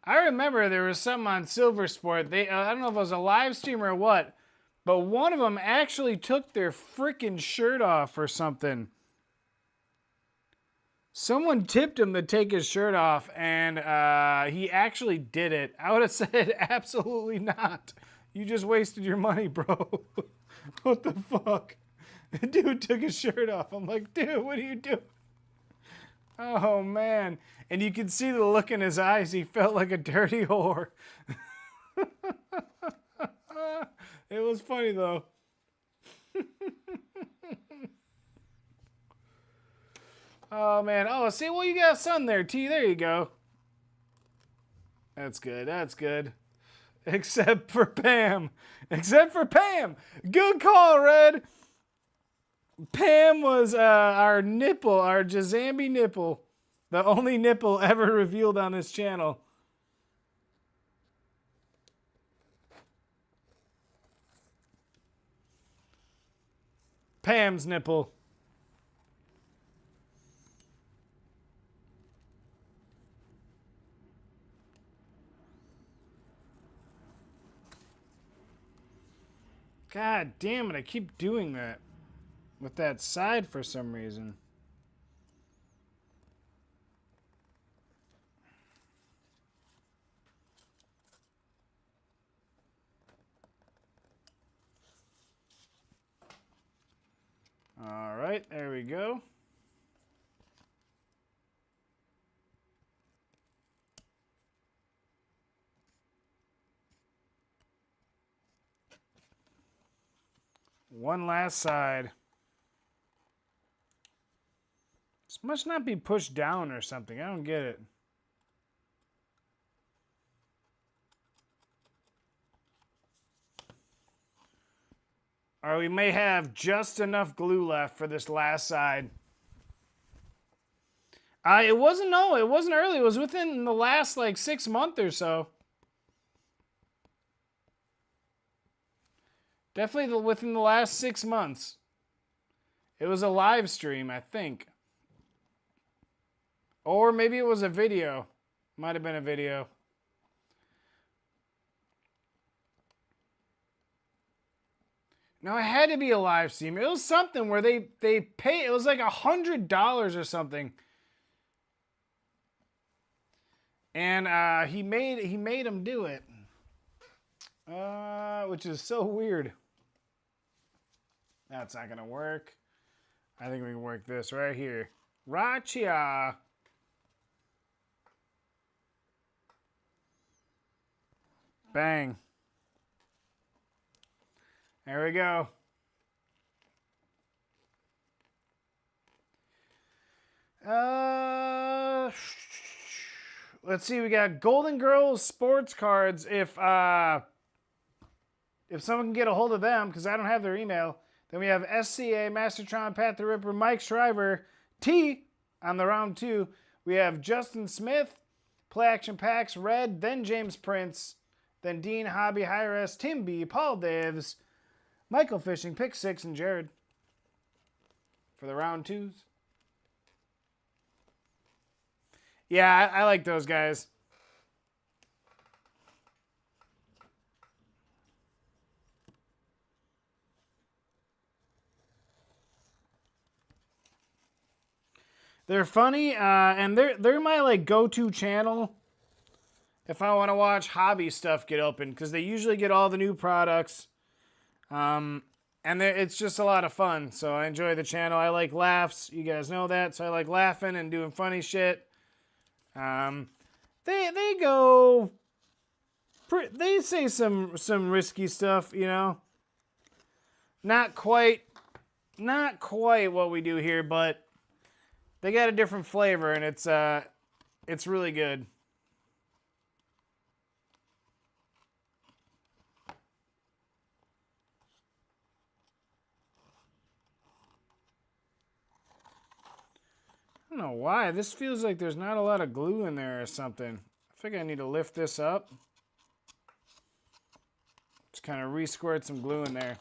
A: I remember there was something on Silver Sport. I don't know if it was a live stream or what, but one of them actually took their freaking shirt off or something. Someone tipped him to take his shirt off, and he actually did it. I would have said, absolutely not. You just wasted your money, bro. What the fuck? The dude took his shirt off. I'm like, dude, what are you doing? Oh, man. And you could see the look in his eyes. He felt like a dirty whore. It was funny, though. Oh, man. Oh, see, well, you got sun there, T. There you go. That's good. That's good. Except for Pam. Except for Pam. Good call, Red. Pam was our nipple, our Jazamby nipple. The only nipple ever revealed on this channel. Pam's nipple. God damn it, I keep doing that with that side for some reason. All right, there we go. One last side. This must not be pushed down or something. I don't get it. Or we may have just enough glue left for this last side. It wasn't early. It was within the last like 6 months or so. Definitely within the last 6 months. It was a live stream, I think. Or maybe it was a video. Might have been a video. No, it had to be a live stream. It was something where they pay. It was like $100 or something. And he made him do it, which is so weird. That's not gonna work. I think we can work this right here. Right here. Bang. There we go. Let's see. We got Golden Girls sports cards. If someone can get a hold of them, because I don't have their email. Then we have SCA, Mastertron, Pat the Ripper, Mike Shriver, T on the round 2. We have Justin Smith, Play Action Packs, Red, then James Prince, then Dean, Hobby, Hi-Res, Tim B, Paul Daves, Michael Fishing, Pick 6, and Jared for the round 2s. Yeah, I like those guys. They're funny, and they're my like go-to channel if I want to watch hobby stuff get open, because they usually get all the new products, and it's just a lot of fun. So I enjoy the channel. I like laughs. You guys know that, so I like laughing and doing funny shit. They go. They say some risky stuff, you know. Not quite what we do here, but they got a different flavor, and it's really good. I don't know why. This feels like there's not a lot of glue in there or something. I think I need to lift this up. Just kind of re-squirt some glue in there.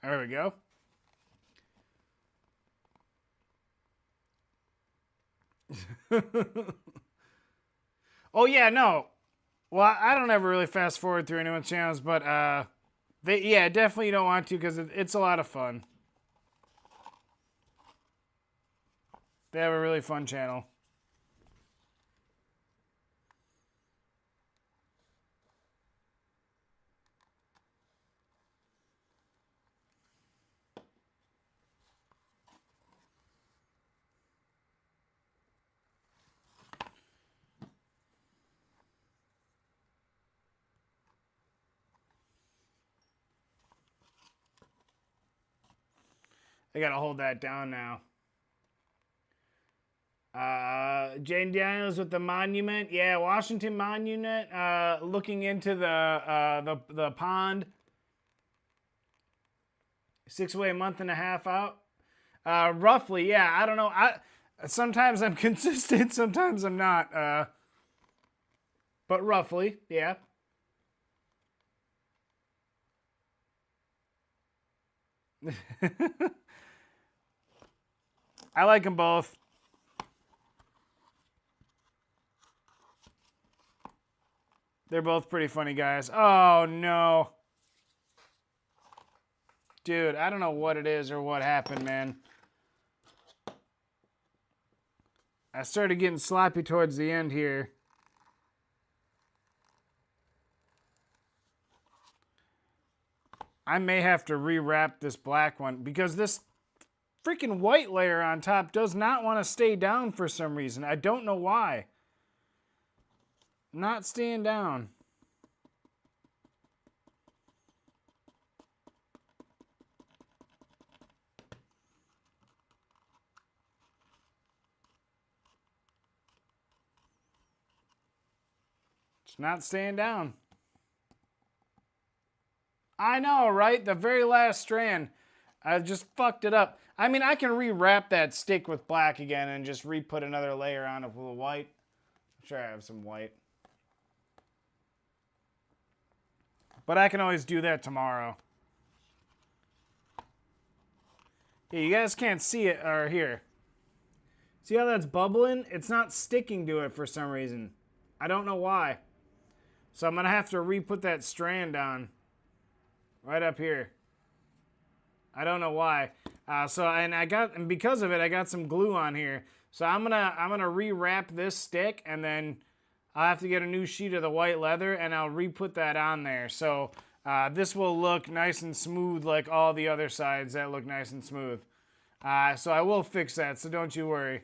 A: There we go. Oh yeah, no. Well, I don't ever really fast forward through anyone's channels, but definitely you don't want to, because it's a lot of fun. They have a really fun channel. I gotta hold that down now. Jane Daniels with the monument. Yeah, Washington Monument. Looking into the pond. 6 away, a month and a half out. Roughly, yeah. I don't know. Sometimes I'm consistent, sometimes I'm not. But roughly, yeah. I like them both. They're both pretty funny guys. Oh, no. Dude, I don't know what it is or what happened, man. I started getting sloppy towards the end here. I may have to rewrap this black one because this freaking white layer on top does not want to stay down for some reason. I don't know why. Not staying down. It's not staying down. I know, right? The very last strand. I just fucked it up. I mean, I can rewrap that stick with black again and just re-put another layer on it with white. I'm sure I have some white. But I can always do that tomorrow. Yeah, you guys can't see it, or here. See how that's bubbling? It's not sticking to it for some reason. I don't know why. So I'm going to have to re-put that strand on. Right up here. I don't know why. And because of it, I got some glue on here. So I'm gonna rewrap this stick, and then I'll have to get a new sheet of the white leather, and I'll re-put that on there. So this will look nice and smooth like all the other sides that look nice and smooth. So I will fix that, so don't you worry.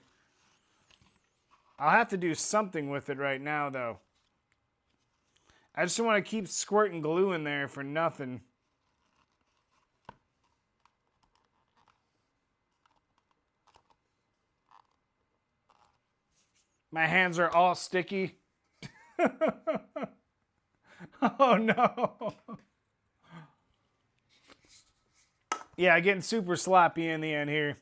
A: I'll have to do something with it right now, though. I just don't want to keep squirting glue in there for nothing. My hands are all sticky. Oh no. Yeah, getting super sloppy in the end here.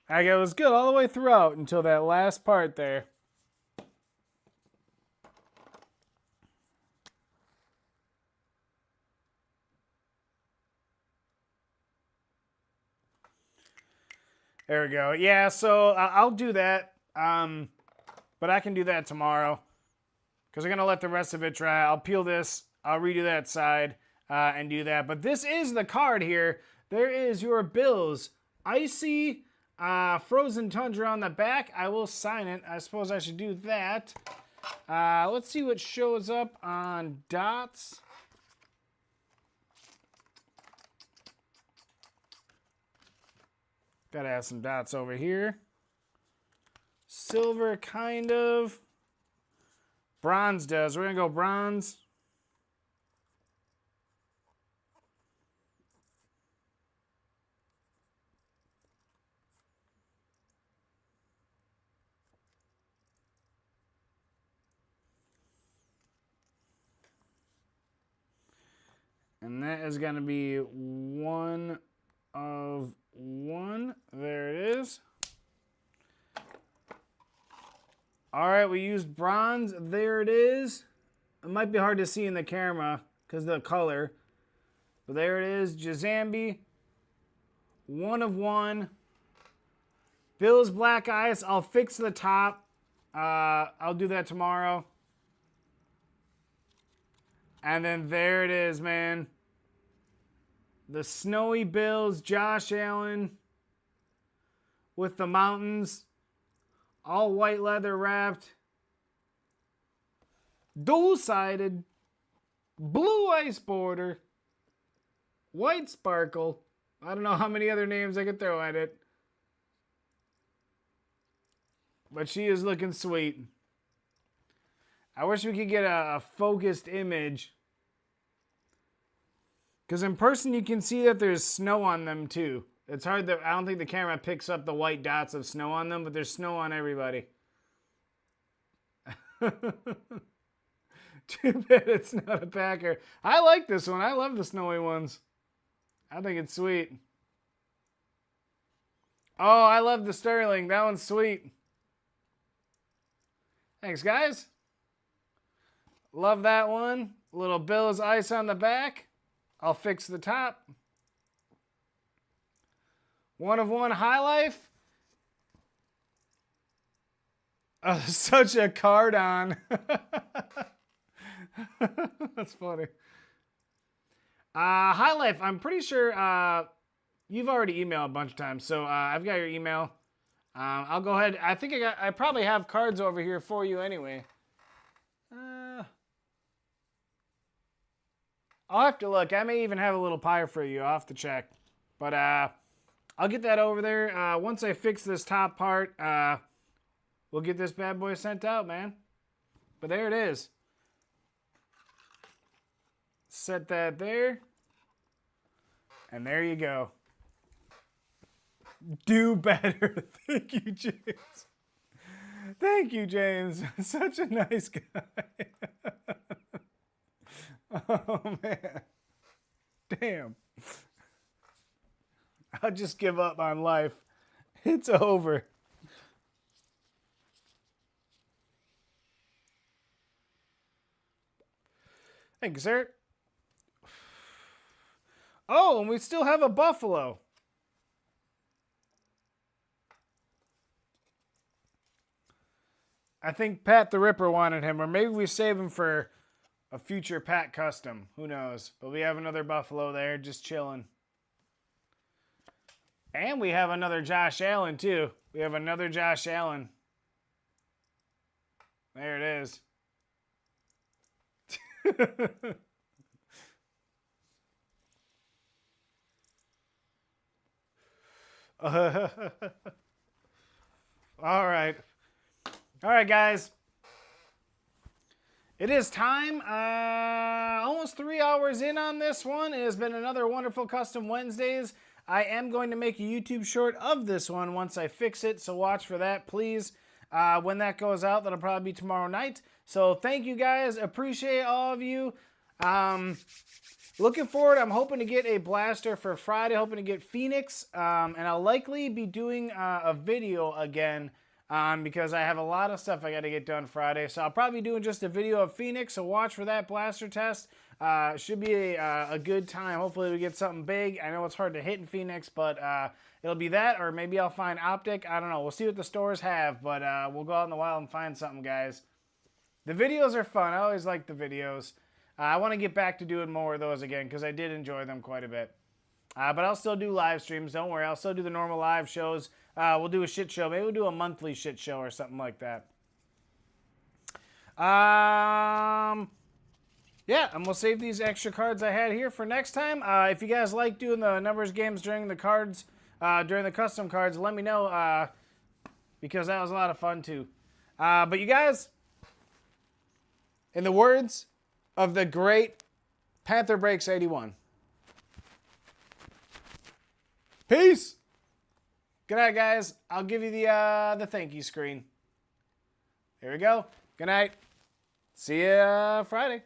A: It was good all the way throughout until that last part there. There we go. Yeah, so I'll do that. But I can do that tomorrow because I'm going to let the rest of it dry. I'll peel this. I'll redo that side and do that. But this is the card here. There is your Bills. Icy Frozen Tundra on the back. I will sign it. I suppose I should do that. Let's see what shows up on dots. Gotta have some dots over here. Silver, kind of. Bronze does. We're gonna go bronze. And that is gonna be 1 of 1. There it is. All right, we used bronze. There it is. It might be hard to see in the camera because of the color. But there it is. Jazamby. 1 of 1. Bill's Black Ice. I'll fix the top. I'll do that tomorrow. And then there it is, man. The Snowy Bills. Josh Allen. With the mountains. All white leather wrapped. Dual-sided. Blue ice border. White sparkle. I don't know how many other names I could throw at it. But she is looking sweet. I wish we could get a focused image. Because in person you can see that there's snow on them too. It's hard that I don't think the camera picks up the white dots of snow on them, but there's snow on everybody. Too bad it's not a Packer. I like this one. I love the snowy ones. I think it's sweet. Oh, I love the Sterling. That one's sweet. Thanks, guys. Love that one. Little Bill's ice on the back. I'll fix the top. 1 of 1 High Life. Such a card on. That's funny. High Life, I'm pretty sure you've already emailed a bunch of times, so I've got your email. I'll go ahead. I think I probably have cards over here for you anyway. I'll have to look. I may even have a little pie for you. I'll have to check. But I'll get that over there. Once I fix this top part, we'll get this bad boy sent out, man. But there it is. Set that there. And there you go. Do better. Thank you, James. Thank you, James. Such a nice guy. Oh, man. Damn. I'll just give up on life. It's over. Thank you, sir. Oh, and we still have a buffalo. I think Pat the Ripper wanted him, or maybe we save him for a future Pat custom. Who knows? But we have another buffalo there just chilling. And we have another Josh Allen, too. We have another Josh Allen. There it is. All right. All right, guys. It is time. Almost 3 hours in on this one. It has been another wonderful Custom Wednesdays. I am going to make a YouTube short of this one once I fix it, so watch for that, please. When that goes out, that'll probably be tomorrow night. So thank you, guys. Appreciate all of you. Looking forward, I'm hoping to get a blaster for Friday, hoping to get Phoenix, and I'll likely be doing a video again because I have a lot of stuff I got to get done Friday. So I'll probably be doing just a video of Phoenix, so watch for that blaster test. Should be a good time. Hopefully we get something big. I know it's hard to hit in Phoenix, but it'll be that, or maybe I'll find Optic. I don't know. We'll see what the stores have, but we'll go out in the wild and find something, guys. The videos are fun. I always like the videos. I want to get back to doing more of those again because I did enjoy them quite a bit. But I'll still do live streams. Don't worry. I'll still do the normal live shows. We'll do a shit show. Maybe we'll do a monthly shit show or something like that. Yeah, and we'll save these extra cards I had here for next time. If you guys like doing the numbers games during the cards, during the custom cards, let me know because that was a lot of fun too. But you guys, in the words of the great Panther Breaks 81. Peace. Good night, guys. I'll give you the thank you screen. There we go. Good night. See ya Friday.